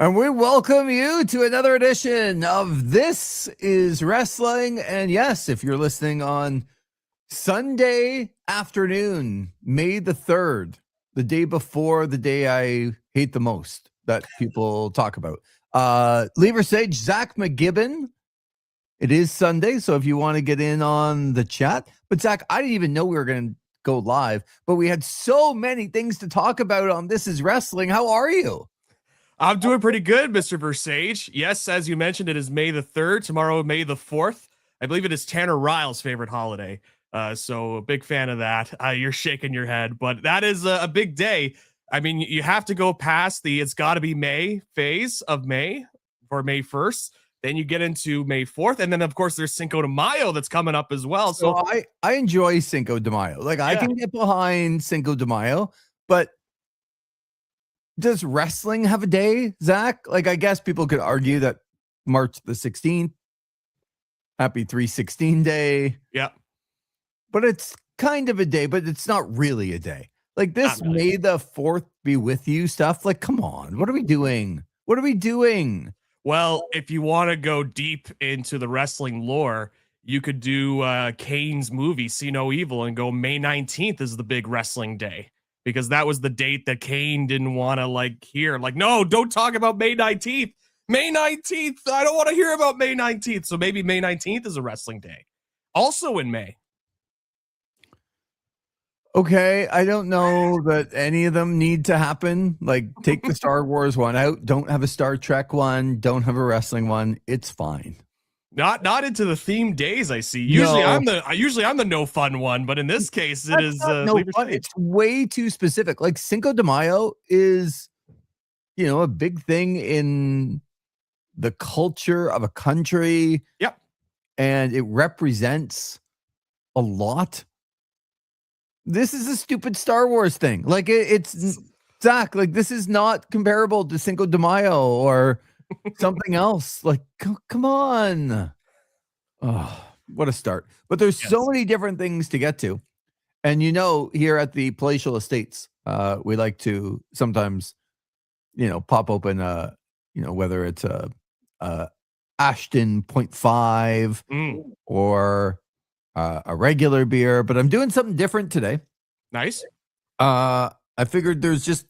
And we welcome you to another edition of This is Wrestling. And yes, if you're listening on Sunday afternoon, May the 3rd, the day before the day I hate the most that people talk about. Lever Sage, Zach McGibbon. It is Sunday, so if you want to get in on the chat. But Zach, I didn't even know we were going to go live, but we had so many things to talk about on This is Wrestling. How are you? I'm doing pretty good, Mr. Versage. Yes, as you mentioned, it is May the 3rd. Tomorrow, May the 4th. I believe it is Tanner Ryle's favorite holiday. So a big fan of that. You're shaking your head, but that is a big day. I mean, you have to go past the it's got to be May phase of May for May 1st. Then you get into May 4th. And then, of course, there's Cinco de Mayo that's coming up as well. So I enjoy Cinco de Mayo. Like, I can get behind Cinco de Mayo, but does wrestling have a day, Zach? Like, I guess people could argue that March the 16th, happy 316 day. Yeah. But it's kind of a day, but it's not really a day. Like this really. May the 4th be with you stuff. Like, come on. What are we doing? What are we doing? Well, if you want to go deep into the wrestling lore, you could do Kane's movie, See No Evil, and go May 19th is the big wrestling day. Because that was the date that Kane didn't want to hear. Like, no, don't talk about May 19th. May 19th. I don't want to hear about May 19th. So maybe May 19th is a wrestling day. Also in May. Okay, I don't know that any of them need to happen. Like, take the Star Wars one out. Don't have a Star Trek one. Don't have a wrestling one. It's fine. Not into the themed days. I see. Usually I'm the no fun one, but in this case, it is no fun. It's way too specific. Like Cinco de Mayo is, a big thing in the culture of a country. Yep, and it represents a lot. This is a stupid Star Wars thing. Like it's Zach. Like this is not comparable to Cinco de Mayo or something else. Like, come on. Oh, what a start. But there's so many different things to get to. And here at the Palatial Estates, we like to sometimes, pop open whether it's a Ashton 0.5 or a regular beer, but I'm doing something different today. Nice. I figured there's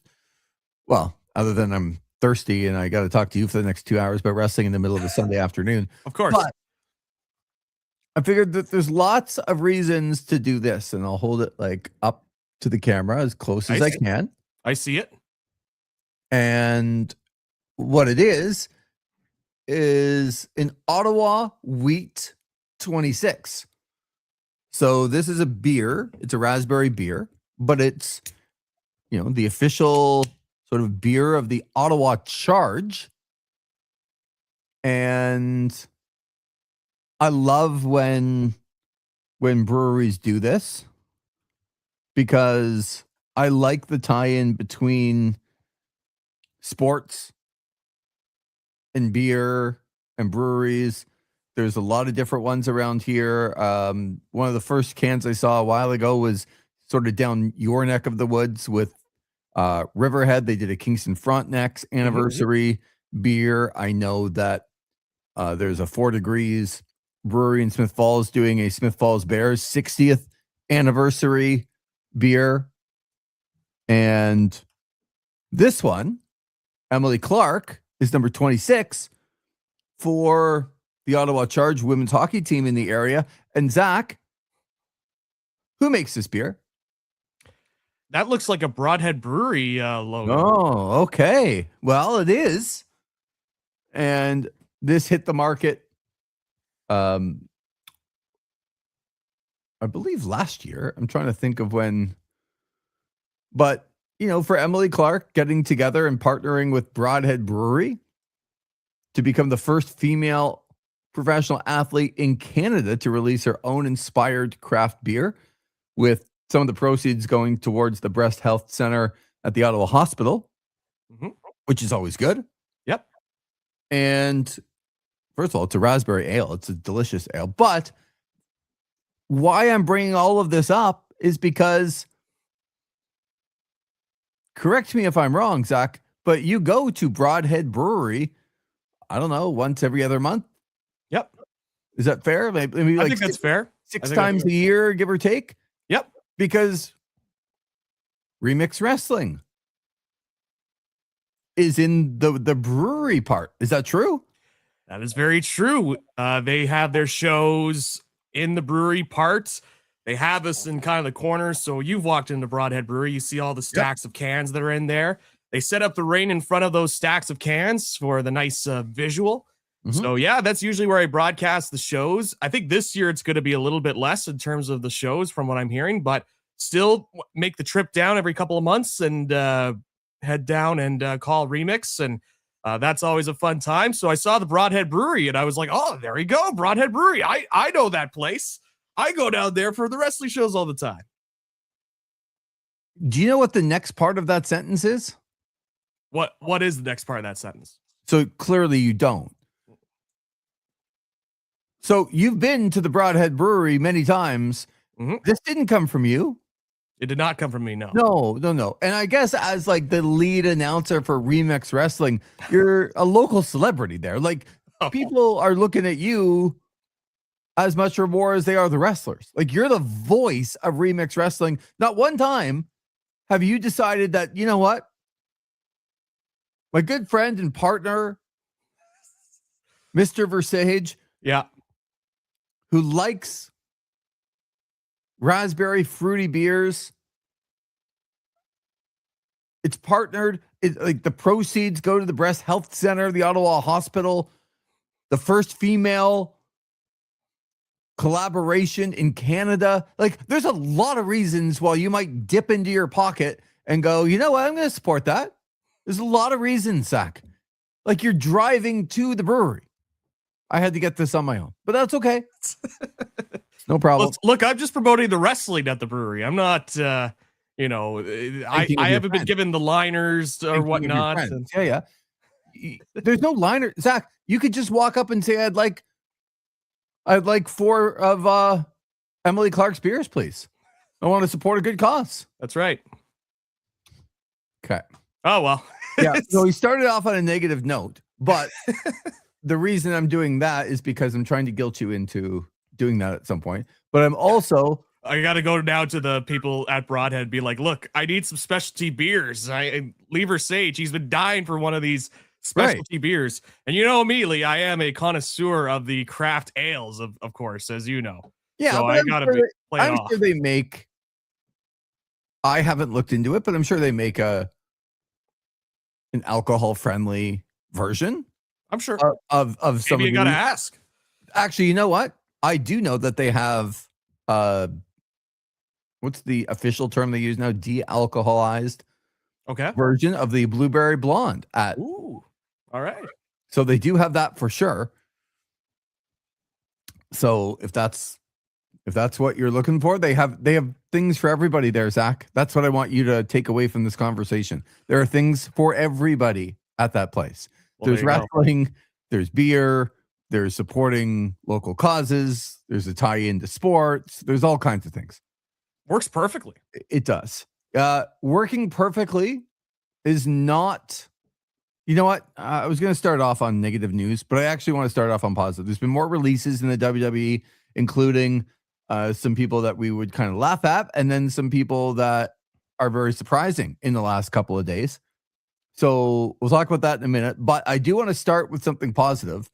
other than I'm thirsty and I got to talk to you for the next 2 hours about wrestling in the middle of a Sunday afternoon. Of course. But I figured that there's lots of reasons to do this, and I'll hold it up to the camera as close as I can. I see it. And what it is an Ottawa Wheat 26. So this is a beer. It's a raspberry beer, but it's, the official sort of beer of the Ottawa Charge. And I love when breweries do this because I like the tie-in between sports and beer and breweries. There's a lot of different ones around here. One of the first cans I saw a while ago was sort of down your neck of the woods with Riverhead. They did a Kingston Frontenac's anniversary beer. I know that there's a 4 Degrees brewery in Smith Falls doing a Smith Falls Bears 60th anniversary beer. And this one, Emily Clark, is number 26 for the Ottawa Charge women's hockey team in the area. And Zach, who makes this beer? That looks like a Broadhead Brewery logo. Oh, okay. Well, it is. And this hit the market, I believe last year. I'm trying to think of when. But, for Emily Clark getting together and partnering with Broadhead Brewery to become the first female professional athlete in Canada to release her own inspired craft beer, with some of the proceeds going towards the Breast Health Center at the Ottawa Hospital, which is always good. Yep. And first of all, it's a raspberry ale. It's a delicious ale. But why I'm bringing all of this up is because, correct me if I'm wrong, Zach, but you go to Broadhead Brewery, I don't know, once every other month. Yep. Is that fair? Maybe I like think that's fair. Six times a year, give or take? Yep. Because Remix Wrestling is in the brewery part. Is that true? That is very true. They have their shows in the brewery part. They have us in kind of the corners. So you've walked into Broadhead Brewery, you see all the stacks of cans that are in there. They set up the ring in front of those stacks of cans for the nice visual. So yeah, that's usually where I broadcast the shows. I think this year it's going to be a little bit less in terms of the shows from what I'm hearing, but still make the trip down every couple of months and head down and call Remix. And that's always a fun time. So I saw the Broadhead Brewery and I was like, oh, there you go. Broadhead Brewery. I know that place. I go down there for the wrestling shows all the time. Do you know what the next part of that sentence is? What is the next part of that sentence? So clearly you don't. So you've been to the Broadhead Brewery many times. This didn't come from you. It did not come from me, no. No. And I guess as like the lead announcer for Remix Wrestling, you're a local celebrity there. Like people are looking at you as much or more as they are the wrestlers. Like you're the voice of Remix Wrestling. Not one time have you decided that, you know what? My good friend and partner, Mr. Versage, who likes raspberry fruity beers. It's partnered. Like the proceeds go to the Breast Health Center, the Ottawa Hospital, the first female collaboration in Canada. Like there's a lot of reasons why you might dip into your pocket and go, you know what? I'm going to support that. There's a lot of reasons, Zach. Like you're driving to the brewery. I had to get this on my own, but that's okay. No problem. Look, I'm just promoting the wrestling at the brewery. I'm not, I haven't been given the liners or whatnot. Yeah. There's no liner. Zach, you could just walk up and say, I'd like 4 of Emily Clark's beers, please. I want to support a good cause. That's right. Okay. Oh, well. Yeah. So he started off on a negative note, but the reason I'm doing that is because I'm trying to guilt you into doing that at some point. But I'm also... I got to go now to the people at Broadhead and be like, look, I need some specialty beers. Lever Sage, he's been dying for one of these specialty beers. And you know me, Lee, I am a connoisseur of the craft ales, of course, as you know. Yeah, so I got to play I'm off. sure they make... I haven't looked into it, but I'm sure they make an alcohol-friendly version. I'm sure. Of some Maybe you got to ask. Actually, you know what? I do know that they have... what's the official term they use now? De-alcoholized version of the blueberry blonde at. Ooh. All right. So they do have that for sure. So if that's what you're looking for, they have things for everybody there, Zach. That's what I want you to take away from this conversation. There are things for everybody at that place. Well, there's wrestling, there's beer, there's supporting local causes, there's a tie-in to sports, there's all kinds of things. Works perfectly. It does. Working perfectly is not... You know what? I was going to start off on negative news, but I actually want to start off on positive. There's been more releases in the WWE, including some people that we would kind of laugh at, and then some people that are very surprising in the last couple of days. So we'll talk about that in a minute. But I do want to start with something positive,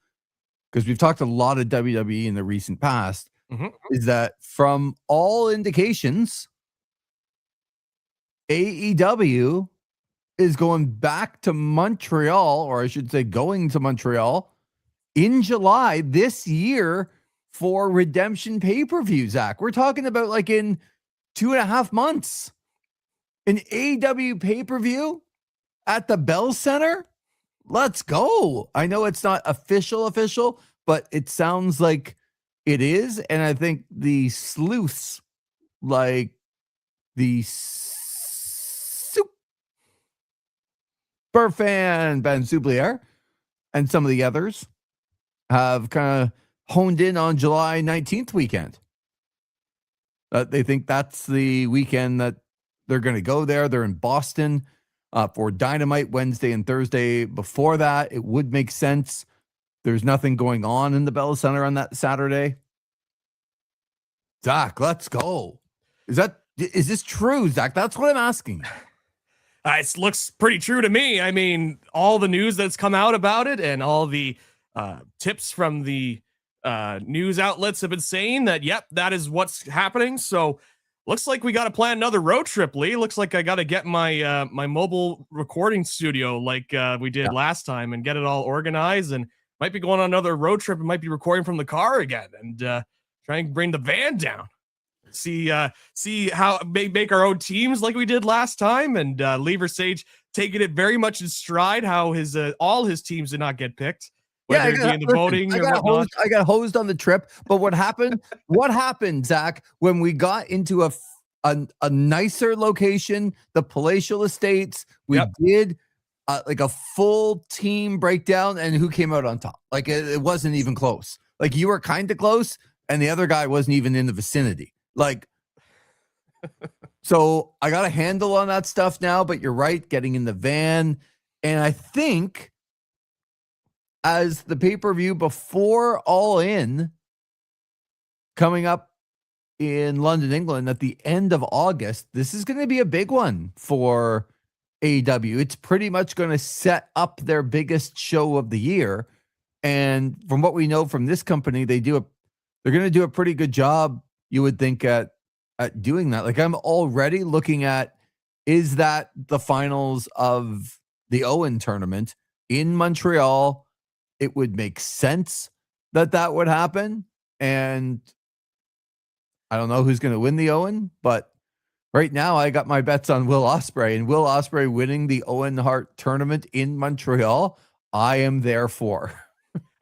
because we've talked a lot of WWE in the recent past, is that from all indications, AEW is going back to Montreal, or I should say going to Montreal in July this year for Redemption pay-per-view, Zach. We're talking about like in 2.5 months. An AEW pay-per-view at the Bell Center? Let's go. I know it's not official, but it sounds like it is. And I think the sleuths, like the Superfan Ben Sublier and some of the others have kind of honed in on July 19th weekend. They think that's the weekend that they're going to go there. They're in Boston. for Dynamite Wednesday and Thursday. Before that, it would make sense. There's nothing going on in the Bell Center on that Saturday. Zach, let's go. Is this true, Zach? That's what I'm asking. It looks pretty true to me. I mean, all the news that's come out about it and all the tips from the news outlets have been saying that, yep, that is what's happening. So looks like we got to plan another road trip, Lee. Looks like I got to get my my mobile recording studio like we did last time and get it all organized, and might be going on another road trip and might be recording from the car again and try and bring the van down. See how make our own teams like we did last time, and Lee Versage taking it very much in stride how his all his teams did not get picked. Whether it be in the voting or whatnot. I got hosed on the trip, but what happened? What happened, Zach, when we got into a nicer location, the Palatial Estates? We did like a full team breakdown, and who came out on top? Like it wasn't even close. Like you were kind of close, and the other guy wasn't even in the vicinity. Like, so I got a handle on that stuff now. But you're right, getting in the van, and I think, as the pay-per-view before All In coming up in London, England at the end of August, this is going to be a big one for AEW. It's pretty much going to set up their biggest show of the year. And from what we know from this company, they're going to do a pretty good job, you would think, at doing that. Like, I'm already looking at, is that the finals of the Owen tournament in Montreal? It would make sense that would happen. And I don't know who's going to win the Owen, but right now I got my bets on Will Ospreay, and Will Ospreay winning the Owen Hart tournament in Montreal. I am there for.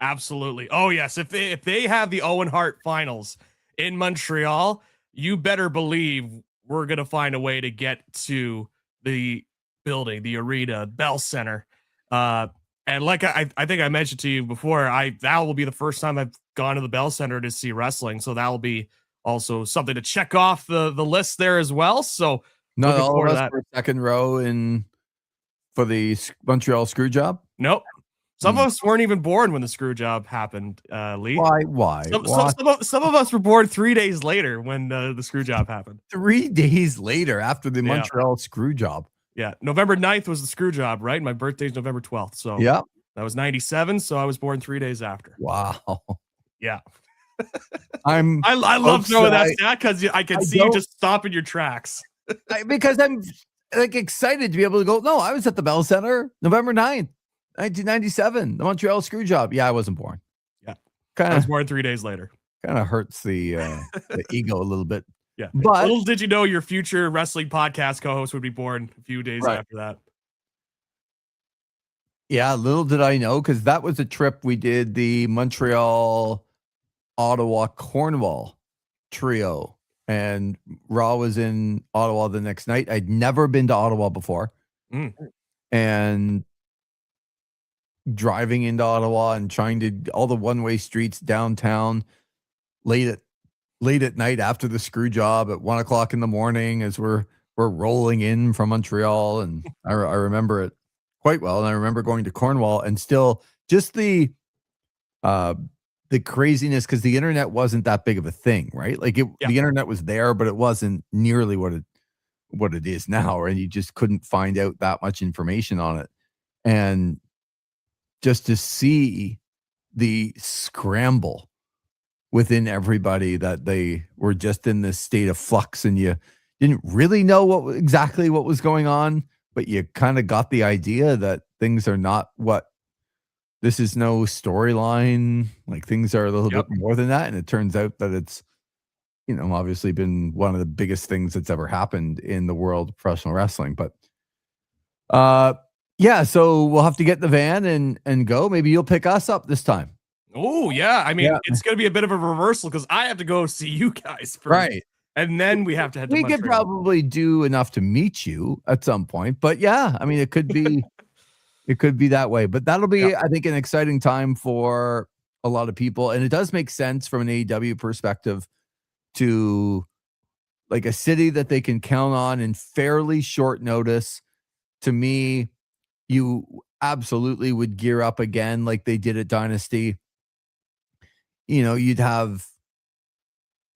Absolutely. Oh yes. If they have the Owen Hart finals in Montreal, you better believe we're going to find a way to get to the building, the arena, Bell Center. And like I think I mentioned to you before, that will be the first time I've gone to the Bell Center to see wrestling. So that will be also something to check off the list there as well. So not all of us were second row for the Montreal screw job. Nope. Some of us weren't even born when the screw job happened, Lee. Why? Some of us were born 3 days later when the screw job happened. 3 days later after the Montreal screw job. Yeah, November 9th was the screw job, right? My birthday's November 12th. So that was 97. So I was born 3 days after. Wow. Yeah. I love throwing that stat because I can see you just stopping your tracks. Because I'm like excited to be able to go, no, I was at the Bell Center November 9th, 1997, the Montreal screw job. Yeah, I wasn't born. Yeah. I was born 3 days later. Kind of hurts the ego a little bit. Yeah. But little did you know your future wrestling podcast co-host would be born a few days after that. Yeah, little did I know, because that was a trip we did, the Montreal, Ottawa, Cornwall trio. And Raw was in Ottawa the next night. I'd never been to Ottawa before. And driving into Ottawa and trying to all the one-way streets downtown late at night after the screw job at 1 o'clock in the morning as we're rolling in from Montreal. And I remember it quite well. And I remember going to Cornwall and still just the craziness, because the internet wasn't that big of a thing, right? Like the internet was there, but it wasn't nearly what it is now. And you just couldn't find out that much information on it. And just to see the scramble within everybody, that they were just in this state of flux, and you didn't really know exactly what was going on, but you kind of got the idea that things are not what this is. No storyline, like things are a little bit more than that. And it turns out that it's, obviously been one of the biggest things that's ever happened in the world of professional wrestling. But yeah, so we'll have to get in the van and go. Maybe you'll pick us up this time. Oh, yeah. I mean, it's going to be a bit of a reversal because I have to go see you guys first. Right. And then we have to head to Montreal. We could probably do enough to meet you at some point. But yeah, I mean, it could be that way. But that'll be, I think, an exciting time for a lot of people. And it does make sense from an AEW perspective to like a city that they can count on in fairly short notice to me, you absolutely would gear up again like they did at Dynasty. You'd have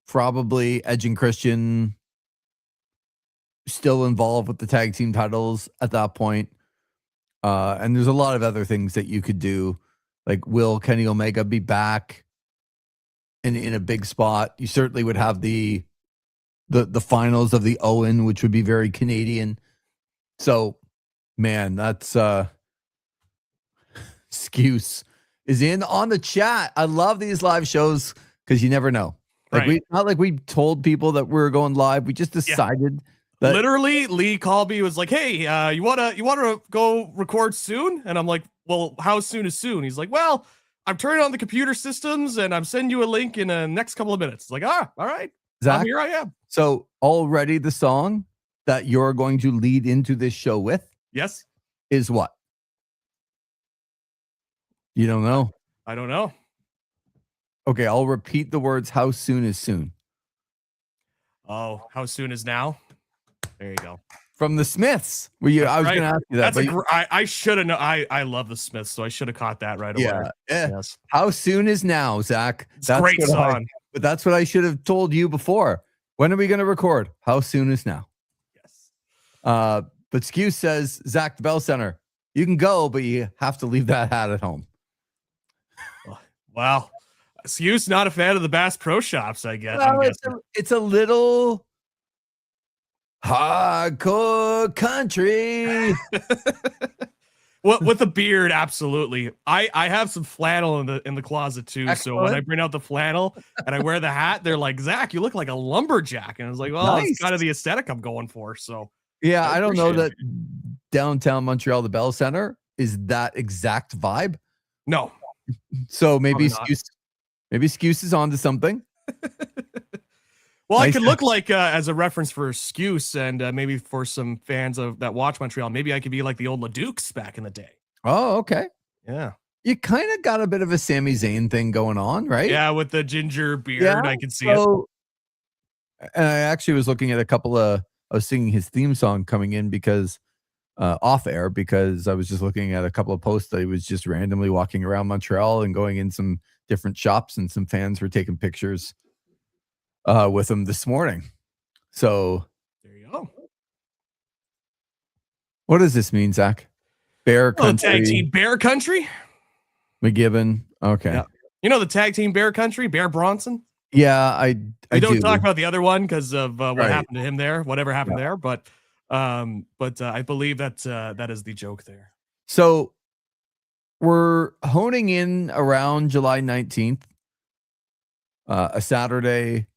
probably Edge and Christian still involved with the tag team titles at that point. And there's a lot of other things that you could do. Like, will Kenny Omega be back in a big spot? You certainly would have the finals of the Owen, which would be very Canadian. So, man, that's Excuse is in on the chat. I love these live shows because you never know. Like, Right. not like we told people that we were going live. We just decided that Literally, Lee called me, was like, "Hey, you wanna go record soon?" And I'm like, "Well, how soon is soon?" He's like, "Well, I'm turning on the computer systems and I'm sending you a link in the next couple of minutes." It's like, all right, Zach, here I am. So already the song that you're going to lead into this show with, Yes, is what? You don't know? I don't know. Okay, I'll repeat the words. How soon is soon? Oh, how soon is now? There you go. From the Smiths. I was Right. going to ask you that. I should have known. I love the Smiths, so I should have caught that right away. Yeah. Yes. How soon is now, Zach? It's a great song. But that's what I should have told you before. When are we going to record? How soon is now? Yes. But Skew says, Zach, the Bell Center, you can go, but you have to leave that hat at home. Wow. Skews not a fan of the Bass Pro Shops, I guess. Well, it's a little hardcore country. Well, with a beard, absolutely. I have some flannel in the closet too. Excellent. So when I bring out the flannel and I wear the hat, they're like, "Zach, you look like a lumberjack." And I was like, "Well, Nice. it's kind of the aesthetic I'm going for." So Yeah, I don't know that appreciate downtown Montreal, the Bell Center, is that exact vibe. no. So maybe Probably not. Excuse is onto something. Well, I Nice. could look like as a reference for Skews and maybe for some fans that watch Montreal, maybe I could be like the old LeDukes back in the day. Oh, okay. Yeah. You kind of got a bit of a Sami Zayn thing going on, right? Yeah, with the ginger beard, I can see it. And I actually was looking at I was singing his theme song coming in because off air, because I was just looking at a couple of posts that he was just randomly walking around Montreal and going in some different shops, and some fans were taking pictures with him this morning. So There you go. what does this mean, Zach? Bear Country. Tag team Bear Country. McGibbon. Okay. Yeah. You know the tag team Bear Country, Bear Bronson. Yeah, I don't talk about the other one because of what Right. happened to him there, whatever happened there. But I believe that that is the joke there. So we're honing in around July 19th, a Saturday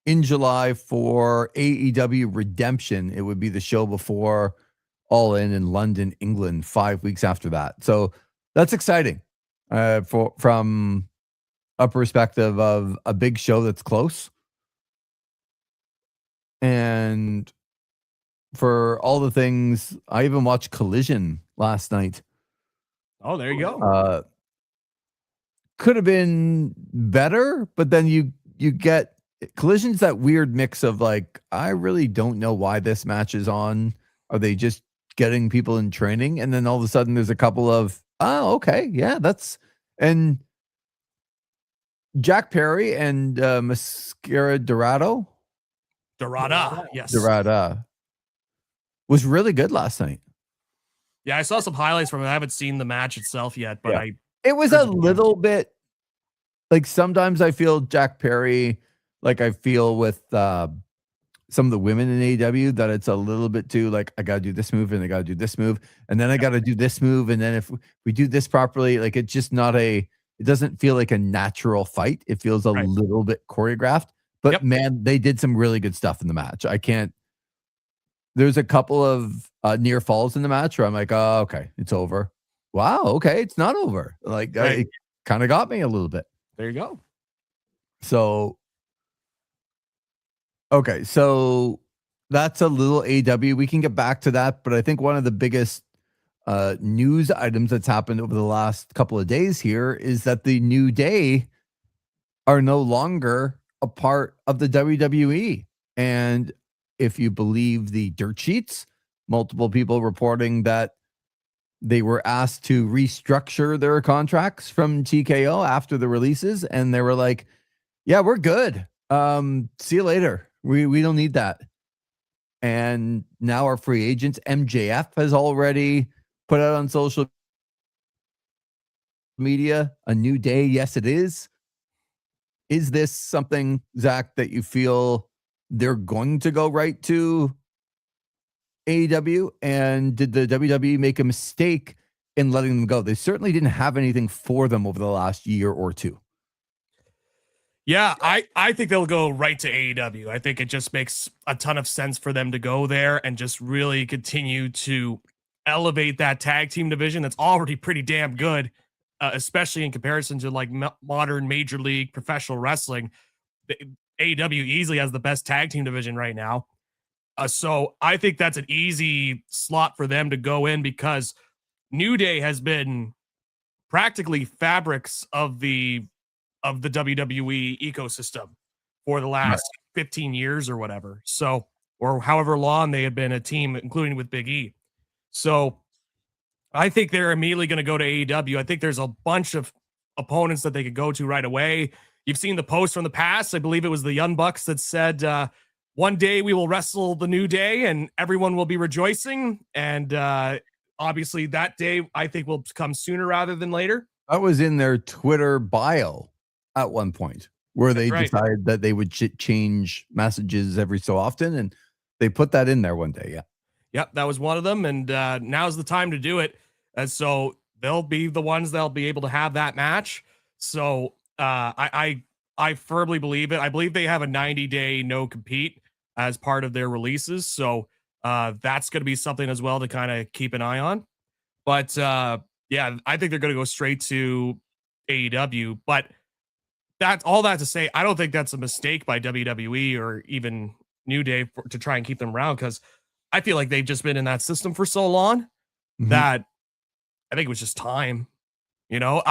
in July for AEW Redemption. It would be the show before All in London, England, 5 weeks after that. So that's exciting from a perspective of a big show that's close. And for all the things, I even watched Collision last night. Oh, there you go. Could have been better, but then you get Collision's that weird mix of like, I really don't know why this match is on. Are they just getting people in training? And then all of a sudden there's a couple of, oh, okay, yeah, and Jack Perry and Mascara Dorada, yes. Dorada was really good last night. Yeah, I saw some highlights from it. I haven't seen the match itself yet, but it was a little bit like, sometimes I feel Jack Perry, like I feel with some of the women in AEW, that it's a little bit too like, I gotta do this move and I gotta do this move, and then I gotta do this move, and then if we do this properly, like it's just not it doesn't feel like a natural fight. It feels a little bit choreographed. But man, they did some really good stuff in the match. There's a couple of near falls in the match where I'm like, oh, okay, it's over. Wow, okay, it's not over. Like, it kind of got me a little bit. There you go. So, okay, so that's a little AW. We can get back to that, but I think one of the biggest news items that's happened over the last couple of days here is that the New Day are no longer a part of the WWE. And if you believe the dirt sheets, multiple people reporting that they were asked to restructure their contracts from TKO after the releases, and they were like, yeah, we're good. See you later. We don't need that. And now our free agents, MJF has already put out on social media, a new day. Yes, it is. Is this something, Zach, that you feel they're going to go right to AEW? And did the WWE make a mistake in letting them go? They certainly didn't have anything for them over the last year or two. Yeah, I think they'll go right to AEW. I think it just makes a ton of sense for them to go there and just really continue to elevate that tag team division that's already pretty damn good, especially in comparison to like modern major league professional wrestling. AEW easily has the best tag team division right now. So I think that's an easy slot for them to go in because New Day has been practically fabrics of the WWE ecosystem for the last 15 years or whatever. So, or however long they had been a team, including with Big E. So I think they're immediately going to go to AEW. I think there's a bunch of opponents that they could go to right away. You've seen the post from the past. I believe it was the Young Bucks that said, one day we will wrestle the New Day and everyone will be rejoicing. And obviously that day I think will come sooner rather than later. That was in their Twitter bio at one point where they decided that they would change messages every so often. And they put that in there one day. Yeah. Yep. That was one of them. And now's the time to do it. And so they'll be the ones that'll be able to have that match. So I firmly believe it. I believe they have a 90-day no compete as part of their releases. So that's going to be something as well to kind of keep an eye on. But yeah, I think they're going to go straight to AEW. But that's all that to say, I don't think that's a mistake by WWE or even New Day to try and keep them around, because I feel like they've just been in that system for so long that I think it was just time. You know,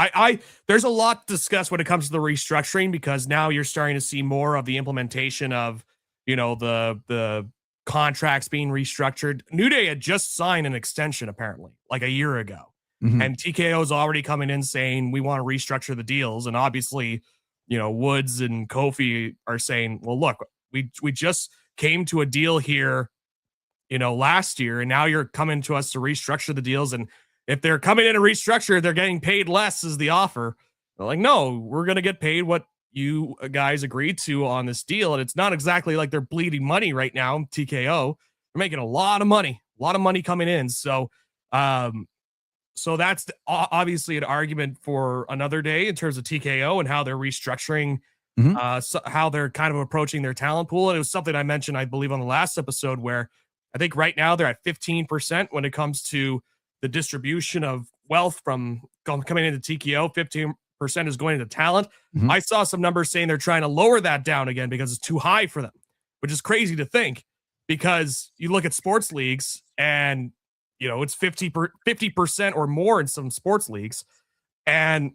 there's a lot to discuss when it comes to the restructuring, because now you're starting to see more of the implementation of, you know, the contracts being restructured. New Day had just signed an extension apparently like a year ago. And TKO is already coming in saying we want to restructure the deals. And obviously, you know, Woods and Kofi are saying, well, look, we just came to a deal here, you know, last year, and now you're coming to us to restructure the deals. And if they're coming in to restructure, they're getting paid less as the offer. They're like, no, we're going to get paid what you guys agreed to on this deal. And it's not exactly like they're bleeding money right now. TKO, they're making a lot of money coming in. So, so that's obviously an argument for another day in terms of TKO and how they're restructuring, how they're kind of approaching their talent pool. And it was something I mentioned, I believe, on the last episode, where I think right now they're at 15% when it comes to the distribution of wealth from coming into TKO. 15% is going into talent. I saw some numbers saying they're trying to lower that down again because it's too high for them, which is crazy to think, because you look at sports leagues and, you know, it's 50% or more in some sports leagues. And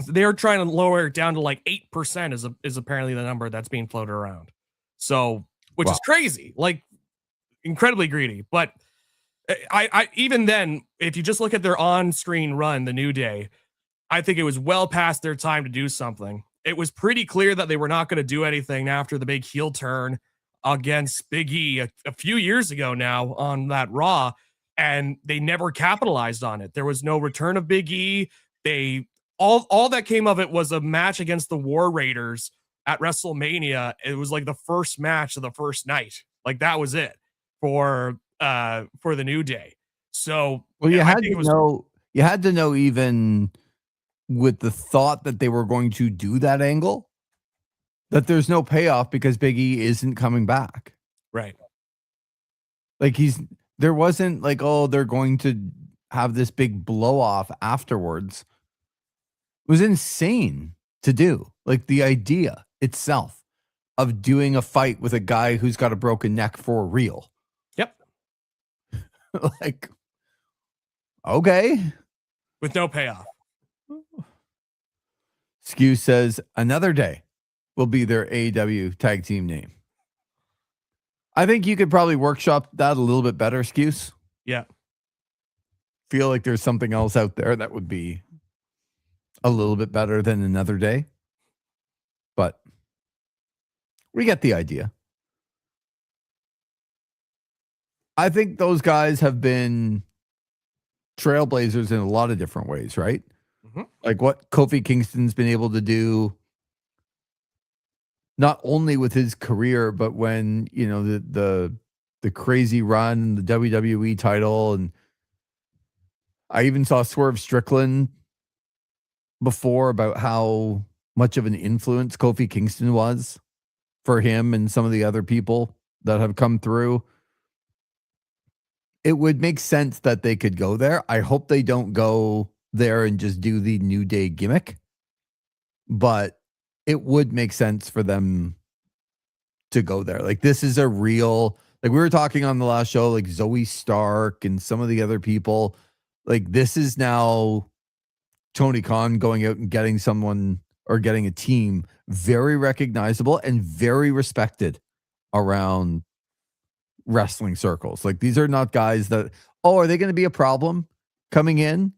they're trying to lower it down to like 8% is apparently the number that's being floated around. So, which is crazy, like incredibly greedy. But I even then, if you just look at their on-screen run, the New Day, I think it was well past their time to do something. It was pretty clear that they were not going to do anything after the big heel turn against Big E a few years ago now on that Raw, and they never capitalized on it. There was no return of Big E. They all that came of it was a match against the War Raiders at WrestleMania. It was like the first match of the first night. Like that was it for the New Day. So well, you had to know even with the thought that they were going to do that angle, that there's no payoff because Big E isn't coming back. Right. Like there wasn't like, oh, they're going to have this big blow off afterwards. It was insane to do. Like the idea itself of doing a fight with a guy who's got a broken neck for real. Yep. Like, okay. With no payoff. Skew says another day will be their AEW tag team name. I think you could probably workshop that a little bit better, Excuse. Yeah. Feel like there's something else out there that would be a little bit better than another day. But we get the idea. I think those guys have been trailblazers in a lot of different ways, right? Mhm. Like what Kofi Kingston's been able to do, not only with his career, but when, you know, the crazy run, the WWE title, and I even saw Swerve Strickland before about how much of an influence Kofi Kingston was for him and some of the other people that have come through. It would make sense that they could go there. I hope they don't go there and just do the New Day gimmick, but it would make sense for them to go there. Like, this is a real, like we were talking on the last show, like Zoe Stark and some of the other people. Like, this is now Tony Khan going out and getting someone or getting a team very recognizable and very respected around wrestling circles. Like, these are not guys that, oh, are they going to be a problem coming in?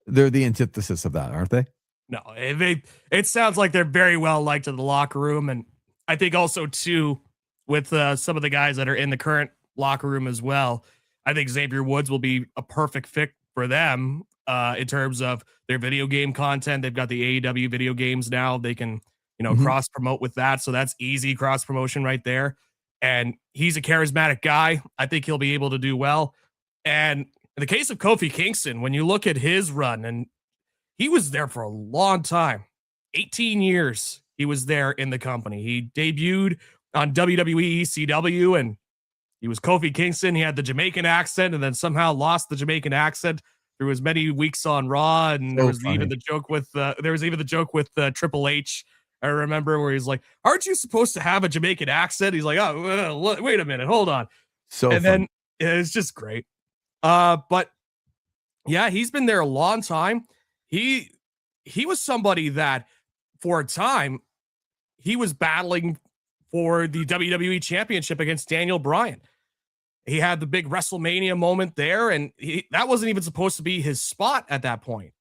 They're the antithesis of that, aren't they? No, it sounds like they're very well liked in the locker room. And I think also, too, with some of the guys that are in the current locker room as well, I think Xavier Woods will be a perfect fit for them in terms of their video game content. They've got the AEW video games now. They can, cross promote with that. So that's easy cross promotion right there. And he's a charismatic guy. I think he'll be able to do well. And in the case of Kofi Kingston, when you look at his run, and he was there for a long time, 18 years he was there in the company. He debuted on WWE ECW, and he was Kofi Kingston. He had the Jamaican accent and then somehow lost the Jamaican accent through as many weeks on Raw. And there was even the joke with Triple H. I remember where he's like, aren't you supposed to have a Jamaican accent? He's like, oh, wait a minute. Hold on. Then it's just great. But yeah, he's been there a long time. He was somebody that for a time he was battling for the WWE Championship against Daniel Bryan. He had the big WrestleMania moment there, and that wasn't even supposed to be his spot at that point.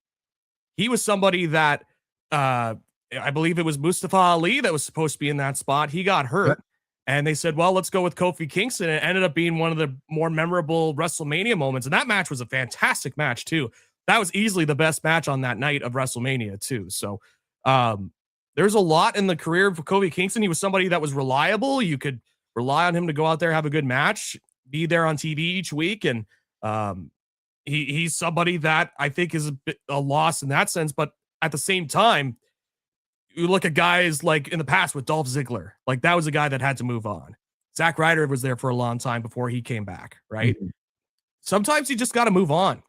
He was somebody that I believe it was Mustafa Ali that was supposed to be in that spot. He got hurt, and they said, well, let's go with Kofi Kingston. And it ended up being one of the more memorable WrestleMania moments, and that match was a fantastic match, too. That was easily the best match on that night of WrestleMania, too. So there's a lot in the career of Kofi Kingston. He was somebody that was reliable. You could rely on him to go out there, have a good match, be there on TV each week. And he's somebody that I think is a loss in that sense. But at the same time, you look at guys like in the past with Dolph Ziggler, like that was a guy that had to move on. Zack Ryder was there for a long time before he came back, right? Mm-hmm. Sometimes you just got to move on.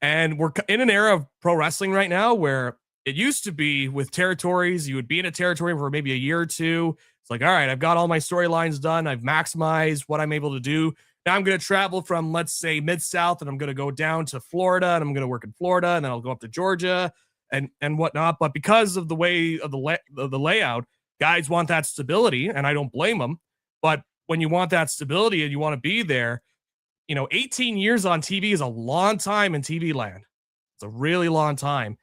And we're in an era of pro wrestling right now where it used to be with territories, you would be in a territory for maybe a year or two. It's like, all right, I've got all my storylines done. I've maximized what I'm able to do. Now I'm going to travel from, let's say, Mid-South, and I'm going to go down to Florida, and I'm going to work in Florida, and then I'll go up to Georgia and whatnot. But because of the way of the layout, guys want that stability, and I don't blame them. But when you want that stability and you want to be there, 18 years on TV is a long time in TV land. It's a really long time.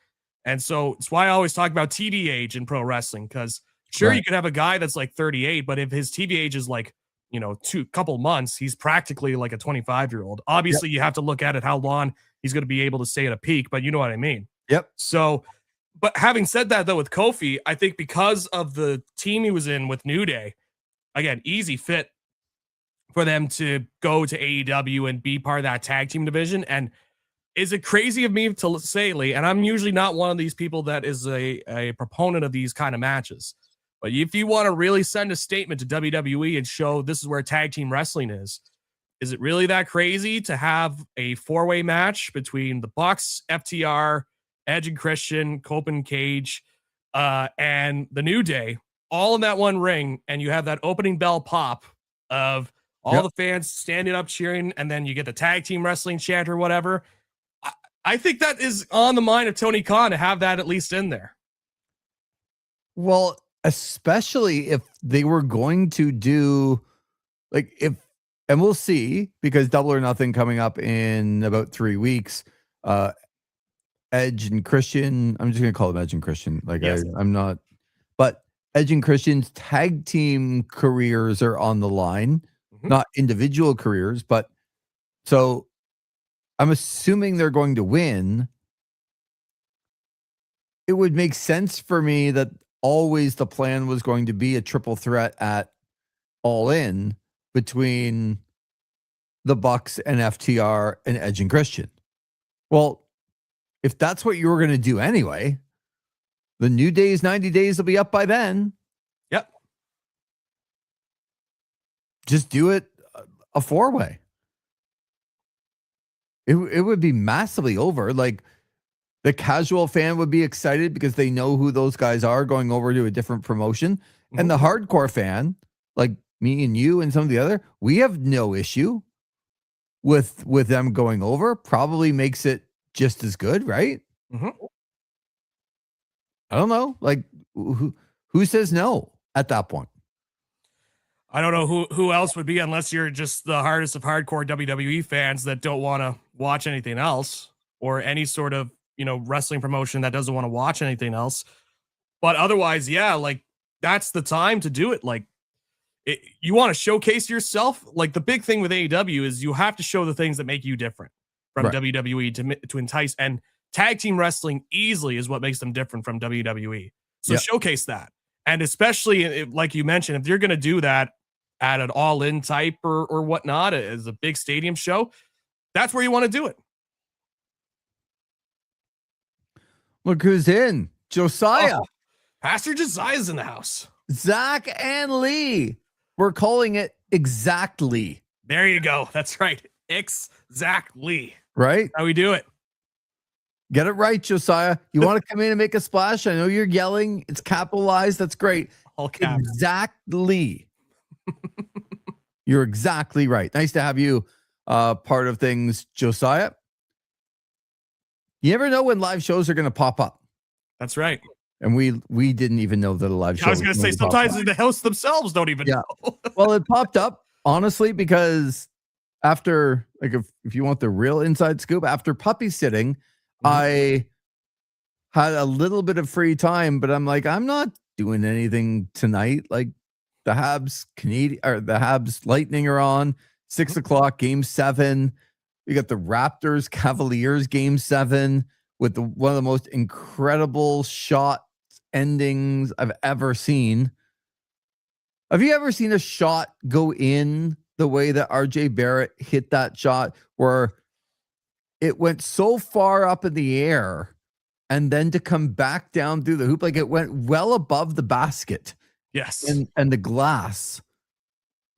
And so it's why I always talk about TV age in pro wrestling, because sure, you could have a guy that's like 38, but if his TV age is like, couple months, he's practically like a 25-year-old. Obviously, you have to look at it how long he's going to be able to stay at a peak, but you know what I mean? Yep. So, but having said that, though, with Kofi, I think because of the team he was in with New Day, again, easy fit for them to go to AEW and be part of that tag team division. And is it crazy of me to say, Lee, and I'm usually not one of these people that is a proponent of these kind of matches, but if you want to really send a statement to WWE and show this is where tag team wrestling is it really that crazy to have a 4-way match between the Bucks, FTR, Edge and Christian, Cope and Cage, and the New Day, all in that one ring, and you have that opening bell pop of all the fans standing up cheering, and then you get the tag team wrestling chant or whatever. I think that is on the mind of Tony Khan to have that at least in there. Well, especially if they were going to do like and we'll see, because Double or Nothing coming up in about 3 weeks. Edge and Christian, I'm just gonna call them Edge and Christian. Like Yes. I'm not, but Edge and Christian's tag team careers are on the line, not individual careers. But so I'm assuming they're going to win. It would make sense for me that always the plan was going to be a triple threat at All In between the Bucks and FTR and Edge and Christian. Well, if that's what you were going to do anyway, the New Day's 90 days will be up by then. Yep. Just do it a 4-way. It would be massively over. Like, the casual fan would be excited because they know who those guys are going over to a different promotion. And the hardcore fan, like me and you and some of the other, we have no issue with them going over. Probably makes it just as good, right? I don't know. Like, who says no at that point? I don't know who else would be, unless you're just the hardest of hardcore WWE fans that don't want to watch anything else, or any sort of, wrestling promotion that doesn't want to watch anything else. But otherwise, yeah, like, that's the time to do it. Like, you want to showcase yourself. Like, the big thing with AEW is you have to show the things that make you different from WWE to entice, and tag team wrestling easily is what makes them different from WWE. So showcase that. And especially, like you mentioned, if you're going to do that at an All In type or whatnot, as a big stadium show, that's where you want to do it. Look who's in. Josiah. Oh, Pastor Josiah's in the house. Zach and Lee. We're calling it exactly. There you go. That's right. Exactly. Right? How we do it. Get it right, Josiah. You want to come in and make a splash? I know you're yelling. It's capitalized. That's great. All caps. Exactly. You're exactly right. Nice to have you part of things, Josiah. You never know when live shows are going to pop up. That's right. And we didn't even know that a live show. I was going to say, sometimes the hosts themselves don't even know. Well, it popped up, honestly, because after, like, if you want the real inside scoop, after puppy sitting, I had a little bit of free time, but I'm like, I'm not doing anything tonight. Like, the Habs Lightning are on 6 o'clock, game 7. We got the Raptors Cavaliers game 7 with one of the most incredible shot endings I've ever seen. Have you ever seen a shot go in the way that RJ Barrett hit that shot, where it went so far up in the air and then to come back down through the hoop? Like, it went well above the basket. Yes. And the glass,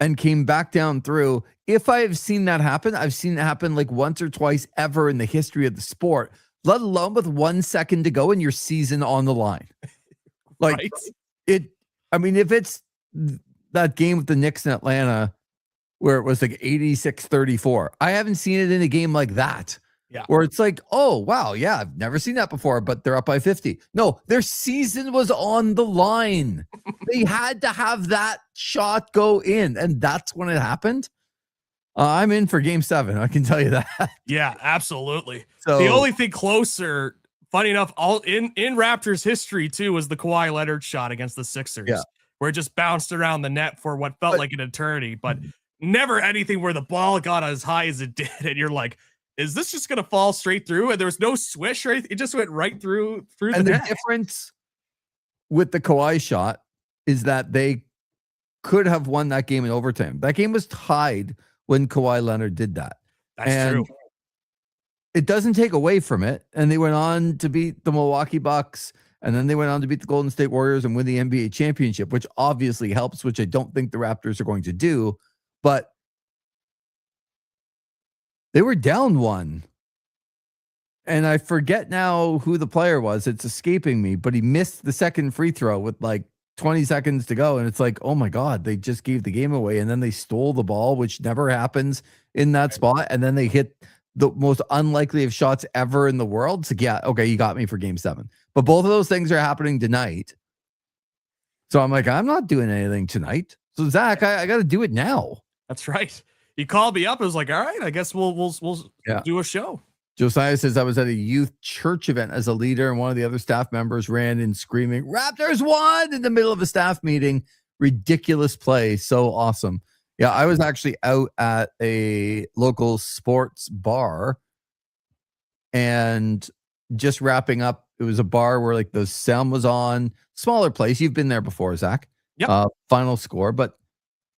and came back down through. If I have seen that happen, I've seen it happen like once or twice ever in the history of the sport, let alone with 1 second to go and your season on the line. Like, I mean, if it's that game with the Knicks in Atlanta where it was like 86-34, I haven't seen it in a game like that. Yeah. Where it's like, oh, wow, yeah, I've never seen that before, but they're up by 50. No, their season was on the line. They had to have that shot go in, and that's when it happened. I'm in for game 7. I can tell you that. Yeah, absolutely. So the only thing closer, funny enough, all in Raptors history too, was the Kawhi Leonard shot against the Sixers, where it just bounced around the net for what felt like an eternity, but never anything where the ball got as high as it did, and you're like, is this just going to fall straight through? And there was no swish or anything. It just went right through and the the net. difference with the Kawhi shot is that they could have won that game in overtime. That game was tied when Kawhi Leonard did that. That's true. It doesn't take away from it. And they went on to beat the Milwaukee Bucks, and then they went on to beat the Golden State Warriors and win the NBA championship, which obviously helps, which I don't think the Raptors are going to do. But they were down 1. And I forget now who the player was. It's escaping me, but he missed the second free throw with like 20 seconds to go. And it's like, oh my God, they just gave the game away. And then they stole the ball, which never happens in that spot. And then they hit the most unlikely of shots ever in the world. It's like, yeah, okay, you got me for game 7. But both of those things are happening tonight. So I'm like, I'm not doing anything tonight. So Zach, I got to do it now. That's right. He called me up. I was like, all right, I guess we'll Yeah. do a show. Josiah says, I was at a youth church event as a leader, and one of the other staff members ran in screaming, Raptors won in the middle of a staff meeting. Ridiculous play. So awesome. Yeah, I was actually out at a local sports bar and just wrapping up. It was a bar where like the sound was on, smaller place. You've been there before, Zach. Yep. Final score, but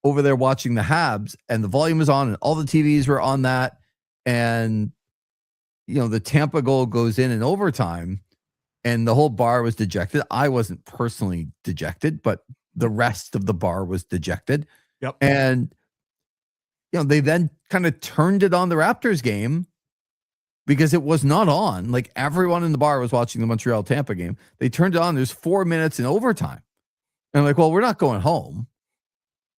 over there watching the Habs, and the volume was on and all the TVs were on that. And, the Tampa goal goes in overtime, and the whole bar was dejected. I wasn't personally dejected, but the rest of the bar was dejected. Yep. And, they then kind of turned it on the Raptors game because it was not on. Like, everyone in the bar was watching the Montreal Tampa game. They turned it on. There's 4 minutes in overtime. And I'm like, well, we're not going home.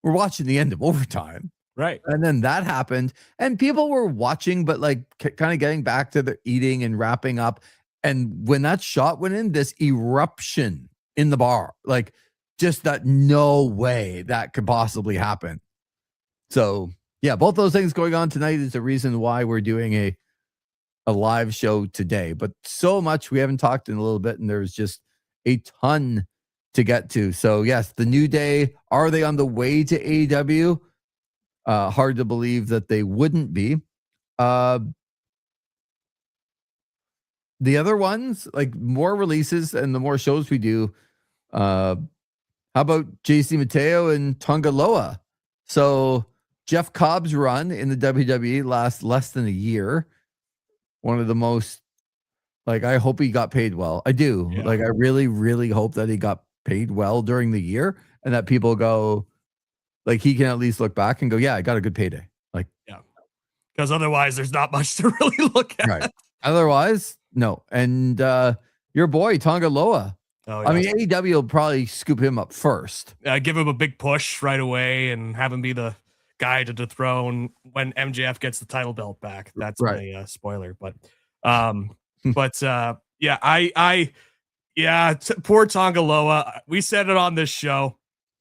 We're watching the end of overtime. Right. And then that happened, and people were watching, but like kind of getting back to their eating and wrapping up. And when that shot went in, this eruption in the bar, like just that no way that could possibly happen. So yeah, both those things going on tonight is the reason why we're doing a live show today. But so much we haven't talked in a little bit, and there's just a ton to get to. So yes, the New Day, are they on the way to AEW? Hard to believe that they wouldn't be. The other ones, like more releases and the more shows we do, how about JC Mateo and Tonga Loa? So Jeff Cobb's run in the WWE lasts less than a year. One of the most, like, I hope he got paid well. I do. Yeah. Like, I really, really hope that he got paid well during the year, and that people go, like, he can at least look back and go, yeah, I got a good payday. Like, yeah, because otherwise there's not much to really look at. Right. Otherwise, no. And your boy, Tonga Loa. Oh, yeah. I mean, AEW will probably scoop him up first. Give him a big push right away and have him be the guy to dethrone when MJF gets the title belt back. That's right. a spoiler, but poor Tonga Loa. We said it on this show.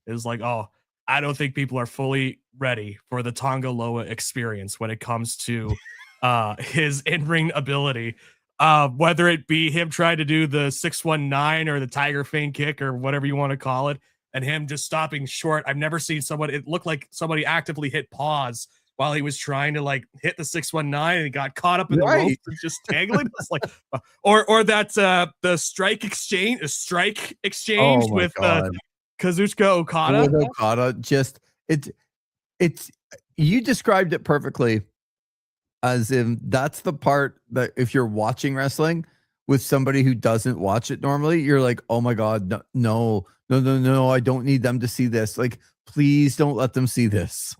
It was like, oh, I don't think people are fully ready for the Tonga Loa experience when it comes to his in-ring ability. Whether it be him trying to do the 619 or the Tiger Feint kick or whatever you want to call it, and him just stopping short. I've never seen it looked like somebody actively hit pause while he was trying to like hit the 619 and he got caught up in the ropes and just tangling. It's like, or that the strike exchange with Kazuchika Okada. With Okada, just it's you described it perfectly, as in that's the part that if you're watching wrestling with somebody who doesn't watch it normally, you're like, oh my God, no, I don't need them to see this. Like, please don't let them see this.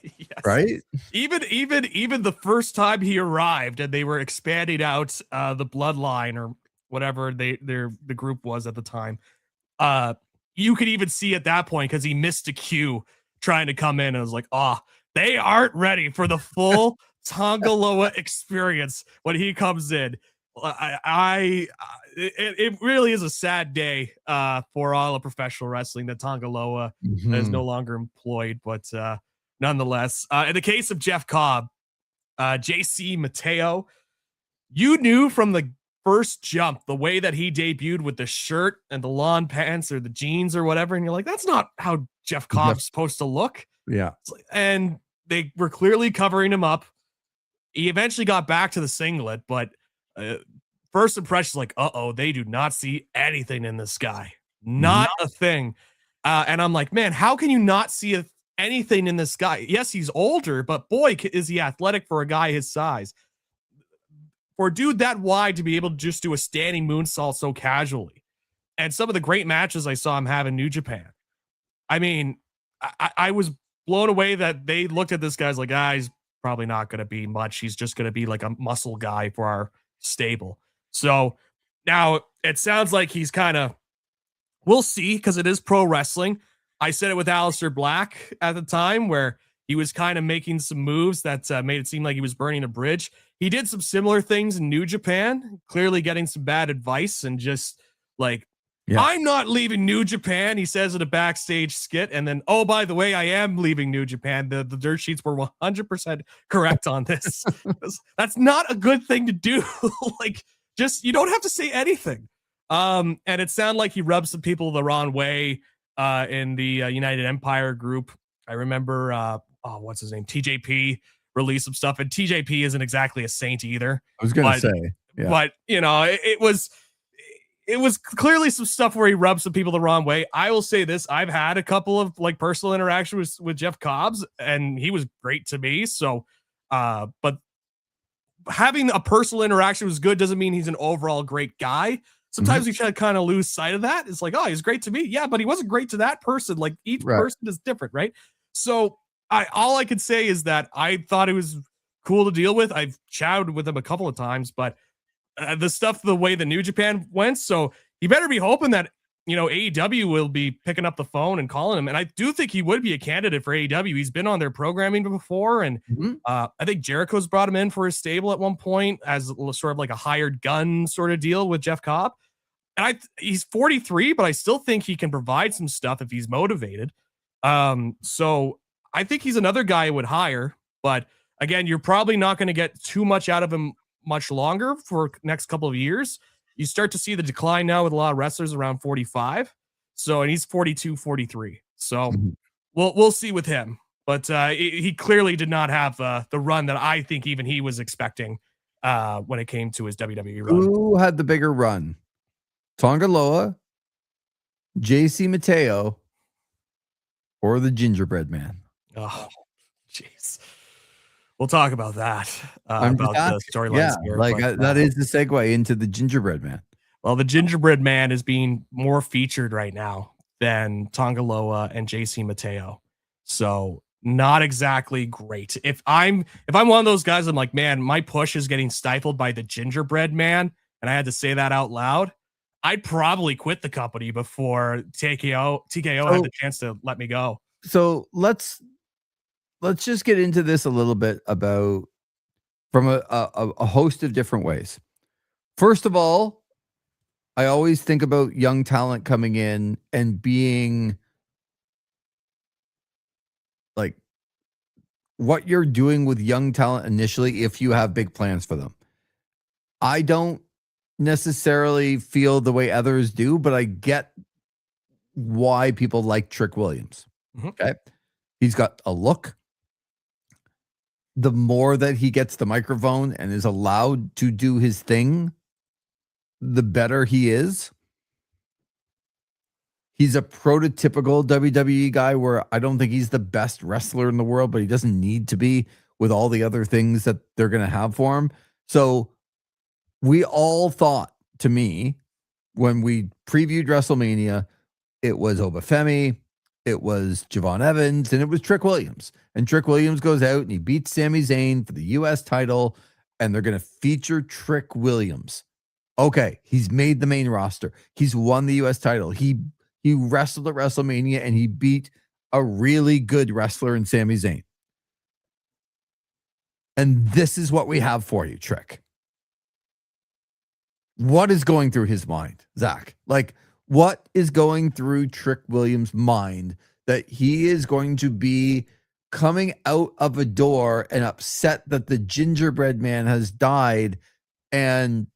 Yes. Right? Even the first time he arrived and they were expanding out the bloodline or whatever the group was at the time. You could even see at that point because he missed a cue trying to come in. And I was like, they aren't ready for the full Tonga Loa experience when he comes in. It really is a sad day for all of professional wrestling that Tonga Loa is no longer employed. But nonetheless, in the case of Jeff Cobb, JC Mateo, you knew from the first jump, the way that he debuted with the shirt and the lawn pants or the jeans or whatever. And you're like, that's not how Jeff Cobb's supposed to look. Yeah. And they were clearly covering him up. He eventually got back to the singlet, but first impression, like, they do not see anything in this guy. Not a thing. And I'm like, man, how can you not see anything in this guy? Yes, he's older, but boy, is he athletic for a guy his size. For a dude that wide to be able to just do a standing moonsault so casually. And some of the great matches I saw him have in New Japan. I mean, I was blown away that they looked at this guy's like, he's probably not going to be much. He's just going to be like a muscle guy for our stable. So now it sounds like he's kind of, we'll see, because it is pro wrestling. I said it with Aleister Black at the time where he was kind of making some moves that made it seem like he was burning a bridge. He did some similar things in New Japan, clearly getting some bad advice and just like Yeah. I'm not leaving New Japan, he says in a backstage skit. And then, oh, by the way, I am leaving New Japan. The dirt sheets were 100% correct on this. That's not a good thing to do. Like, just, you don't have to say anything. And it sounded like he rubbed some people the wrong way in the United Empire group. I remember, what's his name? TJP released some stuff, and TJP isn't exactly a saint either. I was going to say, yeah. But, you know, it was clearly some stuff where he rubbed some people the wrong way. I will say this. I've had a couple of like personal interactions with Jeff Cobbs, and he was great to me. So, but having a personal interaction was good doesn't mean he's an overall great guy. Sometimes we kind of lose sight of that. It's like, oh, he's great to me. Yeah, but he wasn't great to that person. Like each person is different, right? So all I could say is that I thought it was cool to deal with. I've chatted with him a couple of times, but the stuff, the way the New Japan went. So he better be hoping that, you know, AEW will be picking up the phone and calling him. And I do think he would be a candidate for AEW. He's been on their programming before. And I think Jericho's brought him in for his stable at one point as sort of like a hired gun sort of deal with Jeff Cobb. And he's 43, but I still think he can provide some stuff if he's motivated. So I think he's another guy I would hire, but again, you're probably not going to get too much out of him much longer for next couple of years. You start to see the decline now with a lot of wrestlers around 45. So, and he's 42, 43. So we'll see with him, but he clearly did not have the run that I think even he was expecting when it came to his WWE run. Who had the bigger run? Tonga Loa, JC Mateo, or the Gingerbread Man? Oh, jeez. We'll talk about that. About the storylines here. Like that is the segue into the Gingerbread Man. Well, the Gingerbread Man is being more featured right now than Tonga Loa and JC Mateo. So not exactly great. If I'm one of those guys, I'm like, man, my push is getting stifled by the Gingerbread Man, and I had to say that out loud, I'd probably quit the company before TKO had the chance to let me go. So let's just get into this a little bit about from a host of different ways. First of all, I always think about young talent coming in and being like what you're doing with young talent initially if you have big plans for them. I don't necessarily feel the way others do, but I get why people like Trick Williams. Okay. He's got a look. The more that he gets the microphone and is allowed to do his thing, the better he is. He's a prototypical WWE guy where I don't think he's the best wrestler in the world, but he doesn't need to be with all the other things that they're going to have for him. So we all thought, to me, when we previewed WrestleMania, it was Obafemi, it was Javon Evans, and it was Trick Williams. And Trick Williams goes out and he beats Sami Zayn for the U.S. title, and they're going to feature Trick Williams. Okay, he's made the main roster. He's won the U.S. title. He wrestled at WrestleMania, and he beat a really good wrestler in Sami Zayn. And this is what we have for you, Trick. What is going through his mind, Zach? Like, what is going through Trick Williams' mind that he is going to be coming out of a door and upset that the Gingerbread Man has died, and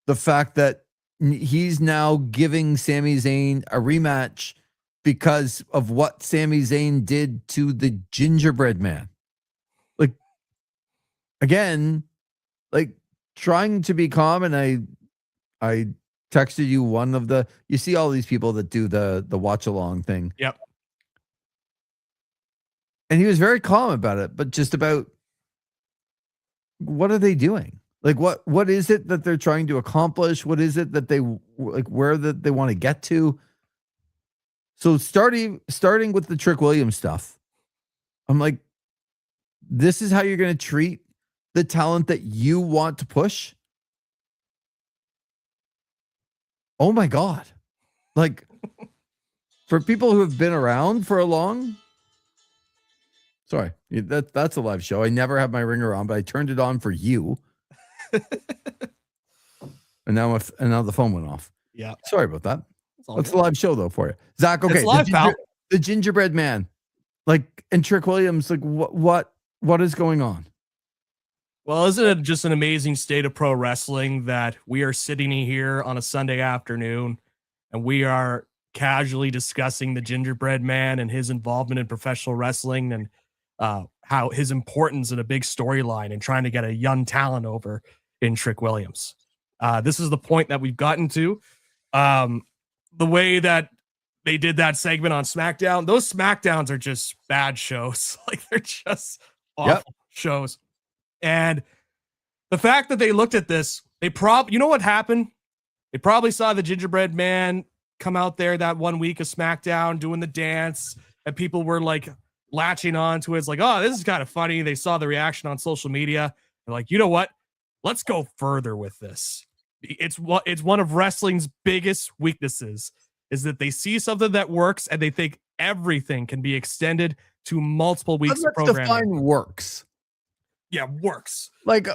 the fact that he's now giving Sami Zayn a rematch because of what Sami Zayn did to the Gingerbread Man? Like, again, like, trying to be calm, and I texted you one of the, you see all these people that do the watch along thing. Yep. And he was very calm about it, but just about what are they doing? Like, what is it that they're trying to accomplish? What is it that they like, where that they want to get to? So starting with the Trick Williams stuff, I'm like, this is how you're going to treat the talent that you want to push? Oh my God. Like, for people who have been around for a long, sorry, that's a live show. I never have my ringer on, but I turned it on for you. and now the phone went off. Yeah. Sorry about that. It's all That's a good. live show though for you. Zach, okay. It's live, pal. The gingerbread man. Like, and Trick Williams, like what is going on? Well, isn't it just an amazing state of pro wrestling that we are sitting here on a Sunday afternoon and we are casually discussing the gingerbread man and his involvement in professional wrestling and how his importance in a big storyline and trying to get a young talent over in Trick Williams. This is the point that we've gotten to. The way that they did that segment on SmackDown, those SmackDowns are just bad shows. Like, they're just awful shows. And the fact that they looked at this, you know what happened? They probably saw the gingerbread man come out there that 1 week of SmackDown doing the dance, and people were like latching on to it. It's like, oh, this is kind of funny. They saw the reaction on social media. They're like, you know what? Let's go further with this. It's one of wrestling's biggest weaknesses is that they see something that works and they think everything can be extended to multiple weeks of programming. Define works. Yeah, works. Like,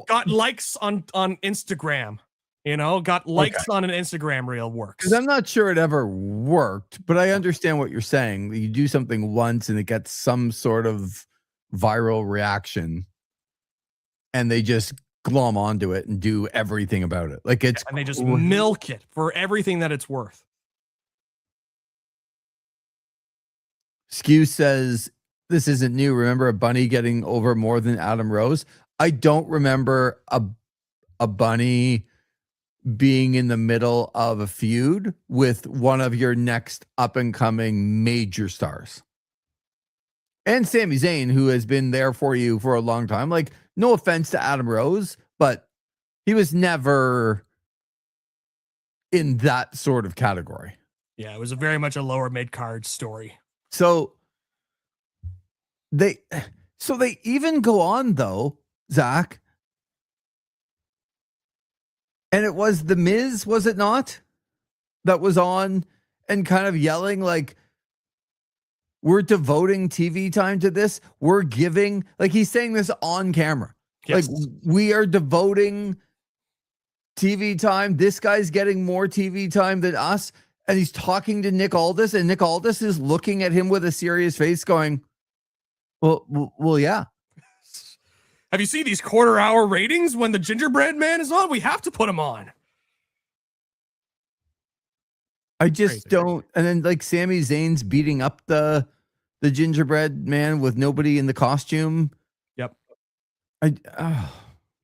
got likes on Instagram, got likes on an Instagram reel works. Because I'm not sure it ever worked, but I understand what you're saying. You do something once and it gets some sort of viral reaction and they just glom onto it and do everything about it. Like, and they just milk it for everything that it's worth. Skew says, this isn't new. Remember a bunny getting over more than Adam Rose? I don't remember a bunny being in the middle of a feud with one of your next up and coming major stars. And Sami Zayn, who has been there for you for a long time. Like, no offense to Adam Rose, but he was never in that sort of category. Yeah, it was very much a lower mid-card story. So they even go on though, Zach. And it was The Miz, was it not? That was on and kind of yelling like, we're devoting TV time to this. We're giving, like, he's saying this on camera. Yes. Like, we are devoting TV time. This guy's getting more TV time than us. And he's talking to Nick Aldis, and Nick Aldis is looking at him with a serious face going, well, yeah. Have you seen these quarter-hour ratings when the gingerbread man is on? We have to put him on. I just don't. And then, like, Sami Zayn's beating up the gingerbread man with nobody in the costume. Yep. And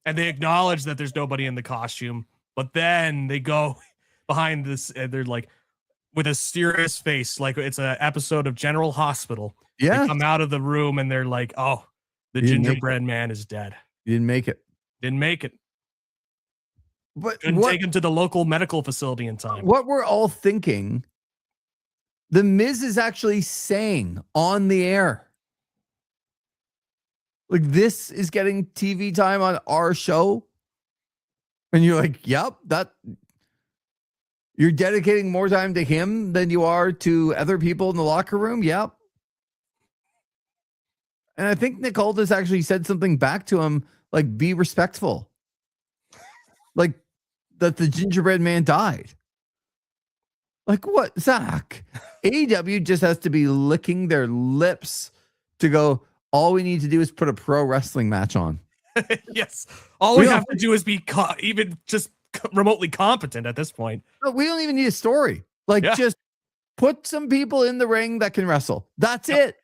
they acknowledge that there's nobody in the costume, but then they go behind this and they're like, with a serious face, like it's an episode of General Hospital. Yeah. They come out of the room and they're like, oh, the gingerbread man is dead. You didn't make it. Didn't make it. But couldn't take him to the local medical facility in time. What we're all thinking, The Miz is actually saying on the air, like, this is getting TV time on our show. And you're like, yep, you're dedicating more time to him than you are to other people in the locker room. Yep. And I think Nick Aldis actually said something back to him, like, be respectful. Like, that the gingerbread man died. Like, what, Zach? AEW just has to be licking their lips to go, all we need to do is put a pro wrestling match on. Yes. All we have to do is be even just remotely competent at this point. No, we don't even need a story. Like, just put some people in the ring that can wrestle. That's it.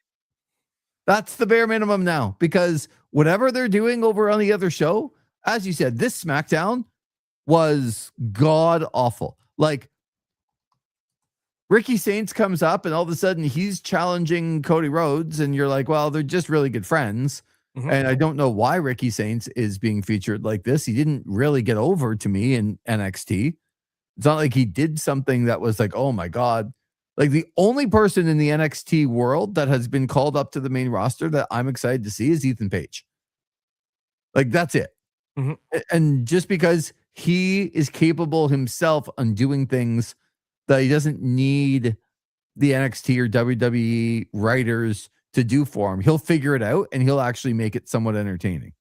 That's the bare minimum now, because whatever they're doing over on the other show, as you said, this SmackDown was god awful. Like, Ricky Saints comes up and all of a sudden he's challenging Cody Rhodes, and you're like, well, they're just really good friends. Mm-hmm. And I don't know why Ricky Saints is being featured like this. He didn't really get over to me in NXT. It's not like he did something that was like, oh my God. Like, the only person in the NXT world that has been called up to the main roster that I'm excited to see is Ethan Page. Like, that's it. Mm-hmm. And just because he is capable himself on doing things that he doesn't need the NXT or WWE writers to do for him, he'll figure it out and he'll actually make it somewhat entertaining.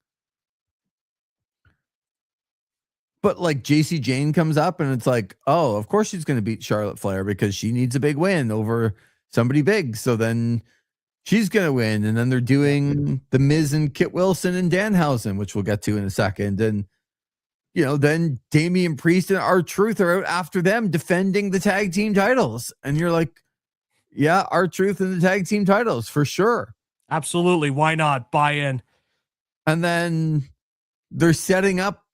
But like JC Jane comes up and it's like, oh, of course she's going to beat Charlotte Flair because she needs a big win over somebody big. So then she's going to win. And then they're doing The Miz and Kit Wilson and Danhausen, which we'll get to in a second. And, then Damian Priest and R-Truth are out after them defending the tag team titles. And you're like, yeah, R-Truth and the tag team titles for sure. Absolutely. Why not? Buy in. And then they're setting up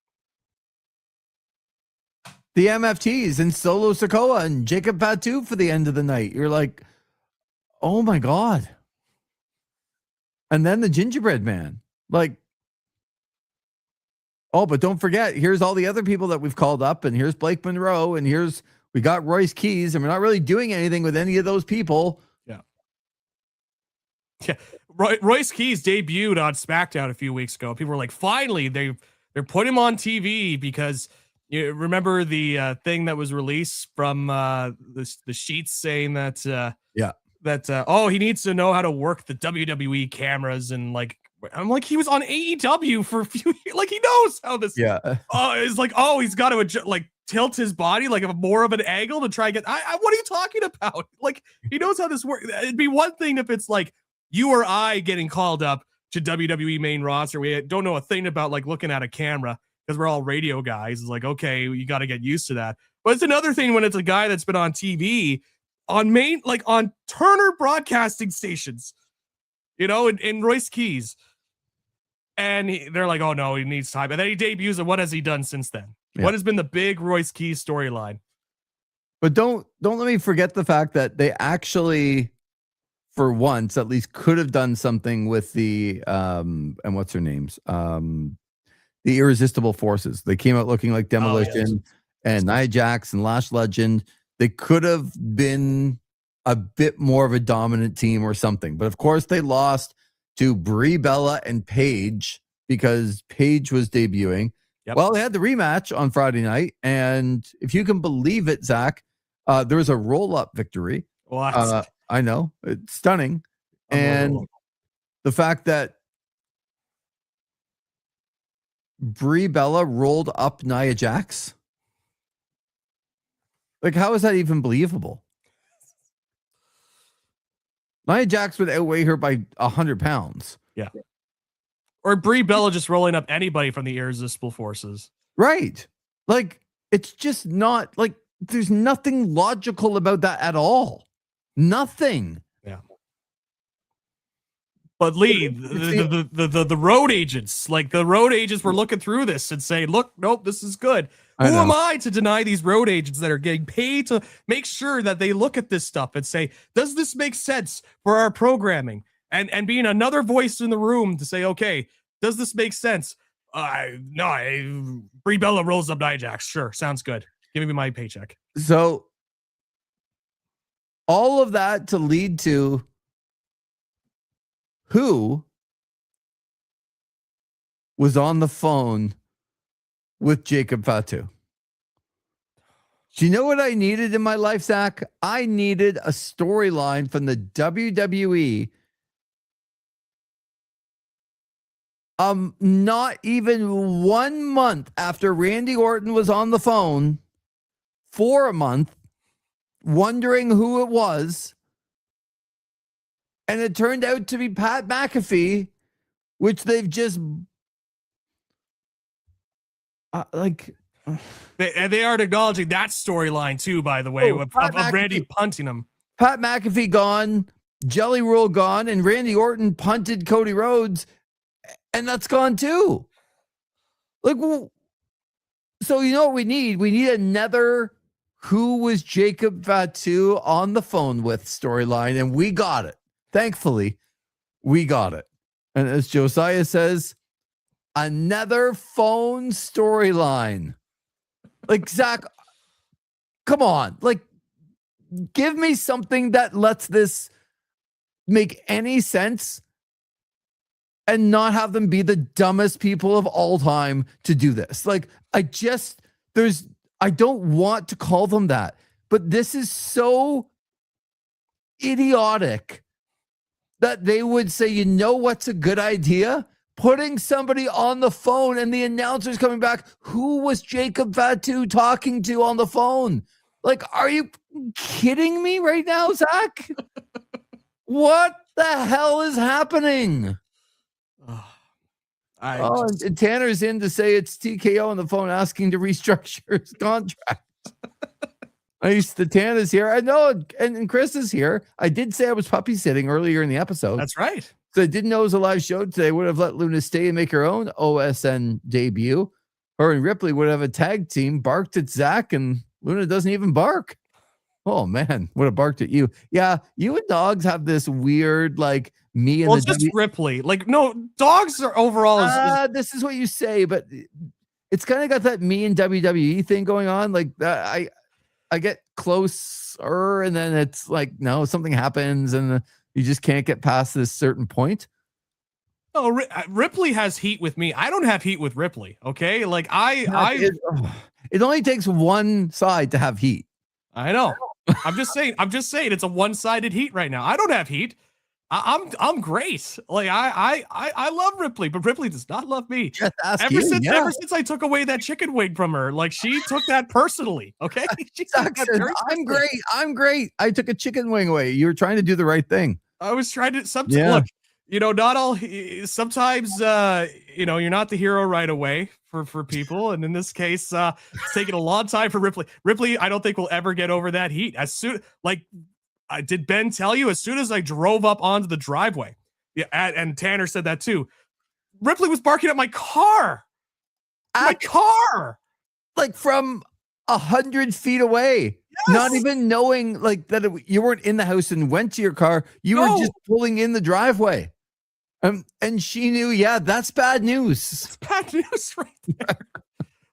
the MFTs and Solo Sikoa and Jacob Fatu for the end of the night. You're like, oh my God. And then the Gingerbread Man. Like, oh, but don't forget, here's all the other people that we've called up, and here's Blake Monroe, and we got Royce Keys, and we're not really doing anything with any of those people. Yeah. Yeah. Royce Keys debuted on SmackDown a few weeks ago. People were like, finally, they're putting him on TV because you remember the thing that was released from the sheets saying that he needs to know how to work the WWE cameras, and like I'm like, he was on AEW for a few years. Like, he knows how this it's like, oh, he's got to like tilt his body like a more of an angle to try and get what are you talking about? Like, he knows how this works. It'd be one thing if it's like you or I getting called up to WWE main roster. We don't know a thing about like looking at a camera because we're all radio guys. It's like, okay, you got to get used to that. But it's another thing when it's a guy that's been on TV on Turner broadcasting stations, and Royce Keys. And they're like, oh no, he needs time. And then he debuts, and what has he done since then? Yeah. What has been the big Royce Keys storyline? But don't let me forget the fact that they actually, for once, at least could have done something with the and what's her names? The Irresistible Forces. They came out looking like Demolition and Nia Jax and Lash Legend. They could have been a bit more of a dominant team or something. But of course, they lost to Brie Bella and Paige because Paige was debuting. Yep. Well, they had the rematch on Friday night. And if you can believe it, Zach, there was a roll-up victory. What? I know. It's stunning. And the fact that Brie Bella rolled up Nia Jax. Like, how is that even believable? Nia Jax would outweigh her by 100 pounds. Yeah. Or Brie Bella just rolling up anybody from the Irresistible Forces. Right. Like, it's just not, like, there's nothing logical about that at all. Nothing. Yeah. But Lee, the road agents, were looking through this and saying, look, nope, this is good. Who am I to deny these road agents that are getting paid to make sure that they look at this stuff and say, does this make sense for our programming? And being another voice in the room to say, okay, does this make sense? Brie Bella rolls up Nia Jax. Sure, sounds good. Give me my paycheck. So all of that to lead to who was on the phone with Jacob Fatu. Do you know what I needed in my life, Zach? I needed a storyline from the WWE. Not even 1 month after Randy Orton was on the phone for a month, wondering who it was. And it turned out to be Pat McAfee, which they've just they are acknowledging that storyline too, by the way, of Randy punting him. Pat McAfee gone, Jelly Roll gone, and Randy Orton punted Cody Rhodes, and that's gone too. Like, so you know what we need? We need another who was Jacob Fatu on the phone with storyline, and we got it. Thankfully, we got it. And as Josiah says, another phone storyline. Like, Zach, come on. Like, give me something that lets this make any sense and not have them be the dumbest people of all time to do this. Like, I don't want to call them that, but this is so idiotic that they would say, you know what's a good idea? putting somebody on the phone and the announcer's coming back. Who was Jacob Fatu talking to on the phone? Like, are you kidding me right now, Zach? What the hell is happening? And Tanner's in to say it's TKO on the phone asking to restructure his contract. Tanner's here. I know, and Chris is here. I did say I was puppy sitting earlier in the episode. That's right. So I didn't know it was a live show today. Would have let Luna stay and make her own OSN debut. Her and Ripley would have a tag team, barked at Zach, and Luna doesn't even bark. Oh, man, would have barked at you. Yeah, you and dogs have this weird, like, me and well, just Ripley. Like, no, dogs are overall. This is what you say, but it's kind of got that me and WWE thing going on. Like, I get closer, and then it's like, no, something happens, and you just can't get past this certain point. Oh, Ripley has heat with me. I don't have heat with Ripley. Okay, like it only takes one side to have heat. I know. I'm just saying. It's a one-sided heat right now. I don't have heat. I'm great. Like I love Ripley, but Ripley does not love me. Ever since I took away that chicken wing from her, like she took that personally. Okay, I'm great. I'm great. I took a chicken wing away. You were trying to do the right thing. I was trying to. Look, not all. Sometimes, you're not the hero right away for people, and in this case, it's taken a long time for Ripley. Ripley, I don't think will ever get over that heat. Did Ben tell you as soon as I drove up onto the driveway? Yeah, and Tanner said that too. Ripley was barking at my car. Like from 100 feet away. Yes. Not even knowing like that you weren't in the house and went to your car. You were just pulling in the driveway. And she knew, that's bad news. It's bad news right there.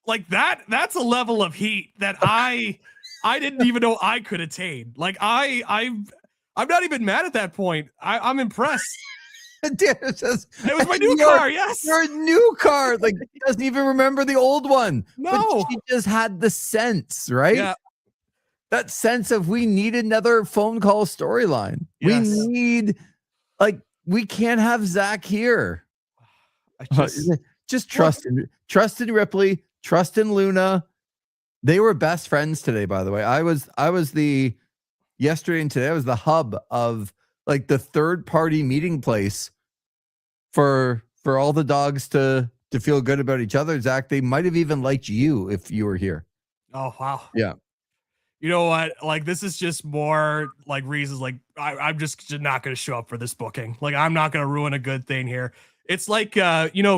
Like that's a level of heat that I didn't even know I could attain. Like I'm not even mad at that point. I'm impressed. Tanner says, it was my new car. Yes, your new car. Like he doesn't even remember the old one. No, but she just had the sense, right? Yeah, that sense of we need another phone call storyline. Yes. We need we can't have Zach here. Just trust in Ripley. Trust in Luna. They were best friends today, by the way. I was yesterday and today I was the hub of like the third party meeting place for all the dogs to feel good about each other. Zach, they might have even liked you if you were here. Oh, wow. Yeah. You know what? Like, this is just more like reasons. Like, I'm just not going to show up for this booking. Like, I'm not going to ruin a good thing here. It's like,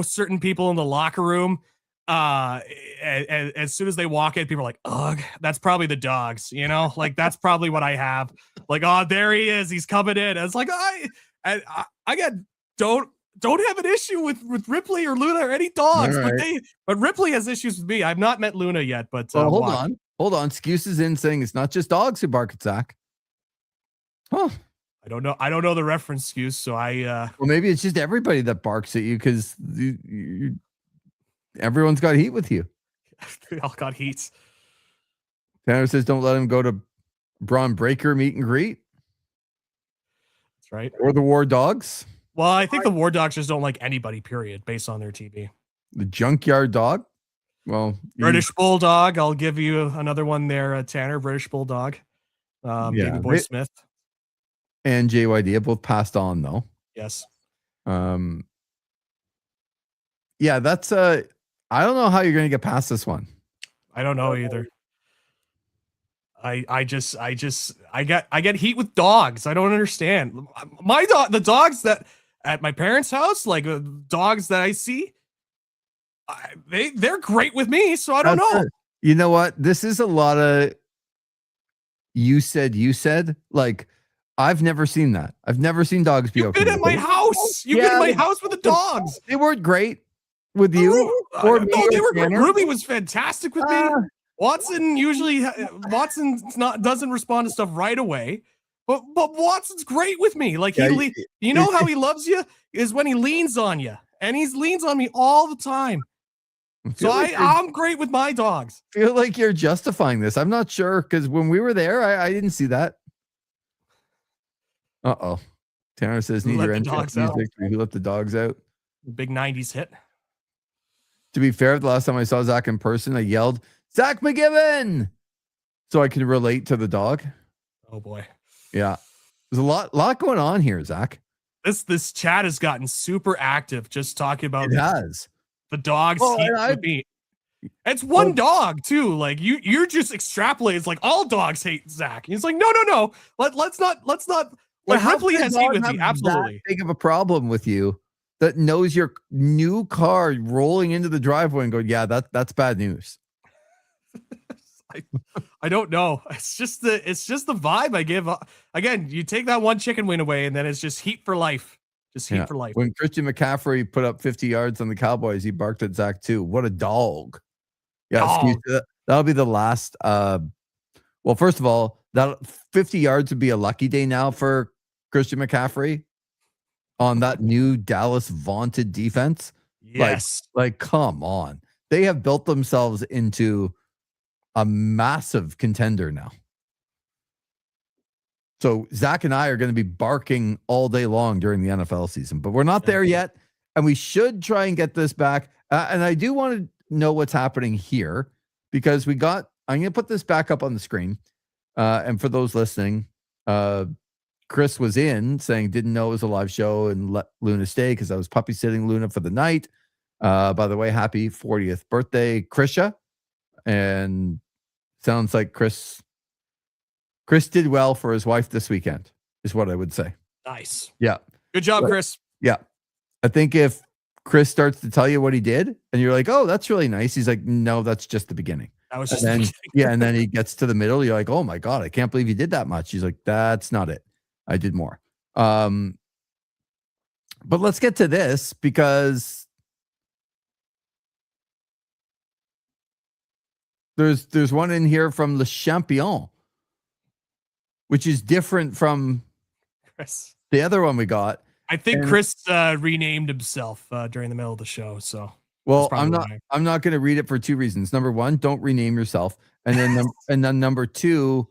certain people in the locker room, as soon as they walk in, people are like, ugh, that's probably the dogs, like that's probably what I have. Like, oh, there he is. He's coming in. And it's like, don't have an issue with Ripley or Luna or any dogs, right. but Ripley has issues with me. I've not met Luna yet, but hold on. Excuses in saying it's not just dogs who bark at Zach. Huh. I don't know the reference excuse. So well, maybe it's just everybody that barks at you because everyone's got heat with you. They all got heats. Tanner says don't let him go to Braun Breaker meet and greet. That's right. Or the War Dogs. Well, I think the War Dogs just don't like anybody, period, based on their TV. The Junkyard Dog. Well, British Bulldog. I'll give you another one there, Tanner. British Bulldog. Baby Boy Smith. And JYD have both passed on, though. Yes. Yeah, that's I don't know how you're going to get past this one. I don't know either. I get heat with dogs. I don't understand. The dogs that at my parents' house, like dogs that I see, they're great with me. So I don't know. You know what? This is a lot of you said. Like I've never seen that. I've never seen dogs be okay. You've been at my house. You've been at my house with the dogs. They weren't great with you. Or me. No, they were great. Ruby was fantastic with me. Watson doesn't respond to stuff right away, but Watson's great with me. Like how he loves you is when he leans on you, and he leans on me all the time. So I'm great with my dogs. I feel like you're justifying this. I'm not sure because when we were there, I didn't see that. Tanner says need your music. Who let the dogs out? Big 90s hit. To be fair, the last time I saw Zach in person, I yelled, "Zach McGibbon!" So I can relate to the dog. Oh boy. Yeah. There's a lot going on here, Zach. This chat has gotten super active just talking about It has. the dog's Well, heat and with me. It's one dog too. Like you're just extrapolating. It's like all dogs hate Zach. He's like, no. Let's not. Like Ripley has heat with me. Absolutely. That big of a problem with you that knows your new car rolling into the driveway and going, yeah, that's bad news. I don't know. It's just the vibe I give. Again, you take that one chicken wing away, and then it's just heat for life. Just heat for life. When Christian McCaffrey put up 50 yards on the Cowboys, he barked at Zach too. What a dog. Yeah, that'll be the last. Well, first of all, that 50 yards would be a lucky day now for Christian McCaffrey on that new Dallas vaunted defense. Yes. Like come on. They have built themselves into a massive contender now. So Zach and I are going to be barking all day long during the NFL season, but we're not there yet. And we should try and get this back. And I do want to know what's happening here because I'm going to put this back up on the screen. And for those listening, Chris was in saying, didn't know it was a live show and let Luna stay because I was puppy sitting Luna for the night. By the way, happy 40th birthday, Krisha. And sounds like Chris did well for his wife this weekend, is what I would say. Nice. Yeah. Good job, Chris. Yeah. I think if Chris starts to tell you what he did and you're like, oh, that's really nice. He's like, no, that's just the beginning. That was just the beginning. Yeah. And then he gets to the middle. You're like, oh my God, I can't believe you did that much. He's like, that's not it. I did more. But let's get to this because there's one in here from Le Champion, which is different from Chris. The other one we got. I think Chris renamed himself during the middle of the show. So, well, I'm not going to read it for two reasons. Number one, don't rename yourself, and then number two,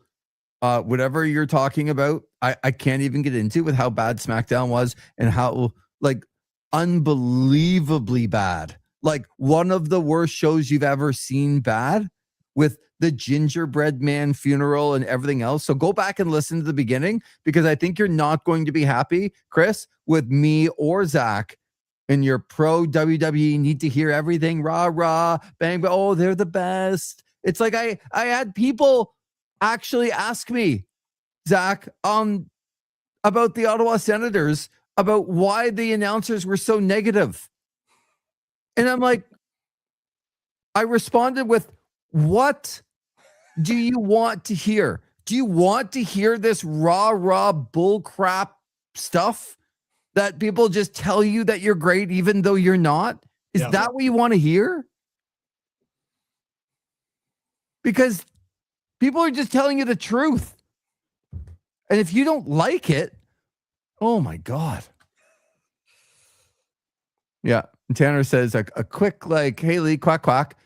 whatever you're talking about, I can't even get into with how bad SmackDown was and how like unbelievably bad, like one of the worst shows you've ever seen bad. With the gingerbread man funeral and everything else. So go back and listen to the beginning because I think you're not going to be happy, Chris, with me or Zach. And your pro WWE need to hear everything. Rah, rah, bang, bang. Oh, they're the best. It's like I had people actually ask me, Zach, about the Ottawa Senators, about why the announcers were so negative. And I'm like, I responded with, what do you want to hear? Do you want to hear this rah bull crap stuff that people just tell you that you're great even though you're not? Is that what you want to hear? Because people are just telling you the truth. And if you don't like it, oh my God. Yeah. And Tanner says a quick like, hey Lee, quack quack.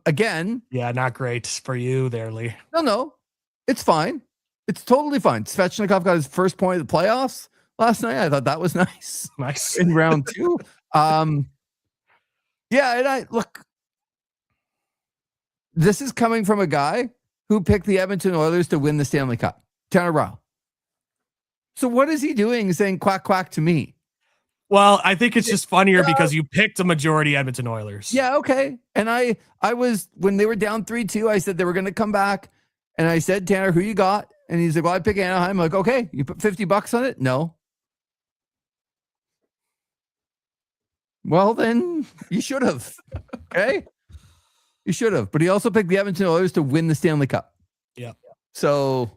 Again, yeah, not great for you there, Lee. No, it's fine. It's totally fine. Svechnikov got his first point of the playoffs last night. I thought that was nice. Nice in round 2. Yeah, and I look. This is coming from a guy who picked the Edmonton Oilers to win the Stanley Cup, Tanner Ryle. So what is he doing saying quack quack to me? Well, I think it's just funnier because you picked a majority Edmonton Oilers. Yeah, okay. And I was, when they were down 3-2, I said they were going to come back. And I said, Tanner, who you got? And he's like, well, I pick Anaheim. I'm like, okay, you put $50 on it? No. Well, then you should have. Okay? You should have. But he also picked the Edmonton Oilers to win the Stanley Cup. Yeah. So,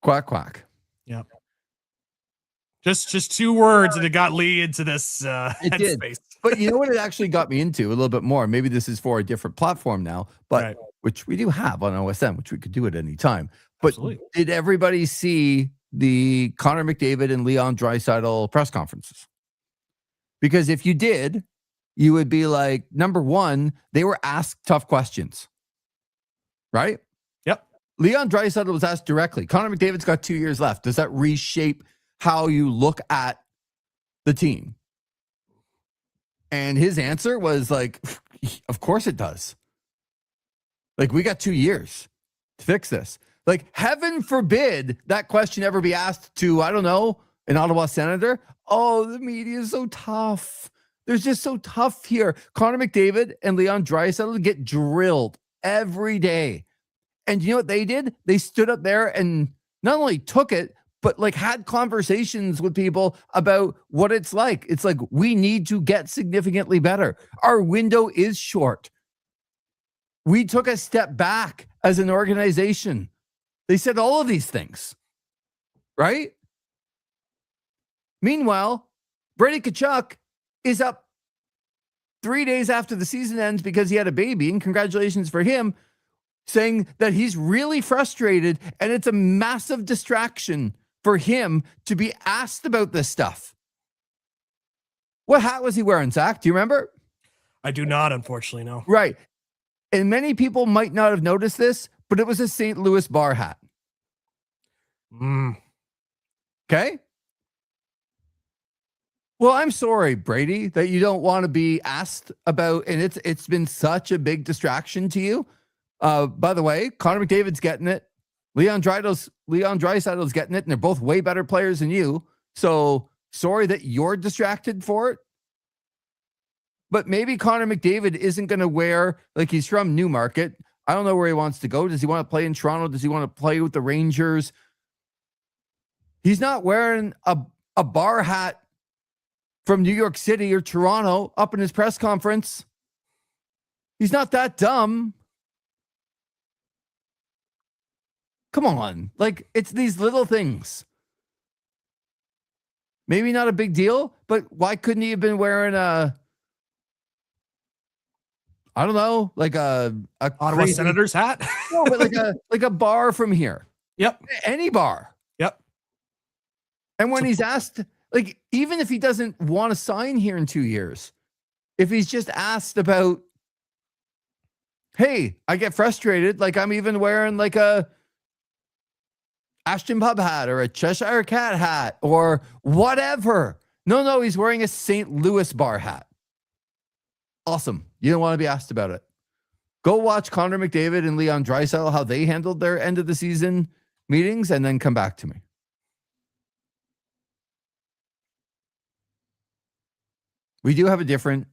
quack, quack. Yeah. Just 2 words and it got Lee into this headspace. But you know what it actually got me into a little bit more? Maybe this is for a different platform now, but which we do have on OSM, which we could do at any time. But absolutely. Did everybody see the Connor McDavid and Leon Draisaitl press conferences? Because if you did, you would be like, number one, they were asked tough questions, right? Yep. Leon Draisaitl was asked directly. Connor McDavid's got 2 years left. Does that reshape how you look at the team? And his answer was like, of course it does. Like, we got 2 years to fix this. Like, heaven forbid that question ever be asked to, I don't know, an Ottawa senator. Oh, the media is so tough. They're just so tough here. Connor McDavid and Leon Draisaitl get drilled every day. And you know what they did? They stood up there and not only took it, but like had conversations with people about what it's like. It's like, we need to get significantly better. Our window is short. We took a step back as an organization. They said all of these things, right? Meanwhile, Brady Tkachuk is up 3 days after the season ends because he had a baby, and congratulations for him, saying that he's really frustrated and it's a massive distraction for him to be asked about this stuff. What hat was he wearing, Zach? Do you remember? I do not, unfortunately, no. Right. And many people might not have noticed this, but it was a St. Louis bar hat. Okay? Well, I'm sorry, Brady, that you don't want to be asked about, and it's been such a big distraction to you. By the way, Connor McDavid's getting it. Leon Draisaitl's getting it, and they're both way better players than you. So sorry that you're distracted for it. But maybe Connor McDavid isn't going to wear, like, he's from Newmarket. I don't know where he wants to go. Does he want to play in Toronto? Does he want to play with the Rangers? He's not wearing a bar hat from New York City or Toronto up in his press conference. He's not that dumb. Come on. Like, it's these little things. Maybe not a big deal, but why couldn't he have been wearing I don't know, like a Ottawa crazy, Senators hat? no, but like a bar from here. Yep. Any bar. Yep. And when he's asked, like, even if he doesn't want to sign here in 2 years, if he's just asked about, hey, I get frustrated, like I'm even wearing like a Ashton Pub hat or a Cheshire Cat hat or whatever. No, he's wearing a St. Louis bar hat. Awesome. You don't want to be asked about it. Go watch Connor McDavid and Leon Draisaitl, how they handled their end of the season meetings, and then come back to me. We do have a different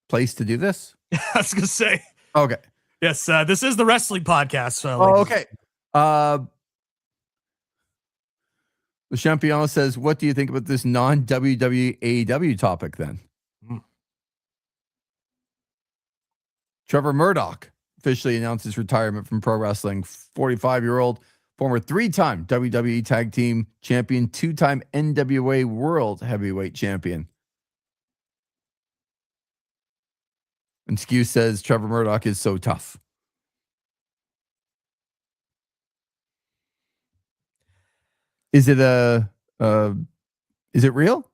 place to do this. I was going to say. Okay. Yes, this is the wrestling podcast. So okay. The Champion says, what do you think about this non-WWE AEW topic then? Trevor Murdoch officially announced his retirement from pro wrestling. 45-year-old, former 3-time WWE Tag Team Champion, 2-time NWA World Heavyweight Champion. And Skew says Trevor Murdoch is so tough. Is it is it real?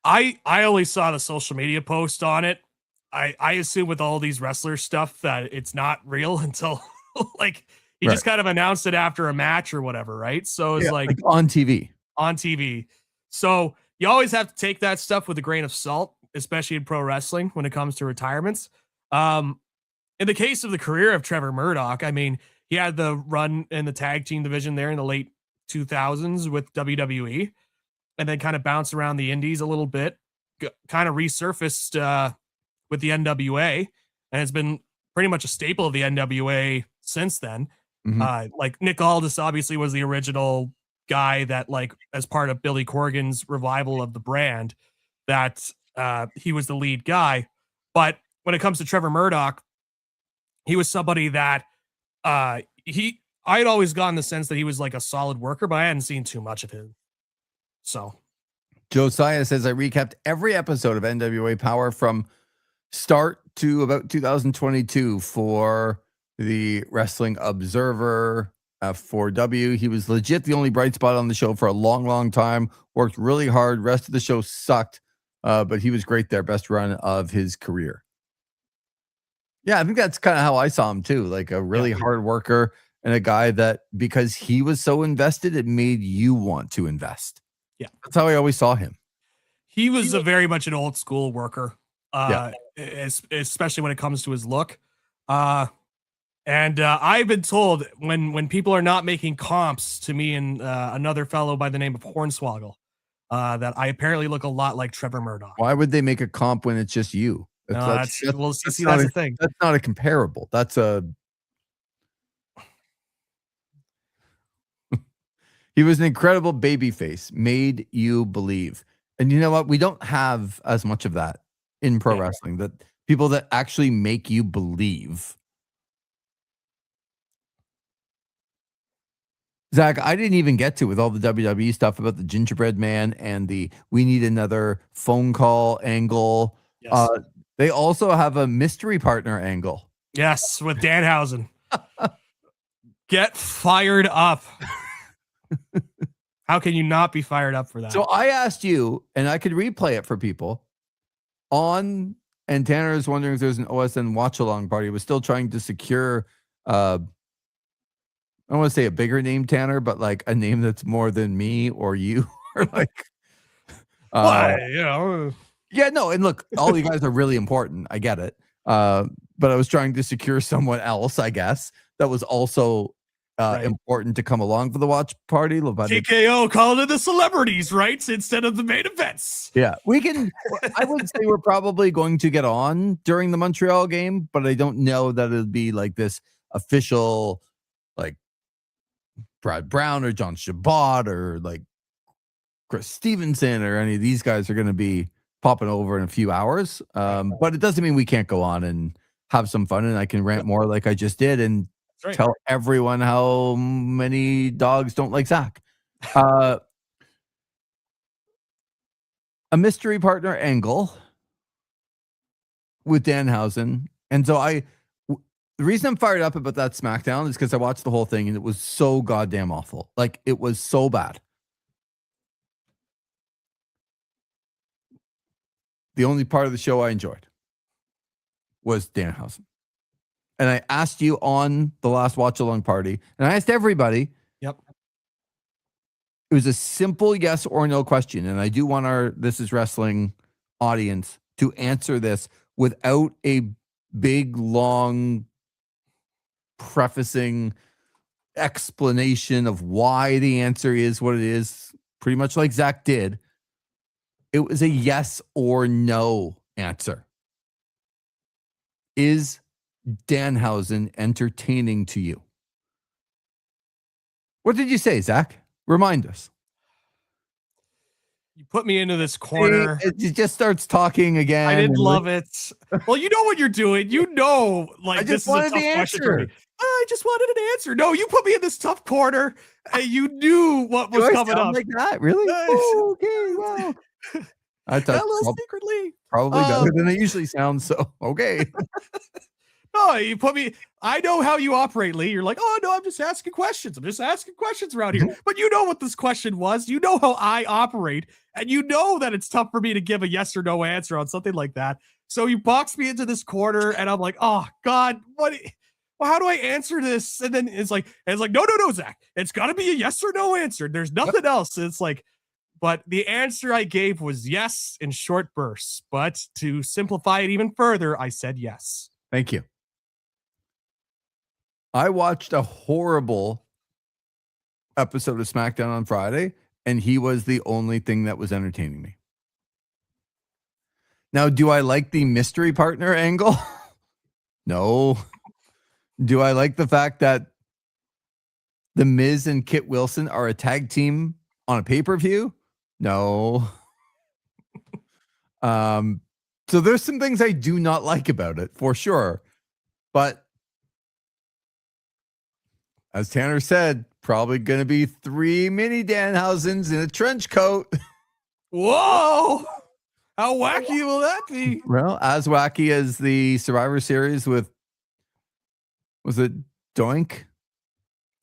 I only saw the social media post on it. I assume with all these wrestler stuff that it's not real until like he just kind of announced it after a match or whatever, right? So it's like on TV. On TV. So you always have to take that stuff with a grain of salt, especially in pro wrestling when it comes to retirements. In the case of the career of Trevor Murdoch, I mean, he had the run in the tag team division there in the late 2000s with WWE, and then kind of bounced around the indies a little bit, kind of resurfaced with the NWA, and it's been pretty much a staple of the NWA since then. Like Nick Aldis obviously was the original guy that, like, as part of Billy Corgan's revival of the brand, that he was the lead guy. But when it comes to Trevor Murdoch, he was somebody that I'd always gotten the sense that he was like a solid worker, but I hadn't seen too much of him. So Josiah says, I recapped every episode of NWA Power from start to about 2022 for the Wrestling Observer, F4W. He was legit the only bright spot on the show for a long, long time. Worked really hard. Rest of the show sucked, but he was great there. Best run of his career. Yeah, I think that's kind of how I saw him too. Like a really hard worker and a guy that, because he was so invested, it made you want to invest. Yeah. That's how I always saw him. He was a very much an old school worker, Yeah. especially when it comes to his look. And I've been told when people are not making comps to me and another fellow by the name of Hornswoggle, that I apparently look a lot like Trevor Murdoch. Why would they make a comp when it's just you? That's Not the thing. that's not a comparable. He was an incredible baby face, made you believe. And you know what? We don't have as much of that in pro wrestling, that people that actually make you believe. Zach, I didn't even get to with all the WWE stuff about the gingerbread man and we need another phone call angle. Yes. They also have a mystery partner angle. Yes, with Danhausen. Get fired up. How can you not be fired up for that? So I asked you, and I could replay it for people and Tanner is wondering if there's an OSN watch along party. Was still trying to secure, I don't want to say a bigger name, Tanner, but like a name that's more than me or you, or like, yeah, no. And look, all you guys are really important. I get it. But I was trying to secure someone else, I guess, that was also important to come along for the watch party. TKO called it the celebrities, right? Instead of the main events. Yeah, we can. I would say we're probably going to get on during the Montreal game, but I don't know that it'll be like this official, like Brad Brown or John Shabbat or like Chris Stevenson or any of these guys are going to be popping over in a few hours. But it doesn't mean we can't go on and have some fun, and I can rant more like I just did and tell everyone how many dogs don't like Zach. A mystery partner angle with Danhausen. And so the reason I'm fired up about that SmackDown is because I watched the whole thing and it was so goddamn awful. Like, it was so bad. The only part of the show I enjoyed was Danhausen. And I asked you on the last watch along party, and I asked everybody. Yep. It was a simple yes or no question. And I do want our This Is Wrestling audience to answer this without a big, long prefacing explanation of why the answer is what it is, pretty much like Zach did. It was a yes or no answer. Is Danhausen entertaining to you? What did you say, Zach? Remind us. You put me into this corner. It just starts talking again. I didn't love it. Well, you know what you're doing. You know, like, this is a tough question for me. I just wanted an answer. No, you put me in this tough corner, and you knew what was coming up. Like that, really? Oh, okay, wow. I thought a little secretly, probably better than it usually sounds. So okay. No, you put me. I know how you operate, Lee. You're like, oh no, I'm just asking questions. I'm just asking questions around here. But you know what this question was. You know how I operate, and you know that it's tough for me to give a yes or no answer on something like that. So you box me into this corner, and I'm like, oh God, what? Well, how do I answer this? And then it's like, no, Zach. It's got to be a yes or no answer. There's nothing else. It's like, but the answer I gave was yes in short bursts. But to simplify it even further, I said yes. Thank you. I watched a horrible episode of SmackDown on Friday, and he was the only thing that was entertaining me. Now, do I like the mystery partner angle? No. Do I like the fact that The Miz and Kit Wilson are a tag team on a pay-per-view? No. So there's some things I do not like about it, for sure. But as Tanner said, probably going to be 3 mini Danhausens in a trench coat. Whoa! How wacky will that be? Well, as wacky as the Survivor Series with, was it Doink?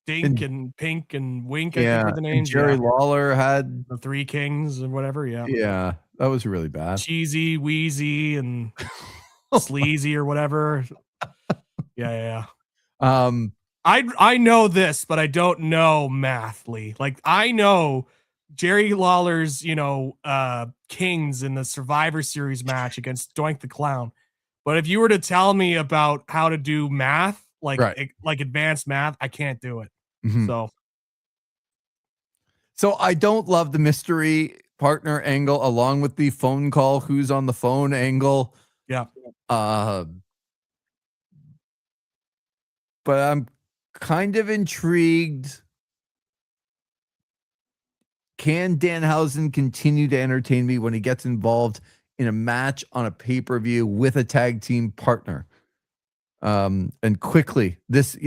Dink and Pink and Wink, I think were the names. Jerry Lawler had the Three Kings and whatever. Yeah, that was really bad. Cheesy, Wheezy, and Sleazy or whatever. Yeah. I know this, but I don't know math, Lee. Like, I know Jerry Lawler's, Kings in the Survivor Series match against Doink the Clown. But if you were to tell me about how to do math, Right. like advanced math, I can't do it. So I don't love the mystery partner angle along with the phone call, who's on the phone angle. Yeah. But I'm kind of intrigued. Can Danhausen continue to entertain me when he gets involved in a match on a pay-per-view with a tag team partner? And quickly, this,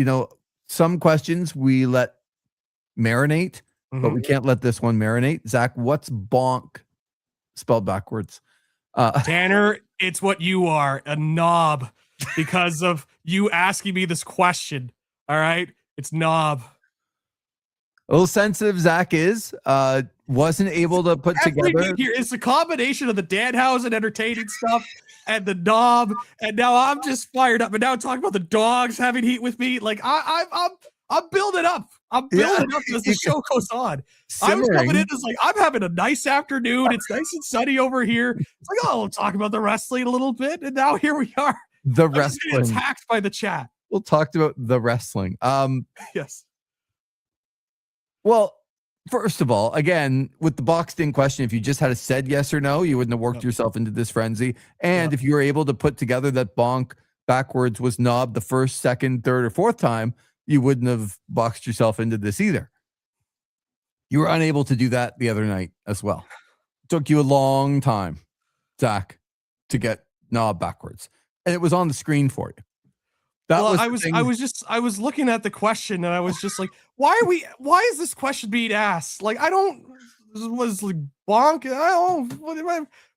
some questions we let marinate, but we can't let this one marinate. Zach, what's bonk spelled backwards? Tanner, it's what you are, a knob, because of you asking me this question. All right, it's knob. A little sensitive Zach is, wasn't able to put together. Here is a combination of the Danhausen entertaining stuff and the knob, and now I'm just fired up. And now talking about the dogs having heat with me, like I'm building up. I'm building up as the show goes on. I was coming in as like, I'm having a nice afternoon. It's nice and sunny over here. It's like, oh, we'll talk about the wrestling a little bit, and now here we are. The wrestling attacked by the chat. We'll talk about the wrestling. Yes. Well, first of all, again, with the boxed in question, if you just had a said yes or no, you wouldn't have worked yourself into this frenzy. And if you were able to put together that bonk backwards was knob the first, second, third, or fourth time, you wouldn't have boxed yourself into this either. You were unable to do that the other night as well. It took you a long time, Zach, to get knob backwards. And it was on the screen for you. I was looking at the question and I was just like, why is this question being asked? Like, was like bonk.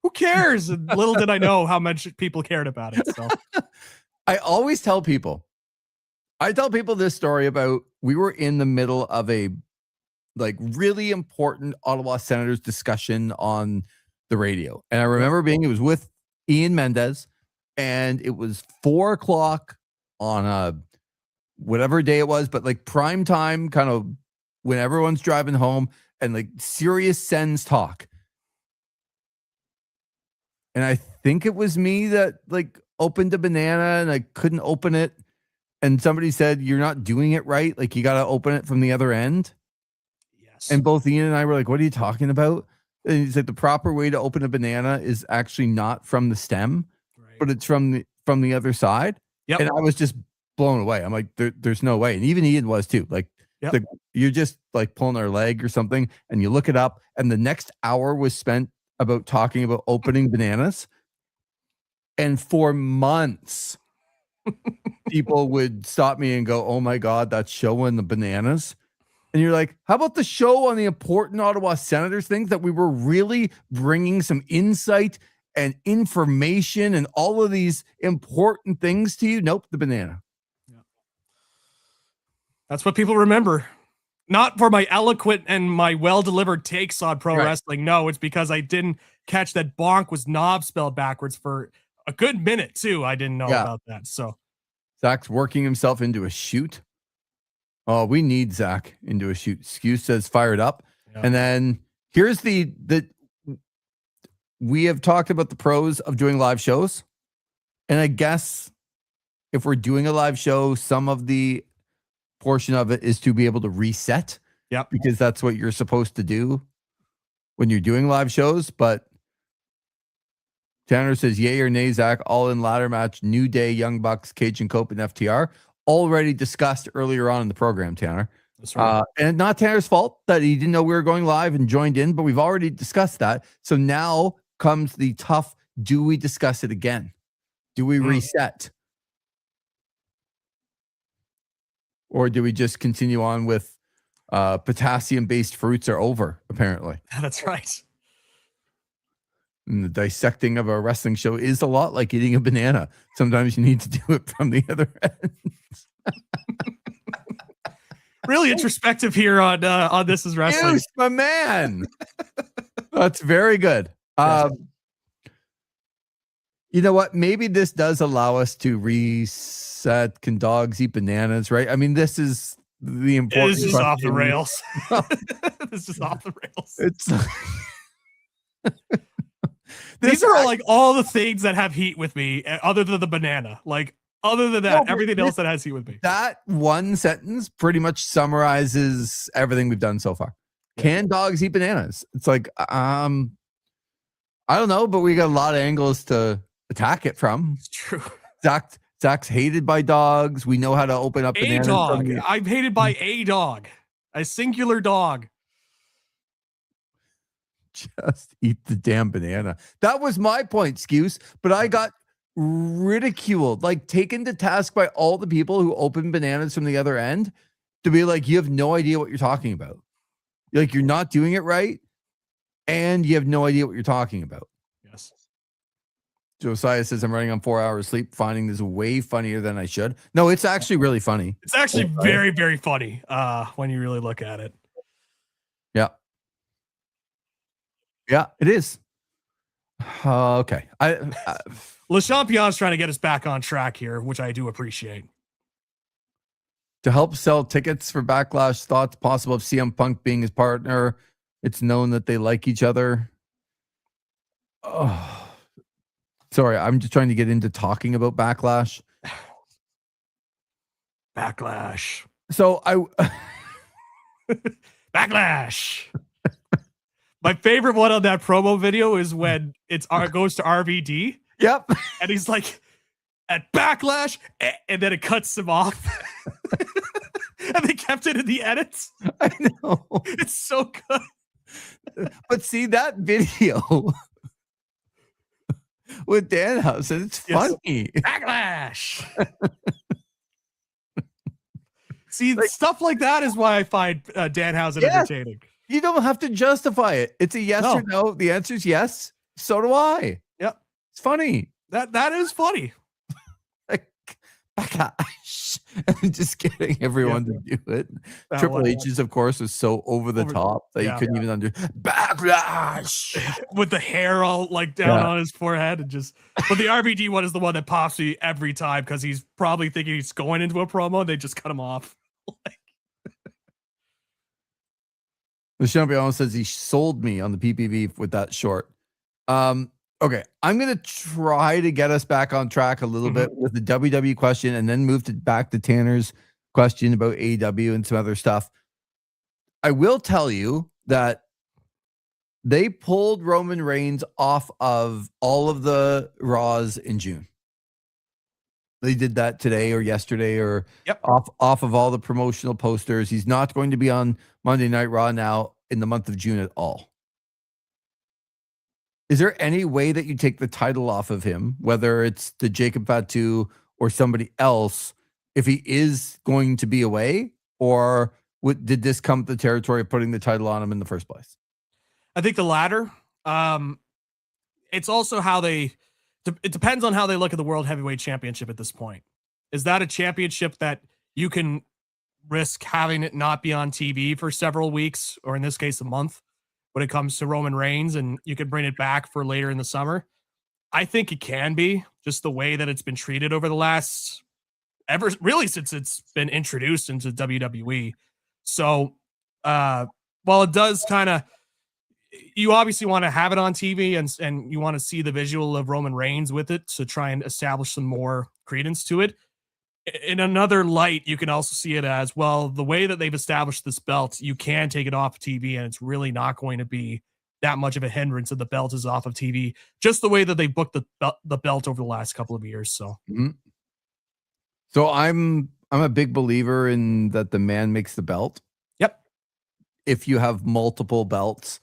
Who cares? And little did I know how much people cared about it. So I always tell people, this story about, we were in the middle of a really important Ottawa Senators discussion on the radio. And I remember it was with Ian Mendez, and it was 4:00 on whatever day it was, but prime time, kind of when everyone's driving home, and serious Sens talk. And I think it was me that opened a banana and I couldn't open it. And somebody said, you're not doing it right. You got to open it from the other end. Yes. And both Ian and I were like, what are you talking about? And he said, the proper way to open a banana is actually not from the stem, but it's from the other side. Yep. And I was just blown away. I'm like, there's no way. And even Ian was too. You're just pulling our leg or something, and you look it up, and the next hour was spent about talking about opening bananas. And for months, people would stop me and go, oh my God, that's showing the bananas. And you're like, how about the show on the important Ottawa Senators things that we were really bringing some insight and information and all of these important things to you? Nope, the banana. Yeah. That's what people remember. Not for my eloquent and my well-delivered takes on pro wrestling. No, it's because I didn't catch that bonk was knob spelled backwards for a good minute too. I didn't know about that. So Zach's working himself into a shoot. Oh, we need Zach into a shoot. Skew says fired up. Yeah. And then here's the we have talked about the pros of doing live shows. And I guess if we're doing a live show, some of the portion of it is to be able to reset. Yep. Because that's what you're supposed to do when you're doing live shows. But Tanner says, yay or nay, Zach, all in ladder match, New Day, Young Bucks, Cajun Cope, and FTR. Already discussed earlier on in the program, Tanner. That's right. And not Tanner's fault that he didn't know we were going live and joined in, but we've already discussed that. So now comes the tough, do we discuss it again? Do we reset? Or do we just continue on with potassium-based fruits are over, apparently? That's right. And the dissecting of a wrestling show is a lot like eating a banana. Sometimes you need to do it from the other end. Really introspective here on This Is Wrestling. Yes, my man. That's very good. You know what? Maybe this does allow us to reset. Can dogs eat bananas, right? I mean, this is the important It's just off the question. rails. It's just off the rails. It's These are like all the things that have heat with me, other than the banana. Like, other than that, everything else that has heat with me. That one sentence pretty much summarizes everything we've done so far. Yeah. Can dogs eat bananas? It's like, I don't know, but we got a lot of angles to attack it from. It's true. Zach's hated by dogs. We know how to open up a dog. I'm hated by a dog, a singular dog. Just eat the damn banana. That was my point, Skews, but I got ridiculed, like taken to task by all the people who open bananas from the other end to be like, you have no idea what you're talking about. Like, you're not doing it right, and you have no idea what you're talking about. Yes. Josiah says, I'm running on 4 hours sleep, finding this way funnier than I should. No, it's actually really funny. It's actually very, very funny when you really look at it. Yeah. Yeah, it is. Okay. Le Champion's trying to get us back on track here, which I do appreciate. To help sell tickets for Backlash, thoughts possible of CM Punk being his partner. It's known that they like each other. Oh, sorry. I'm just trying to get into talking about Backlash. Backlash. So Backlash. My favorite one on that promo video is when it goes to RVD. Yep. And he's like, at Backlash, and then it cuts him off. And they kept it in the edits. I know. It's so good. But see that video with Danhausen, it's funny. Backlash. See, stuff like that is why I find Danhausen entertaining. You don't have to justify it. It's a yes or no. The answer is yes. So do I. Yep. It's funny. That is funny. Like, Backlash. I'm just getting everyone to do it. Triple H's, of course, was so over the top that you couldn't even Backlash with the hair all like down on his forehead and just. But the RVD one is the one that pops me every time because he's probably thinking he's going into a promo. And they just cut him off. The champion says he sold me on the PPV with that short. Okay, I'm going to try to get us back on track a little bit with the WWE question and then move back to Tanner's question about AEW and some other stuff. I will tell you that they pulled Roman Reigns off of all of the Raws in June. They did that today or yesterday or off of all the promotional posters. He's not going to be on Monday Night Raw now in the month of June at all. Is there any way that you take the title off of him, whether it's the Jacob Fatu or somebody else, if he is going to be away? Or did this come to the territory of putting the title on him in the first place? I think the latter. It's also how it depends on how they look at the World Heavyweight Championship at this point. Is that a championship that you can risk having it not be on TV for several weeks, or in this case, a month, when it comes to Roman Reigns, and you could bring it back for later in the summer? I think it can be, just the way that it's been treated over the last, really since it's been introduced into WWE. So while it does kind of, you obviously want to have it on TV and you want to see the visual of Roman Reigns with it to try and establish some more credence to it. In another light, you can also see it as, well, the way that they've established this belt, you can take it off TV and it's really not going to be that much of a hindrance if the belt is off of TV, just the way that they booked the belt over the last couple of years. So, So I'm a big believer in that the man makes the belt. Yep. If you have multiple belts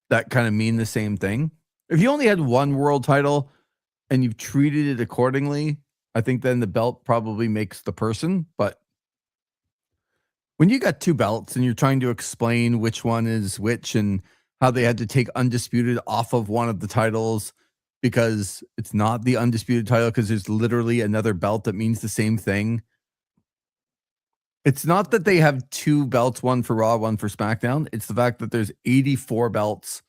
that kind of mean the same thing. If you only had one world title and you've treated it accordingly, I think then the belt probably makes the person. But when you got two belts and you're trying to explain which one is which and how they had to take Undisputed off of one of the titles because it's not the Undisputed title because there's literally another belt that means the same thing. It's not that they have two belts, one for Raw, one for SmackDown. It's the fact that there's 84 belts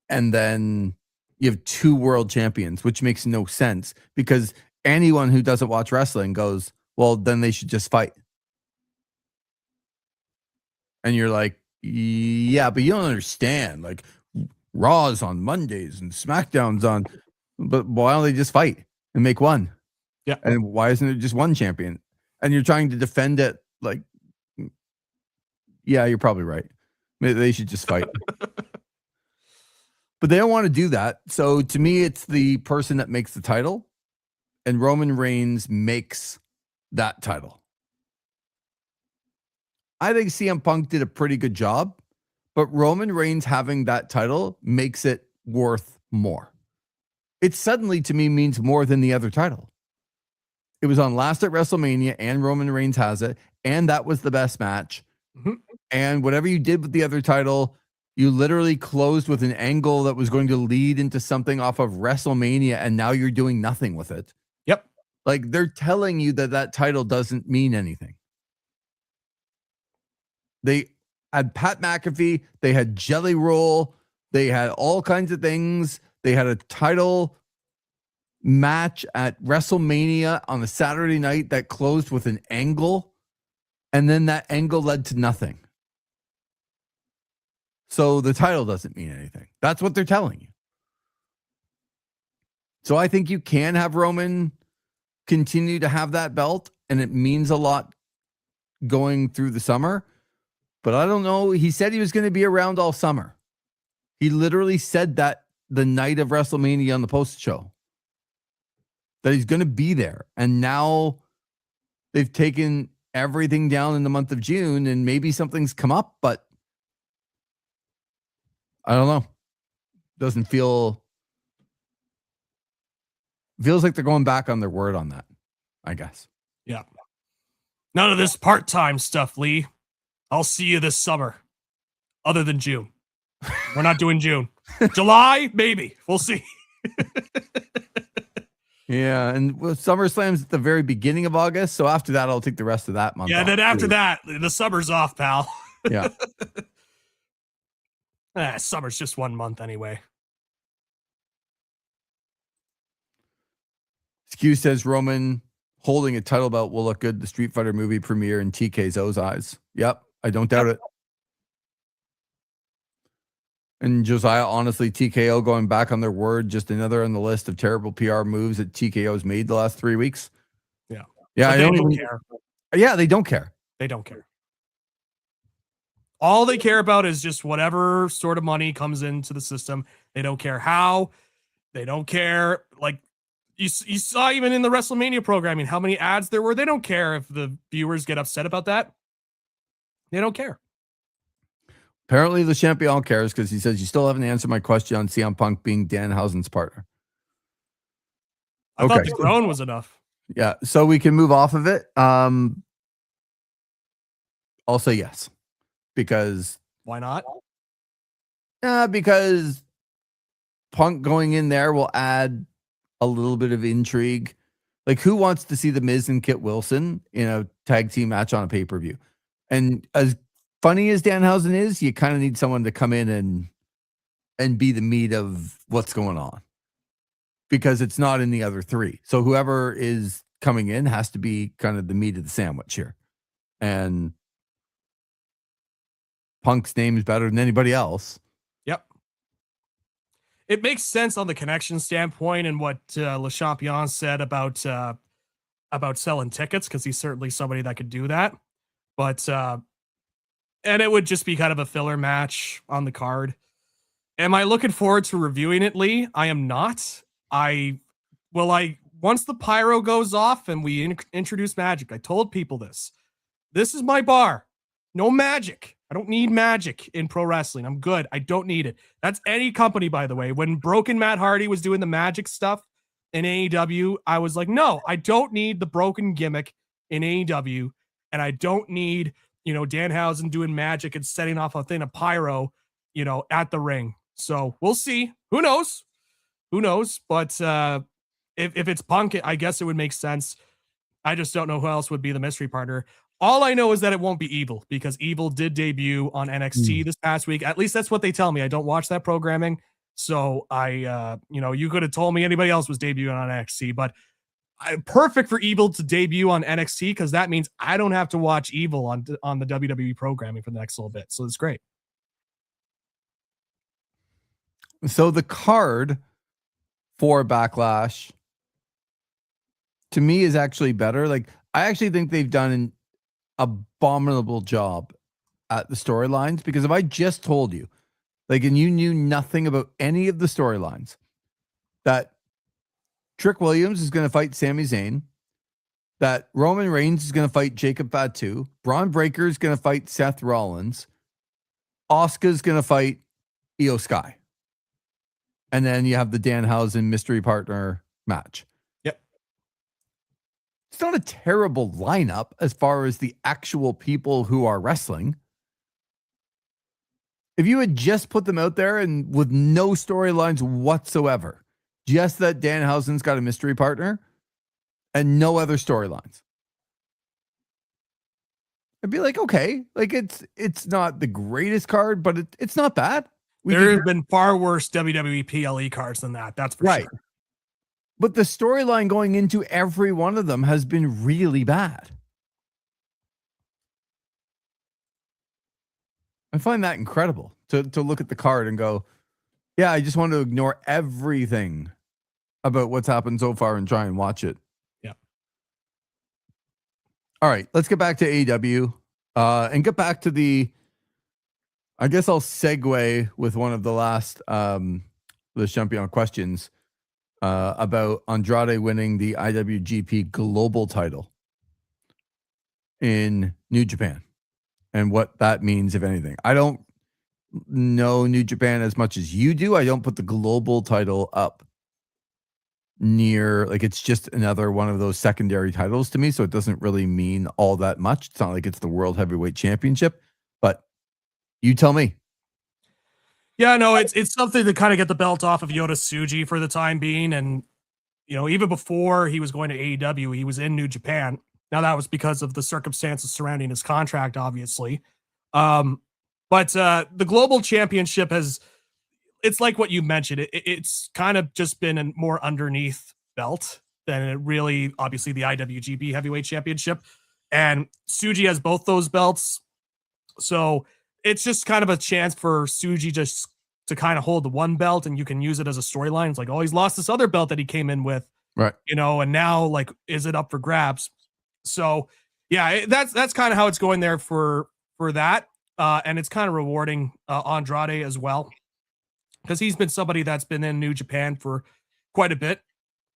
and then you have two world champions, which makes no sense because anyone who doesn't watch wrestling goes, well, then they should just fight. And you're like, yeah, but you don't understand. Like, Raw's on Mondays and SmackDown's on, but why don't they just fight and make one? Yeah. And why isn't it just one champion? And you're trying to defend it. Like, yeah, you're probably right. They should just fight. But they don't want to do that. So to me, it's the person that makes the title, and Roman Reigns makes that title. I think CM Punk did a pretty good job, but Roman Reigns having that title makes it worth more. It suddenly, to me, means more than the other title. It was on last at WrestleMania, and Roman Reigns has it, and that was the best match. Mm-hmm. And whatever you did with the other title, you literally closed with an angle that was going to lead into something off of WrestleMania, and now you're doing nothing with it. Yep. Like, they're telling you that that title doesn't mean anything. They had Pat McAfee, they had Jelly Roll, they had all kinds of things. They had a title match at WrestleMania on a Saturday night that closed with an angle, and then that angle led to nothing. So the title doesn't mean anything. That's what they're telling you. So I think you can have Roman continue to have that belt, and it means a lot going through the summer. But I don't know. He said he was going to be around all summer. He literally said that the night of WrestleMania on the post show, that he's going to be there. And now they've taken everything down in the month of June, and maybe something's come up, but I don't know. Doesn't feels like they're going back on their word on that, I guess. Yeah. None of this part-time stuff, Lee. I'll see you this summer. Other than June. We're not doing June. July, maybe. We'll see. Yeah, and SummerSlam's at the very beginning of August, so after that, I'll take the rest of that month. Yeah, then after that, the summer's off, pal. Yeah. Summer's just 1 month anyway. Skew says Roman holding a title belt will look good. The Street Fighter movie premiere in TKO's eyes. Yep, I don't doubt it. And Josiah, honestly, TKO going back on their word, just another on the list of terrible PR moves that TKO's made the last 3 weeks. Yeah. Yeah, I don't care. Yeah, they don't care. They don't care. All they care about is just whatever sort of money comes into the system. They don't care how. They don't care. Like you saw even in the WrestleMania programming, how many ads there were. They don't care if the viewers get upset about that. They don't care. Apparently, the champion cares because he says, you still haven't answered my question on CM Punk being Danhausen's partner. I thought the groan was enough. Yeah, so we can move off of it. I'll say yes. Because why not? Because Punk going in there will add a little bit of intrigue. Like, who wants to see The Miz and Kit Wilson in a tag team match on a pay-per-view? And as funny as Danhausen is, you kind of need someone to come in and be the meat of what's going on, because it's not in the other three. So whoever is coming in has to be kind of the meat of the sandwich here. And Punk's name is better than anybody else. Yep. It makes sense on the connection standpoint and what Le Champion said about selling tickets, because he's certainly somebody that could do that. But and it would just be kind of a filler match on the card. Am I looking forward to reviewing it, Lee? I am not. Once the pyro goes off and we introduce magic, I told people this. This is my bar. No magic. I don't need magic in pro wrestling. I'm good. I don't need it. That's any company, by the way. When Broken Matt Hardy was doing the magic stuff in AEW, I was like, no, I don't need the broken gimmick in AEW. And I don't need, Danhausen doing magic and setting off a thing of pyro, at the ring. So we'll see. Who knows? But if it's Punk, I guess it would make sense. I just don't know who else would be the mystery partner. All I know is that it won't be Evil, because Evil did debut on NXT this past week. At least that's what they tell me. I don't watch that programming. So you could have told me anybody else was debuting on NXT, but perfect for Evil to debut on NXT because that means I don't have to watch Evil on the WWE programming for the next little bit. So it's great. So the card for Backlash to me is actually better. Like, I actually think they've done an abominable job at the storylines, because if I just told you, like, and you knew nothing about any of the storylines, that Trick Williams is going to fight Sami Zayn, that Roman Reigns is going to fight Jacob Fatu, Braun Breaker is going to fight Seth Rollins, Asuka's going to fight Io Sky, and then you have the Danhausen mystery partner match. Yep. It's not a terrible lineup as far as the actual people who are wrestling. If you had just put them out there and with no storylines whatsoever, just that Danhausen's got a mystery partner and no other storylines, I'd be like, okay, like it's not the greatest card, but it's not bad. There have been far worse WWE PLE cards than that. That's for right. sure. But the storyline going into every one of them has been really bad. I find that incredible to look at the card and go, yeah, I just want to ignore everything about what's happened so far and try and watch it. Yeah. All right, let's get back to AEW and get back to the, I guess I'll segue with one of the last the Champion questions about Andrade winning the IWGP Global title in New Japan and what that means, if anything. I don't know New Japan as much as you do. I don't put the global title up near, like, it's just another one of those secondary titles to me, so it doesn't really mean all that much. It's not like it's the World Heavyweight Championship, but you tell me. Yeah, no, it's something to kind of get the belt off of Yota Tsuji for the time being. And, you know, even before he was going to AEW, he was in New Japan. Now that was because of the circumstances surrounding his contract, obviously. But the global championship it's like what you mentioned. It's kind of just been a more underneath belt than it really, obviously, the IWGP Heavyweight Championship. And Tsuji has both those belts. So it's just kind of a chance for Tsuji just to kind of hold the one belt, and you can use it as a storyline. It's like, oh, he's lost this other belt that he came in with, right? You know, and now, like, is it up for grabs? So yeah, that's kind of how it's going there for that. And it's kind of rewarding Andrade as well, because he's been somebody that's been in New Japan for quite a bit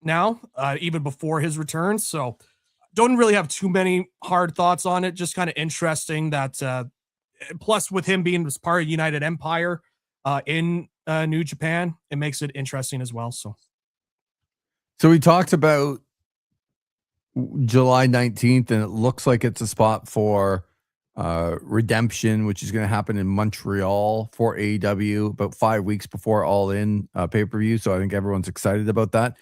now, even before his return. So don't really have too many hard thoughts on it. Just kind of interesting that, plus with him being part of United Empire in New Japan, it makes it interesting as well. So we talked about July 19th, and it looks like it's a spot for Redemption, which is going to happen in Montreal for AEW about 5 weeks before All In pay-per-view. So I think everyone's excited about that.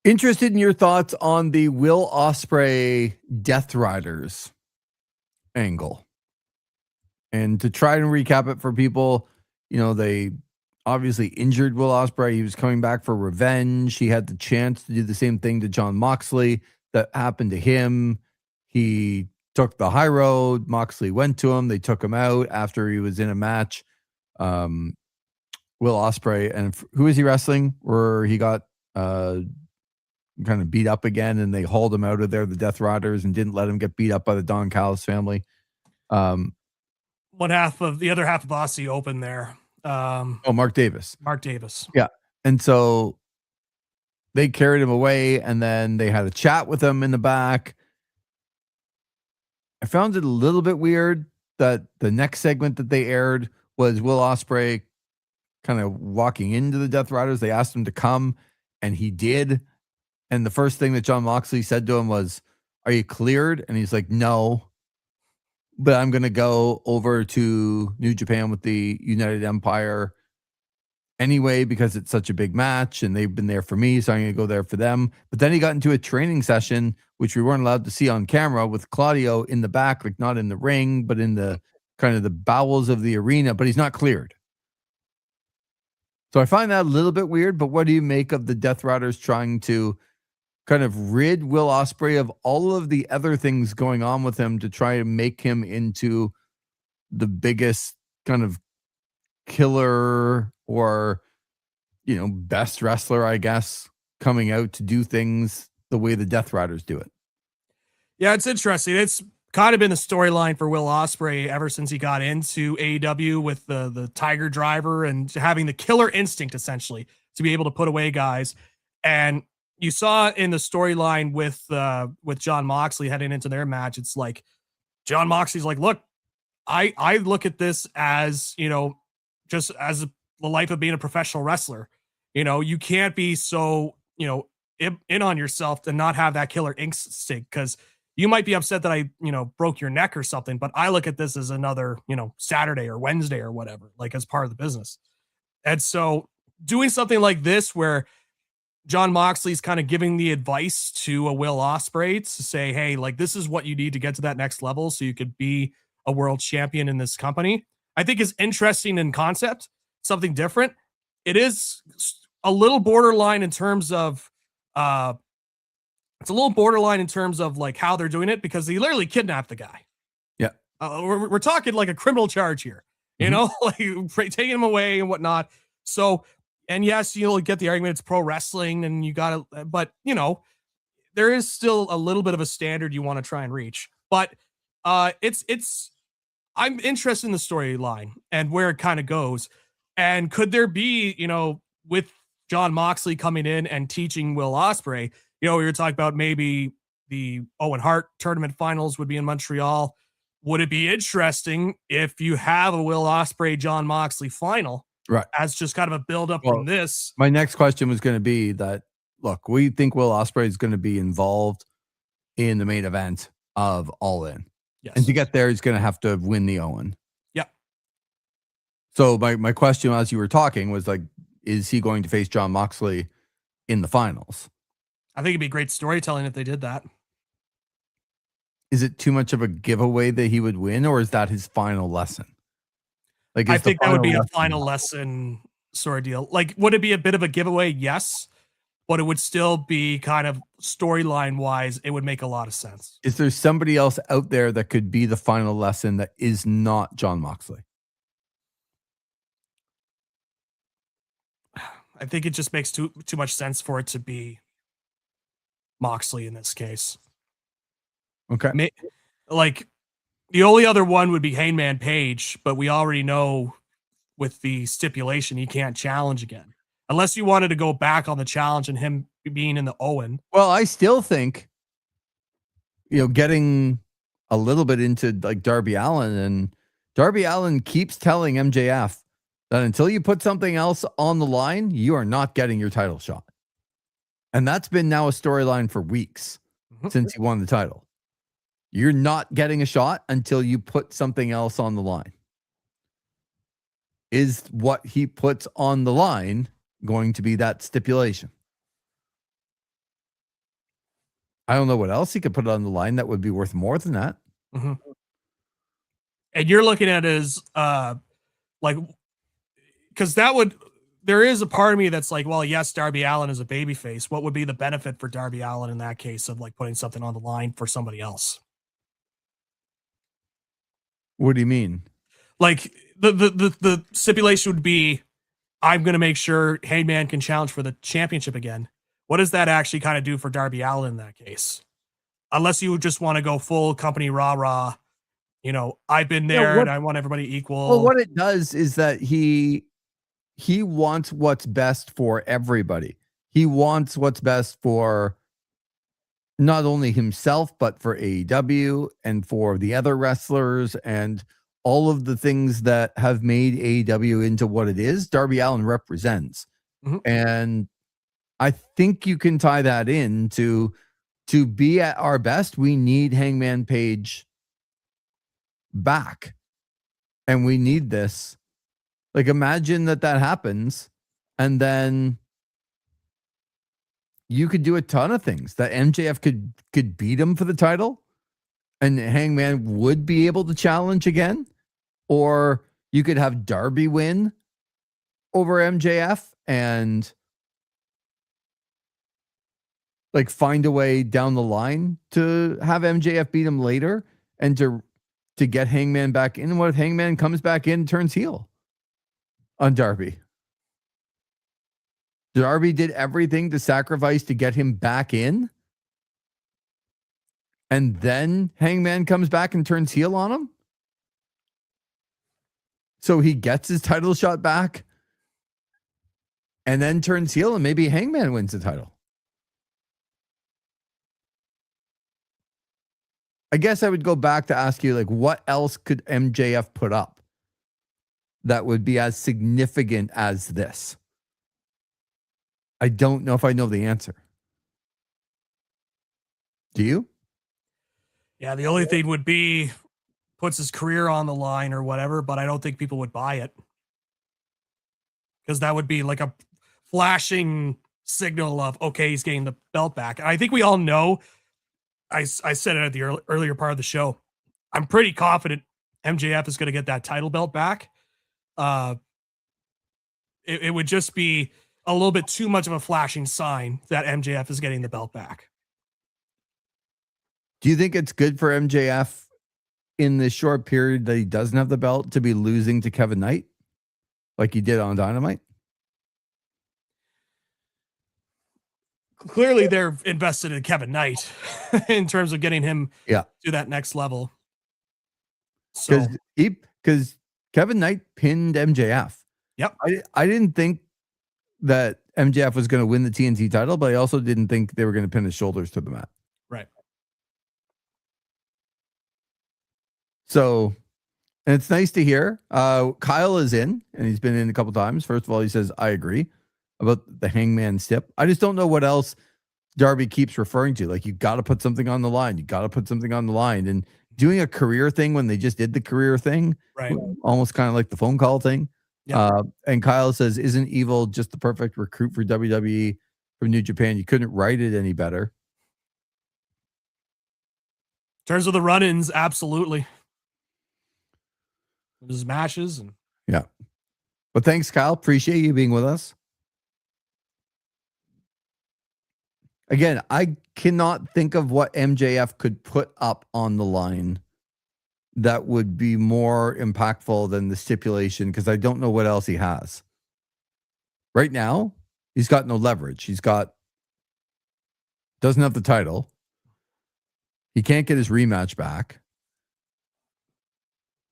Interested in your thoughts on the Will Ospreay Death Riders angle. And to try and recap it for people, you know, they obviously injured Will Ospreay. He was coming back for revenge. He had the chance to do the same thing to Jon Moxley that happened to him. He took the high road. Moxley went to him. They took him out after he was in a match. Will Ospreay, and who was he wrestling where he got kind of beat up again, and they hauled him out of there, the Death Riders, and didn't let him get beat up by the Don Callis family. The other half of Aussie Open there. Mark Davis. Mark Davis. Yeah. And so they carried him away, and then they had a chat with him in the back. I found it a little bit weird that the next segment that they aired was Will Ospreay kind of walking into the Death Riders. They asked him to come, and he did. And the first thing that Jon Moxley said to him was, "Are you cleared?" And he's like, "No, but I'm going to go over to New Japan with the United Empire anyway, because it's such a big match and they've been there for me, so I'm going to go there for them." But then he got into a training session, which we weren't allowed to see on camera, with Claudio in the back, like not in the ring, but in the kind of the bowels of the arena, but he's not cleared. So I find that a little bit weird, but what do you make of the Death Riders trying to kind of rid Will Ospreay of all of the other things going on with him to try to make him into the biggest kind of killer or, best wrestler, I guess, coming out to do things the way the Death Riders do it. Yeah, it's interesting. It's kind of been the storyline for Will Ospreay ever since he got into AEW with the Tiger Driver and having the killer instinct, essentially, to be able to put away guys. And you saw in the storyline with John Moxley heading into their match, it's like John Moxley's like, look, I look at this as, just as the life of being a professional wrestler. You can't be so, in on yourself and not have that killer instinct, because you might be upset that I, broke your neck or something, but I look at this as another, Saturday or Wednesday or whatever, like as part of the business. And so doing something like this where John Moxley's kind of giving the advice to a Will Ospreay to say, hey, like, this is what you need to get to that next level so you could be a world champion in this company, I think is interesting in concept, something different. It is a little borderline in terms of, like how they're doing it, because they literally kidnapped the guy. Yeah. We're talking like a criminal charge here, like taking him away and whatnot. So, and yes, you'll get the argument it's pro wrestling and you got to, but there is still a little bit of a standard you want to try and reach. But I'm interested in the storyline and where it kind of goes. And could there be, with John Moxley coming in and teaching Will Ospreay, we were talking about maybe the Owen Hart tournament finals would be in Montreal. Would it be interesting if you have a Will Ospreay, John Moxley final, right, as just kind of a build up from this? My next question was going to be that, look, we think Will Ospreay is going to be involved in the main event of All In. Yes. And to get there, he's going to have to win the Owen. Yeah. So my question as you were talking was like, is he going to face John Moxley in the finals? I think it'd be great storytelling if they did that. Is it too much of a giveaway that he would win, or is that his final lesson? Like, I think that would be a final lesson sort of deal. Like, would it be a bit of a giveaway? Yes. But it would still be kind of storyline wise, it would make a lot of sense. Is there somebody else out there that could be the final lesson that is not John Moxley? I think it just makes too much sense for it to be Moxley in this case. Okay. Like, the only other one would be Hangman Page, but we already know with the stipulation he can't challenge again. Unless you wanted to go back on the challenge and him being in the Owen. Well, I still think, getting a little bit into like Darby Allin, and Darby Allin keeps telling MJF that until you put something else on the line, you are not getting your title shot. And that's been now a storyline for weeks since he won the title. You're not getting a shot until you put something else on the line. Is what he puts on the line going to be that stipulation? I don't know what else he could put on the line that would be worth more than that. Mm-hmm. And you're looking at it as like, because there is a part of me that's like, well, yes, Darby Allin is a babyface. What would be the benefit for Darby Allin in that case of like putting something on the line for somebody else? What do you mean? Like the stipulation would be, I'm going to make sure Hangman can challenge for the championship again. What does that actually kind of do for Darby Allin in that case? Unless you just want to go full company rah-rah, I've been there and I want everybody equal. Well, what it does is that he wants what's best for everybody. He wants what's best for not only himself, but for AEW and for the other wrestlers and all of the things that have made AEW into what it is. Darby Allin represents. Mm-hmm. And I think you can tie that in to be at our best. We need Hangman Page back. And we need this. Like, imagine that happens. And then you could do a ton of things that MJF could beat him for the title and Hangman would be able to challenge again. Or you could have Darby win over MJF and like find a way down the line to have MJF beat him later and to get Hangman back in. What if Hangman comes back in and turns heel on Darby? Darby did everything to sacrifice to get him back in. And then Hangman comes back and turns heel on him. So he gets his title shot back and then turns heel, and maybe Hangman wins the title. I guess I would go back to ask you, like, what else could MJF put up that would be as significant as this? I don't know if I know the answer. Do you? Yeah, the only thing would be puts his career on the line or whatever, but I don't think people would buy it. Because that would be like a flashing signal of, okay, he's getting the belt back. And I think we all know, I said it at the earlier part of the show, I'm pretty confident MJF is going to get that title belt back. It would just be a little bit too much of a flashing sign that MJF is getting the belt back. Do you think it's good for MJF in this short period that he doesn't have the belt to be losing to Kevin Knight like he did on Dynamite? Clearly they're invested in Kevin Knight in terms of getting him to that next level. So because Kevin Knight pinned MJF. Yep. I didn't think that MJF was going to win the TNT title, but I also didn't think they were going to pin his shoulders to the mat. Right. So, and it's nice to hear. Kyle is in, and he's been in a couple times. First of all, he says, I agree about the Hangman stip. I just don't know what else Darby keeps referring to. Like, you got to put something on the line. You got to put something on the line. And doing a career thing when they just did the career thing, right? Almost kind of like the phone call thing. Yep. And Kyle says, isn't Evil just the perfect recruit for WWE from New Japan? You couldn't write it any better. In terms of the run-ins, absolutely. His matches and yeah. But thanks, Kyle. Appreciate you being with us. Again, I cannot think of what MJF could put up on the line that would be more impactful than the stipulation, because I don't know what else he has. Right now, he's got no leverage. Doesn't have the title. He can't get his rematch back.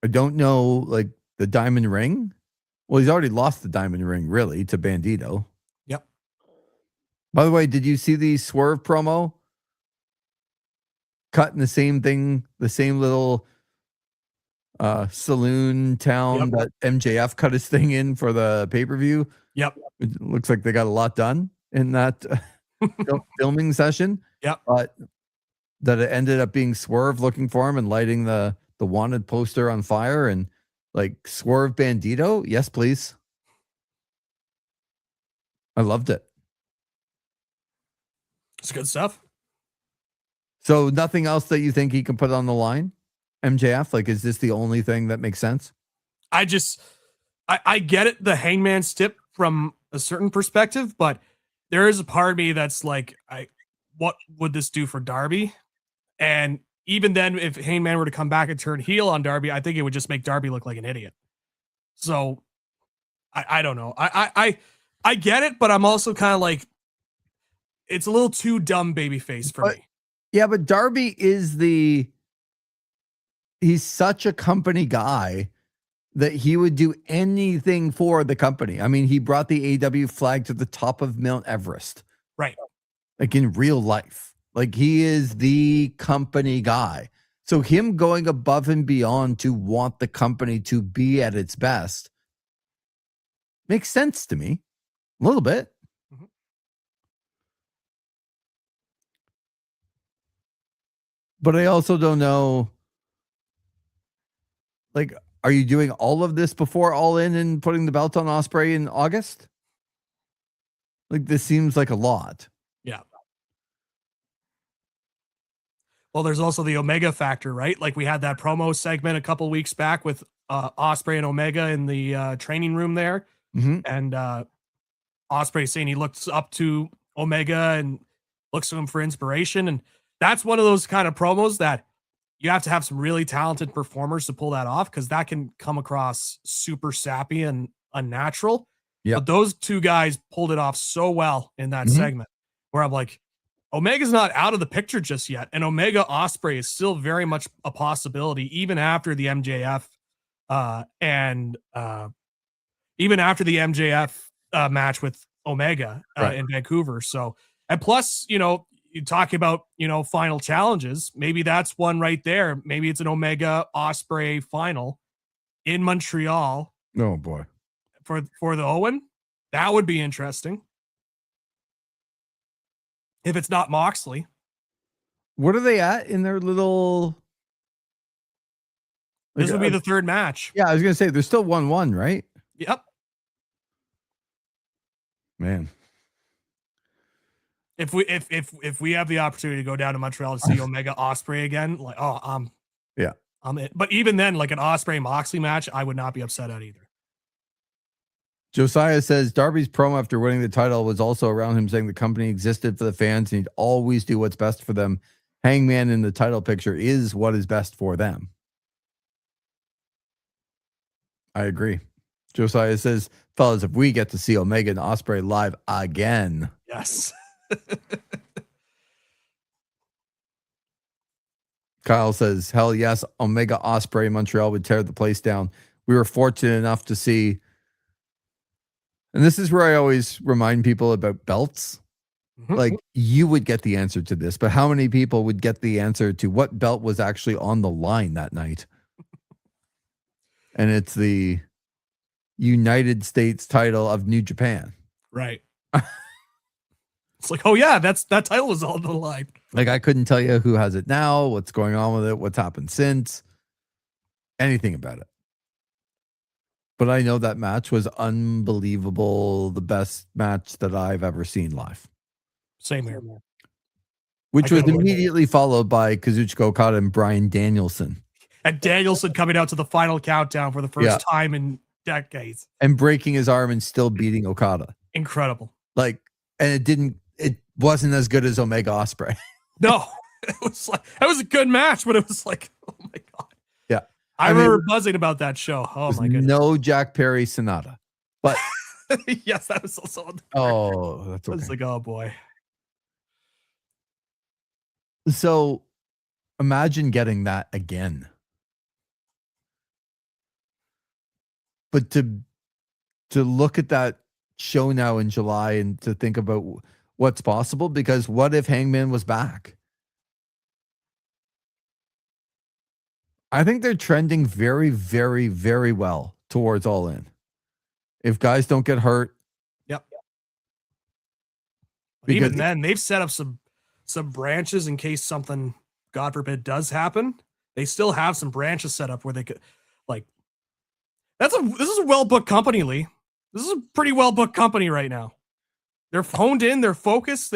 I don't know, like, the diamond ring. Well, he's already lost the diamond ring, really, to Bandito. Yep. By the way, did you see the Swerve promo? Cut in the same thing, the same little saloon town that MJF cut his thing in for the pay-per-view. Yep. It looks like they got a lot done in that filming session. Yep. But that it ended up being Swerve looking for him and lighting the wanted poster on fire, and like, Swerve Bandito. Yes, please. I loved it. It's good stuff. So nothing else that you think he can put on the line? MJF? Like, is this the only thing that makes sense? I get it, the Hangman stip from a certain perspective, but there is a part of me that's like, what would this do for Darby? And even then, if Hangman were to come back and turn heel on Darby, I think it would just make Darby look like an idiot. So I don't know. I get it, but I'm also kind of like, it's a little too dumb babyface for me. Yeah, but Darby is he's such a company guy that he would do anything for the company. I mean, he brought the AEW flag to the top of Mount Everest. Right. Like, in real life. Like, he is the company guy. So him going above and beyond to want the company to be at its best makes sense to me. A little bit. Mm-hmm. But I also don't know, like, are you doing all of this before All In and putting the belt on Ospreay in August? Like, this seems like a lot. Yeah. Well, there's also the Omega factor, right? Like, we had that promo segment a couple weeks back with Ospreay and Omega in the training room there. Mm-hmm. And Ospreay saying he looks up to Omega and looks to him for inspiration. And that's one of those kind of promos that you have to have some really talented performers to pull that off, because that can come across super sappy and unnatural. Yep. But those two guys pulled it off so well in that Mhm. segment, where I'm like, Omega's not out of the picture just yet. And Omega Osprey is still very much a possibility, even after the MJF even after the MJF match with Omega Right. in Vancouver. So, and plus, you know, you talk about, you know, final challenges. Maybe that's one right there. Maybe it's an Omega Osprey final in Montreal Oh boy. for the Owen. That would be interesting. If it's not Moxley. What are they at in their little? This would be the third match. Yeah, I was gonna say they're still 1-1, right? Yep. Man. If we have the opportunity to go down to Montreal to see Omega Osprey again, like, Yeah. I'm in. But even then, like an Osprey Moxley match, I would not be upset at either. Josiah says Darby's promo after winning the title was also around him saying the company existed for the fans and he'd always do what's best for them. Hangman in the title picture is what is best for them. I agree. Josiah says, fellas, if we get to see Omega and Osprey live again. Yes. Kyle says, hell yes, Omega Osprey in Montreal would tear the place down. We were fortunate enough to see. And this is where I always remind people about belts. Mhm. Like, you would get the answer to this, but how many people would get the answer to what belt was actually on the line that night? And it's the United States title of New Japan. Right. It's like, oh yeah, that title was on the line. Like, I couldn't tell you who has it now, what's going on with it, what's happened since, anything about it. But I know that match was unbelievable. The best match that I've ever seen live. Same here. Which I was couldn't believe it. immediately followed by Kazuchika Okada and Bryan Danielson. And Danielson coming out to the final countdown for the first Yeah. time in decades. And breaking his arm and still beating Okada. Incredible. Like, and it wasn't as good as Omega Osprey. No, it was a good match, but it was like, oh my God. Yeah. I remember buzzing about that show. Oh my goodness. No Jack Perry Sonata. But yes, that was also on the oh, that's I was okay. like, oh boy. So imagine getting that again. But to look at that show now in July and to think about what's possible, because what if Hangman was back? I think they're trending very, very, very well towards All In. If guys don't get hurt. Yep. Because even then, they've set up some branches in case something, God forbid, does happen. They still have some branches set up where they could, like, this is a well-booked company, Lee. This is a pretty well-booked company right now. They're honed in, they're focused.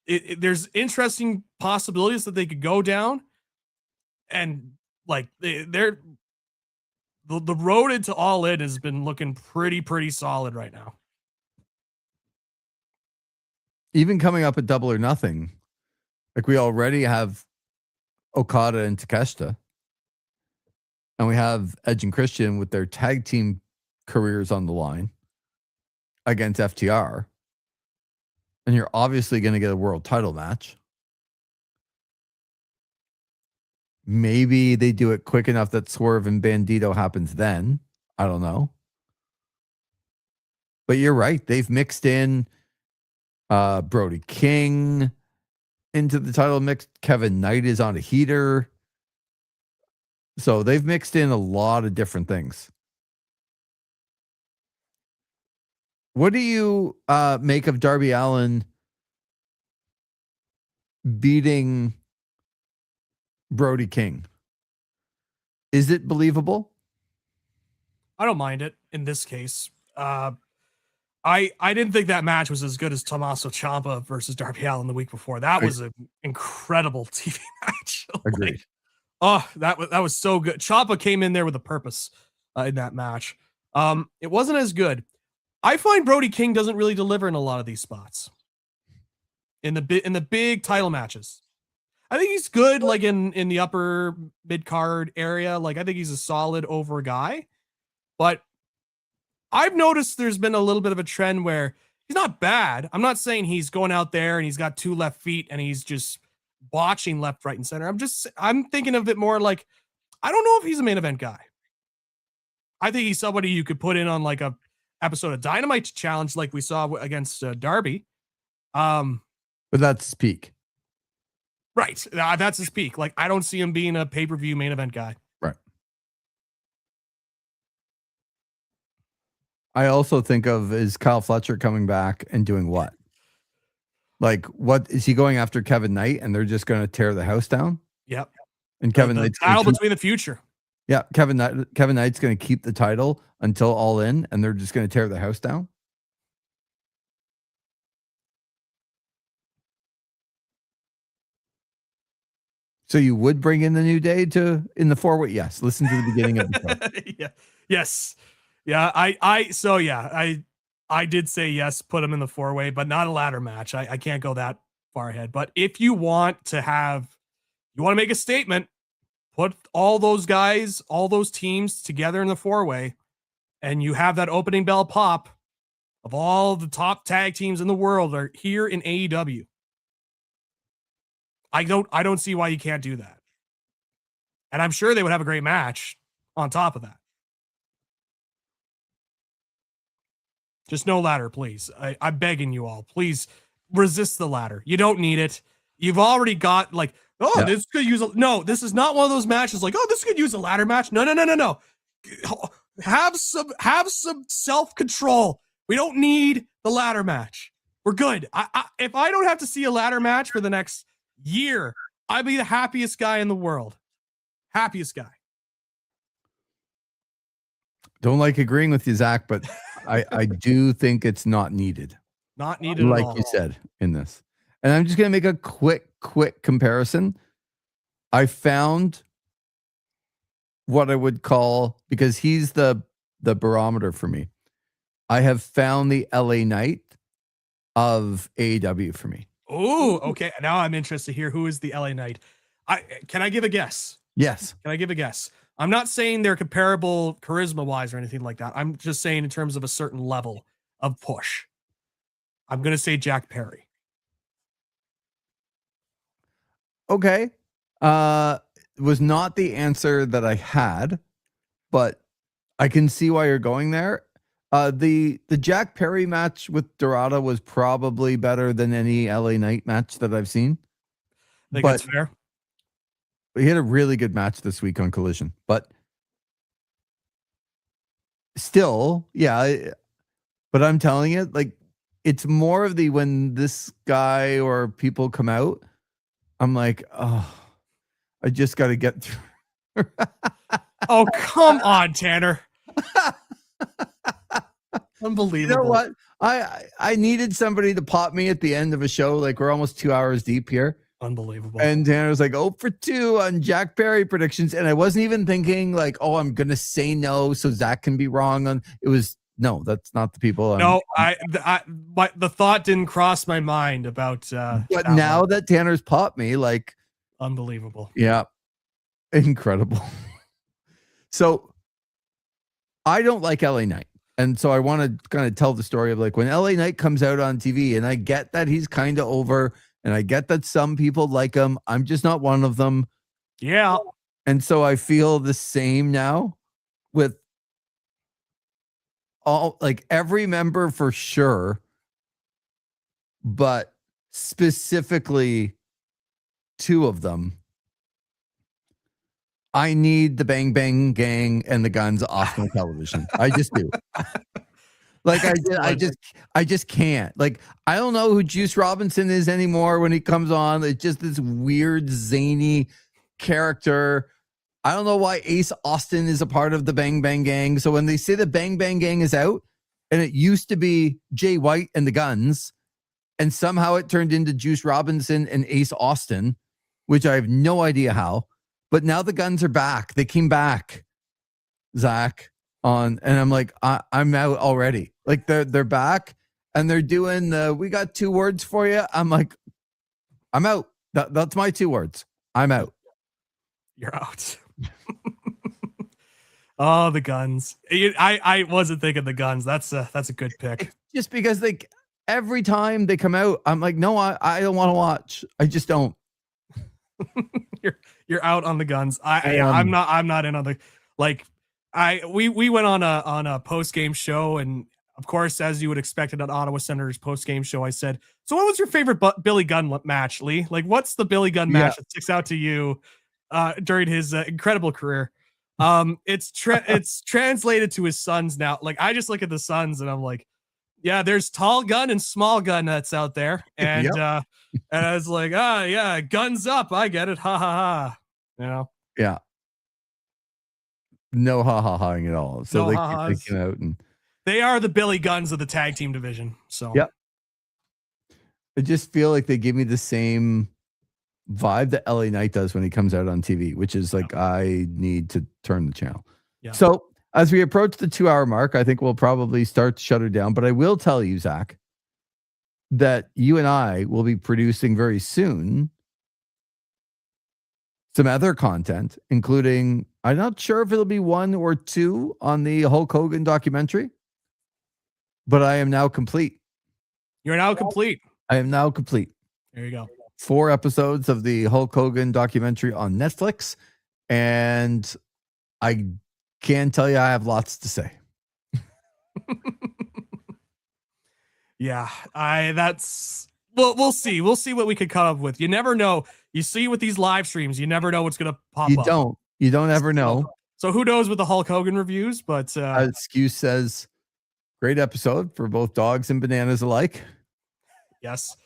There's interesting possibilities that they could go down, and like the road into All In has been looking pretty solid right now. even coming up at Double or Nothing, like we already have Okada and Takeshita, and we have Edge and Christian with their tag team careers on the line against FTR. And you're obviously going to get a world title match. Maybe they do it quick enough that Swerve and Bandito happens then. I don't know. But you're right. They've mixed in Brody King into the title mix. Kevin Knight is on a heater. So they've mixed in a lot of different things. What do you make of Darby Allin beating Brody King? Is it believable? I don't mind it in this case. I didn't think that match was as good as Tommaso Ciampa versus Darby Allin the week before. That was an incredible TV match. Agreed. That was so good. Ciampa came in there with a purpose in that match. It wasn't as good. I find Brody King doesn't really deliver in a lot of these spots. in the big title matches. I think he's good, like in the upper mid card area. Like I think he's a solid over guy, but I've noticed there's been a little bit of a trend where he's not bad. I'm not saying he's going out there and he's got 2 left feet and he's just botching left, right, and center. I'm thinking of it more like I don't know if he's a main event guy. I think he's somebody you could put in on like a episode of Dynamite challenge, like we saw against Darby. But that's his peak. Right. That's his peak. Like, I don't see him being a pay-per-view main event guy. Right. I also think of is Kyle Fletcher coming back and doing what? Like, what is he going after Kevin Knight and they're just going to tear the house down? Yep. And Kevin Knight's battle between the future. Yeah, Kevin Knight's going to keep the title until All In, and they're just going to tear the house down. So you would bring in the New Day in the 4-way? Yes. Listen to the beginning of the show. Yeah. Yes. Yeah. I did say yes, put him in the 4-way, but not a ladder match. I can't go that far ahead. But if you want to make a statement, put all those guys, all those teams together in the 4-way, and you have that opening bell pop of all the top tag teams in the world are here in AEW. I don't see why you can't do that. And I'm sure they would have a great match on top of that. Just no ladder, please. I'm begging you all. Please resist the ladder. You don't need it. You've already got like, this could use this is not one of those matches like, this could use a ladder match. No. Have some self-control. We don't need the ladder match. We're good. If I don't have to see a ladder match for the next year, I'd be the happiest guy in the world. Happiest guy. Don't like agreeing with you, Zach, but I do think it's not needed. Not needed like at all. You said in this. And I'm just going to make a quick comparison. I found what I would call, because he's the barometer for me. I have found the LA Knight of AEW for me. Oh, okay. Now I'm interested to hear who is the LA Knight. Can I give a guess? Yes. Can I give a guess? I'm not saying they're comparable charisma-wise or anything like that. I'm just saying in terms of a certain level of push. I'm going to say Jack Perry. Okay. Was not the answer that I had, but I can see why you're going there. The Jack Perry match with Dorada was probably better than any LA Knight match that I've seen. I think that's fair. He had a really good match this week on Collision, but still, yeah. But I'm telling you, like, it's more of when this guy or people come out, I'm like, oh, I just got to get through. Oh, come on, Tanner. Unbelievable. You know what? I needed somebody to pop me at the end of a show. Like, we're almost 2 hours deep here. Unbelievable. And Tanner's like, 0 for 2 on Jack Perry predictions. And I wasn't even thinking like, I'm going to say no so Zach can be wrong on it. Was no, that's not the people. No, the thought didn't cross my mind about. But now that Tanner's popped me, like, unbelievable. Yeah. Incredible. So I don't like LA Knight. And so I want to kind of tell the story of like when LA Knight comes out on TV, and I get that he's kind of over, and I get that some people like him. I'm just not one of them. Yeah. And so I feel the same now with every member for sure, but specifically 2 of them. I need the Bang Bang Gang and the Guns off my television. I just do. Like I just can't. Like, I don't know who Juice Robinson is anymore when he comes on. It's just this weird zany character. I don't know why Ace Austin is a part of the Bang Bang Gang. So when they say the Bang Bang Gang is out, and it used to be Jay White and the Guns, and somehow it turned into Juice Robinson and Ace Austin, which I have no idea how. But now the Guns are back. They came back, Zach, and I'm like, I'm out already. Like they're back and they're doing we got 2 words for you. I'm like, I'm out. That's my 2 words. I'm out. You're out. Oh, the guns. I wasn't thinking the guns. That's a good pick. It's just because every time they come out, I'm like, no, I don't want to watch. I just don't. You're out on the guns. I'm not in on the we went on a post game show, and of course, as you would expect at an Ottawa Senators post game show, I said, "So, what was your favorite Billy Gunn match, Lee? Like, what's the Billy Gunn match that sticks out to you during his incredible career?" It's translated to his sons now. Like, I just look at the sons, and I'm like, yeah, there's tall gun and small gun that's out there, and and I was like, yeah, guns up. I get it. Ha ha ha. You know. Yeah. No ha-ha-haing at all. So No they ha-has. came out and They are the Billy Guns of the tag team division. So yep. I just feel like they give me the same vibe that LA Knight does when he comes out on TV, which is like, I need to turn the channel. Yeah. So as we approach the 2-hour mark, I think we'll probably start to shut her down. But I will tell you, Zach, that you and I will be producing very soon some other content, including, I'm not sure if it'll be 1 or 2 on the Hulk Hogan documentary, but I am now complete. You're now complete. I am now complete. There you go. 4 episodes of the Hulk Hogan documentary on Netflix, and I can tell you I have lots to say. Yeah, we'll see. We'll see what we could come up with. You never know. You see with these live streams, you never know what's gonna pop up. You don't ever know. So who knows with the Hulk Hogan reviews? But Excuse says, great episode for both dogs and bananas alike. Yes,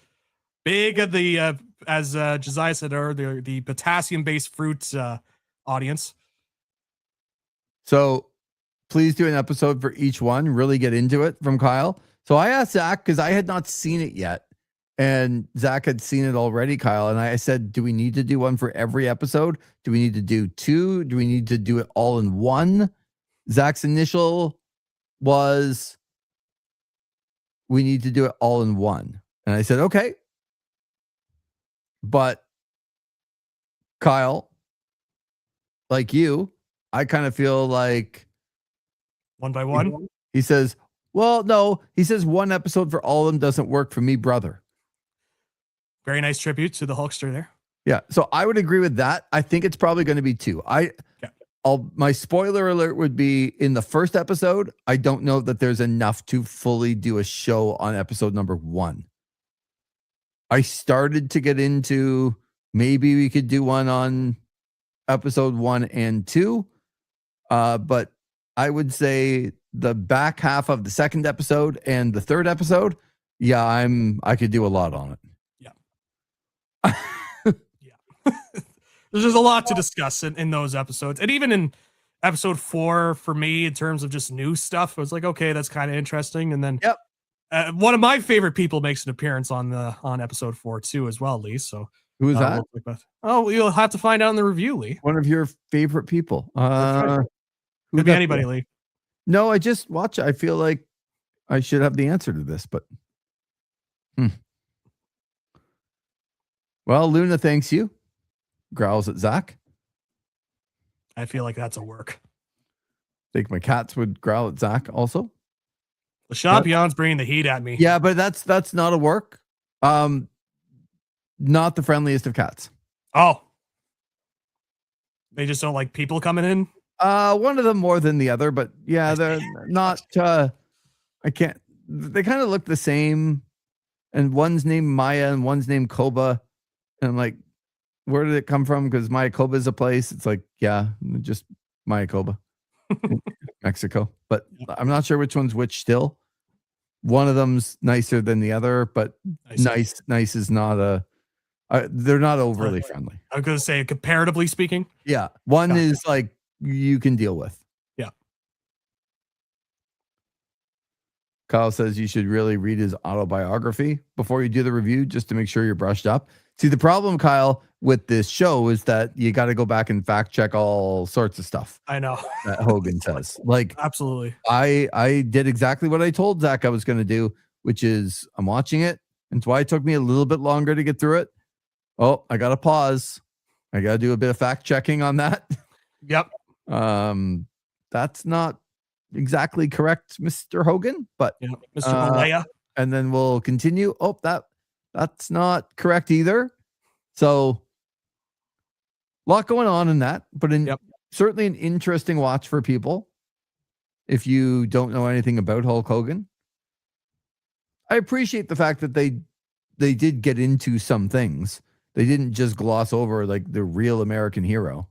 big of the as Josiah said earlier, the potassium-based fruit audience. So please do an episode for each one. Really get into it from Kyle. So I asked Zach because I had not seen it yet, and Zach had seen it already, Kyle. And I said, do we need to do one for every episode? Do we need to do 2? Do we need to do it all in one? Zach's initial was, we need to do it all in one. And I said, okay. But Kyle, like you, I kind of feel like one by one. He says, well, no, he says 1 episode for all of them doesn't work for me, brother. Very nice tribute to the Hulkster there. Yeah. So I would agree with that. I think it's probably going to be 2. My spoiler alert would be in the first episode. I don't know that there's enough to fully do a show on episode number 1. I started to get into maybe we could do one on episode 1 and 2. But I would say the back half of the second episode and the third episode, I could do a lot on it. Yeah. Yeah. There's a lot to discuss in those episodes. And even in episode 4, for me, in terms of just new stuff, I was like, okay, that's kind of interesting. And then one of my favorite people makes an appearance on episode 4 too, as well, Lee. So who is that? Oh, you'll have to find out in the review, Lee. One of your favorite people. Could be anybody, Lee. No, I just watch it. I feel like I should have the answer to this, but Well, Luna thanks you. Growls at Zach. I feel like that's a work. I think my cats would growl at Zach also. The Champion's bringing the heat at me. Yeah, but that's not a work. Not the friendliest of cats. Oh. They just don't like people coming in? One of them more than the other, but yeah, they're not they kind of look the same, and one's named Maya and one's named Koba, and I'm like, where did it come from? Because Mayakoba is a place. It's like, yeah, just Mayakoba, Mexico, but I'm not sure which one's which still. One of them's nicer than the other, but nice is not they're not overly friendly. I was going to say, comparatively speaking. Yeah. One is like, you can deal with. Yeah. Kyle says you should really read his autobiography before you do the review, just to make sure you're brushed up. See, the problem, Kyle, with this show is that you got to go back and fact check all sorts of stuff. I know that Hogan says. Like, absolutely. I did exactly what I told Zach I was going to do, which is I'm watching it. And it's why it took me a little bit longer to get through it. Oh, I got to pause. I got to do a bit of fact checking on that. Yep. That's not exactly correct, Mr. Hogan, but Yep. Mr. Malaya. and then we'll continue. Oh, that's not correct either. So a lot going on in that, but certainly an interesting watch for people. If you don't know anything about Hulk Hogan, I appreciate the fact that they did get into some things. They didn't just gloss over like the real American hero.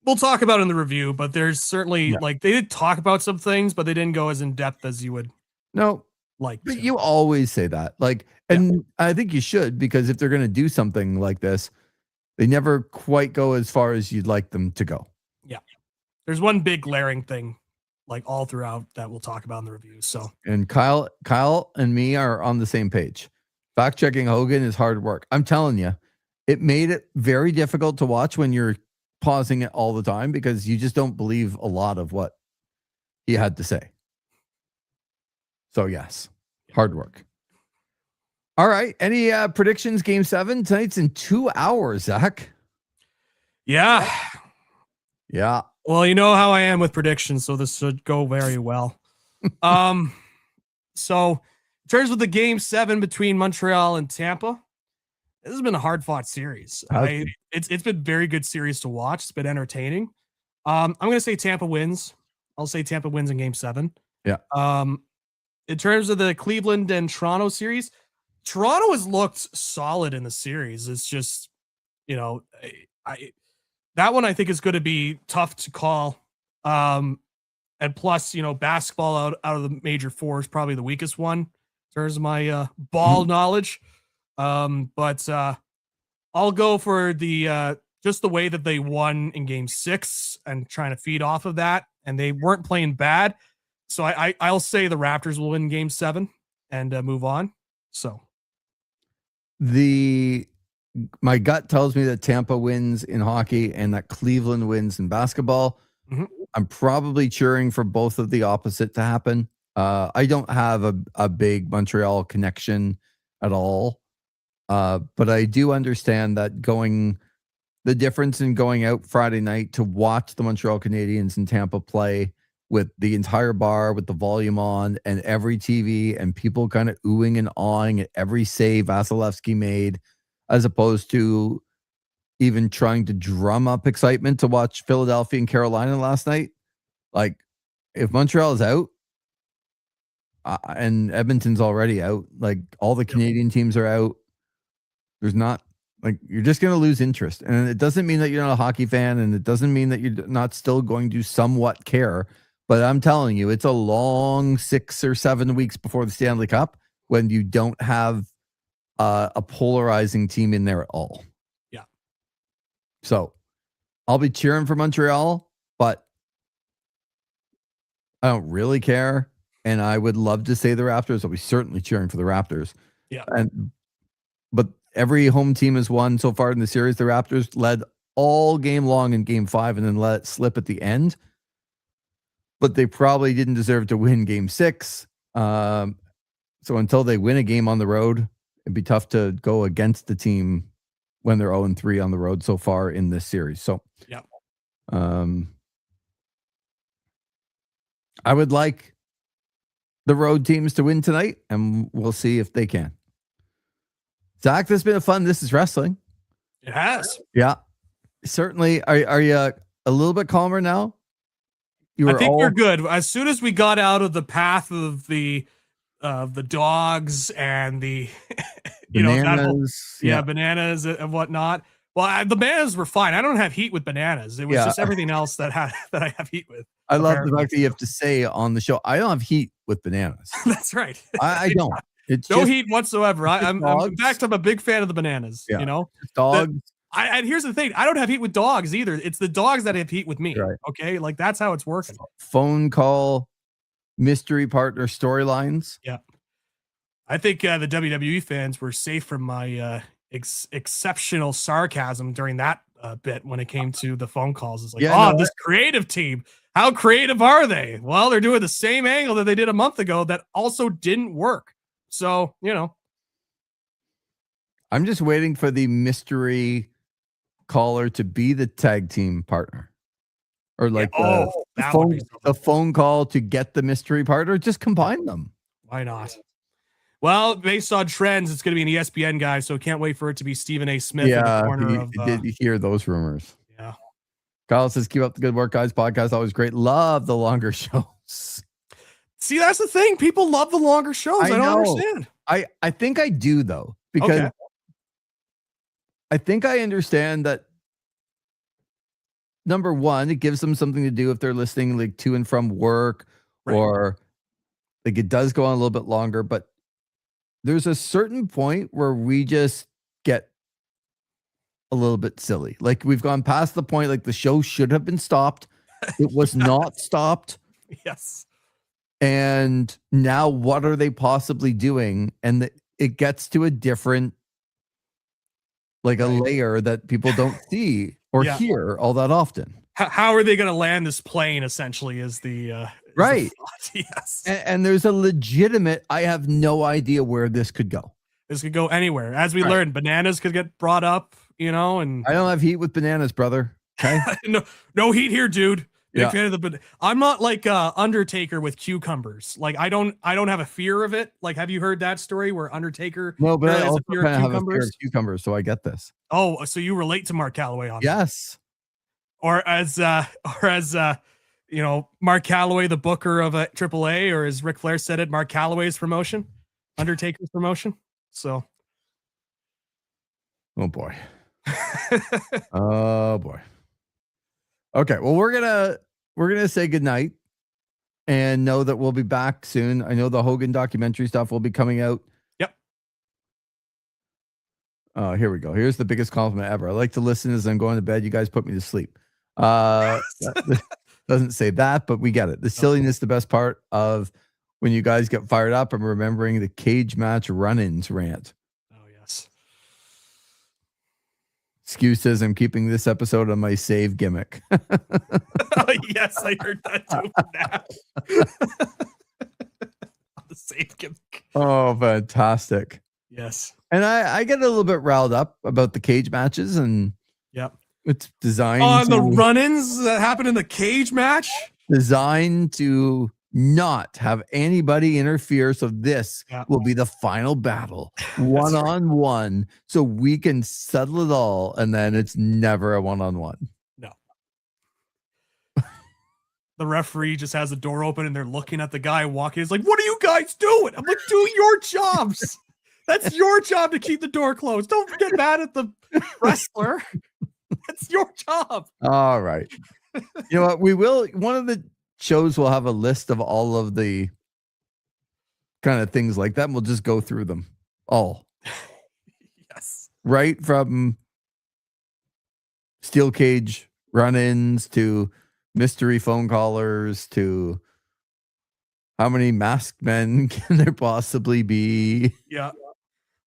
We'll talk about it in the review, but there's certainly like they did talk about some things, but they didn't go as in depth as you would. No, like. But you always say that, like, and I think you should, because if they're going to do something like this, they never quite go as far as you'd like them to go. Yeah, there's one big glaring thing, like all throughout, that we'll talk about in the review. So, and Kyle and me are on the same page. Fact checking Hogan is hard work. I'm telling you, it made it very difficult to watch when you're pausing it all the time, because you just don't believe a lot of what he had to say. So yes, hard work. All right. Any predictions? Game 7 tonight's in 2 hours, Zach. Yeah. Well, you know how I am with predictions, so this should go very well. So in terms of the Game 7 between Montreal and Tampa, this has been a hard fought series. It's been very good series to watch. It's been entertaining. I'm going to say Tampa wins. I'll say Tampa wins in Game 7. Yeah. In terms of the Cleveland and Toronto series, Toronto has looked solid in the series. It's just, that one I think is going to be tough to call. And plus, basketball out of the major four is probably the weakest one in terms of my ball knowledge. But I'll go for the just the way that they won in Game 6 and trying to feed off of that. And they weren't playing bad. So I'll say the Raptors will win Game 7 and move on. So my gut tells me that Tampa wins in hockey and that Cleveland wins in basketball. Mm-hmm. I'm probably cheering for both of the opposite to happen. I don't have a big Montreal connection at all. But I do understand that the difference in going out Friday night to watch the Montreal Canadiens and Tampa play with the entire bar, with the volume on and every TV and people kind of oohing and awing at every save Vasilevsky made, as opposed to even trying to drum up excitement to watch Philadelphia and Carolina last night. Like, if Montreal is out and Edmonton's already out, like all the Canadian teams are out, there's not, like, you're just going to lose interest. And it doesn't mean that you're not a hockey fan, and it doesn't mean that you're not still going to somewhat care. But I'm telling you, it's a long 6 or 7 weeks before the Stanley Cup when you don't have a polarizing team in there at all. Yeah. So I'll be cheering for Montreal, but I don't really care. And I would love to say the Raptors. I'll be certainly cheering for the Raptors. Yeah. But every home team has won so far in the series. The Raptors led all game long in Game 5 and then let it slip at the end. But they probably didn't deserve to win Game 6. So until they win a game on the road, it'd be tough to go against the team when they're 0-3 on the road so far in this series. So, yeah. I would like the road teams to win tonight, and we'll see if they can. Zach, this has been fun. This is wrestling. It has. Yeah, certainly. Are you a little bit calmer now? I think we're good. As soon as we got out of the path of the dogs and the bananas, bananas and whatnot. Well, the bananas were fine. I don't have heat with bananas. It was just everything else that I have heat with. I love the fact that you have to say on the show, I don't have heat with bananas. That's right. I don't. It's no heat whatsoever. I'm in fact, I'm a big fan of the bananas. Yeah. Dogs. And here's the thing. I don't have heat with dogs either. It's the dogs that have heat with me. Right. Okay. Like, that's how it's working. Phone call, mystery partner storylines. Yeah. I think the WWE fans were safe from my exceptional sarcasm during that bit when it came to the phone calls. It's like, this creative team, how creative are they? Well, they're doing the same angle that they did a month ago that also didn't work. So, you know, I'm just waiting for the mystery caller to be the tag team partner. Or like that would be the something. phone call to get the mystery partner. Just combine them. Why not? Well, based on trends, it's going to be an ESPN guy, so can't wait for it to be Stephen A. Smith in the corner of. Did hear those rumors? Yeah. Kyle says, "Keep up the good work, guys. Podcast always great. Love the longer shows." See, that's the thing. People love the longer shows. I don't understand. I think I do though, because I think I understand that. Number one, it gives them something to do if they're listening like to and from work, or like it does go on a little bit longer, but there's a certain point where we just get a little bit silly. Like we've gone past the point, like the show should have been stopped. It was not stopped. Yes. And now what are they possibly doing? And it gets to a different, like a layer that people don't see or hear all that often. How are they going to land this plane? Essentially, is the right? Yes, and there's a legitimate. I have no idea where this could go. This could go anywhere. As we learned, bananas could get brought up. You know, and I don't have heat with bananas, brother. Okay, no heat here, dude. Big fan of the. I'm not like Undertaker with cucumbers. Like I don't have a fear of it. Like, have you heard that story where Undertaker? No, but I also kind of have a fear of cucumbers, so I get this. Oh, so you relate to Mark Calloway on yes, that. Or as you know, Mark Calloway, the booker of a AAA, or as Ric Flair said it, Mark Calloway's promotion, Undertaker's promotion. So, oh boy, oh boy. Okay, well, we're gonna say goodnight and know that we'll be back soon. I know the Hogan documentary stuff will be coming out. Yep. Here we go. Here's the biggest compliment ever. I like to listen as I'm going to bed. You guys put me to sleep. Doesn't say that, but we get it. The silliness, the best part of when you guys get fired up. I'm remembering the cage match run-ins rant. Oh yes. Skew says, I'm keeping this episode on my save gimmick. Oh, yes, I heard that too. The save gimmick. Oh, fantastic. Yes. And I get a little bit riled up about the cage matches, and it's designed the run-ins that happened in the cage match. Designed to not have anybody interfere, so this will be the final battle, one-on-one, so we can settle it all, and then it's never a one-on-one. No. The referee just has the door open and they're looking at the guy walking. He's like, what are you guys doing? I'm like, do your jobs. That's your job to keep the door closed. Don't get mad at the wrestler. That's your job. All right. You know what? We will, one of the shows will have a list of all of the kind of things like that, and we'll just go through them all. Yes. Right from steel cage run-ins to mystery phone callers to how many masked men can there possibly be? Yeah.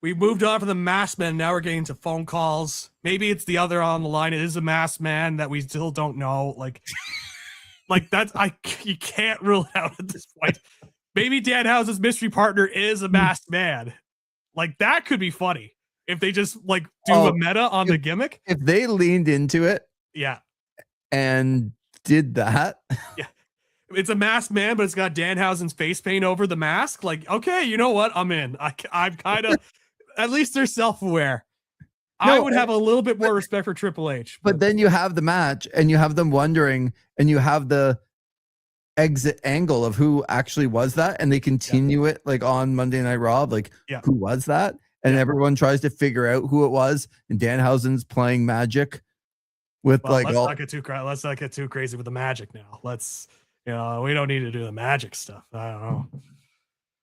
We moved on from the masked man. Now we're getting to phone calls. Maybe it's the other on the line. It is a masked man that we still don't know. Like that's you can't rule it out at this point. Maybe Danhausen's mystery partner is a masked man. Like that could be funny if they just like do a meta on the gimmick. If they leaned into it, and did that, it's a masked man, but it's got Danhausen's face paint over the mask. Like, okay, you know what? I'm in. I'm kind of. At least they're self-aware. I would have a little bit more respect for Triple H. But then you have the match and you have them wondering, and you have the exit angle of who actually was that, and they continue it like on Monday Night Raw, like who was that? And everyone tries to figure out who it was, and Danhausen's playing magic with let's not get too crazy with the magic now. Let's we don't need to do the magic stuff. I don't know.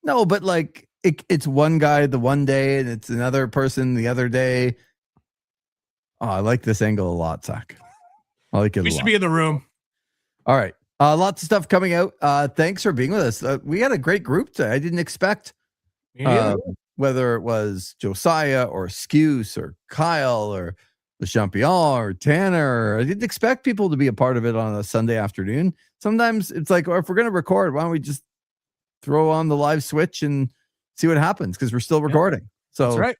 No, but like it's one guy the one day and it's another person the other day. Oh, I like this angle a lot, Zach. I like it. We should be in the room. All right. Lots of stuff coming out. Thanks for being with us. We had a great group today. I didn't expect whether it was Josiah or Skews or Kyle or the Champion or Tanner. I didn't expect people to be a part of it on a Sunday afternoon. Sometimes it's like, if we're going to record, why don't we just throw on the live switch and see what happens because we're still recording. So That's right.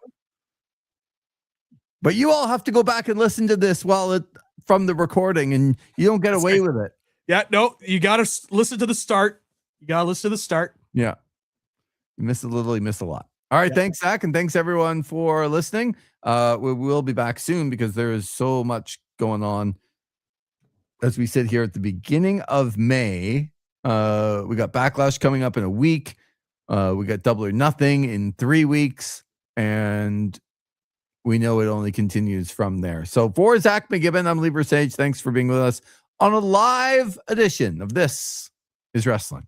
But you all have to go back and listen to this from the recording, and you don't get away with it. Yeah, no, you got to listen to the start. You got to listen to the start. Yeah. You miss a little, you miss a lot. All right. Thanks, Zach. And thanks everyone for listening. We will be back soon because there is so much going on as we sit here at the beginning of May. We got Backlash coming up in a week. We got Double or Nothing in 3 weeks. And we know it only continues from there. So for Zach McGibbon, I'm Lee Versage. Thanks for being with us on a live edition of This Is Wrestling.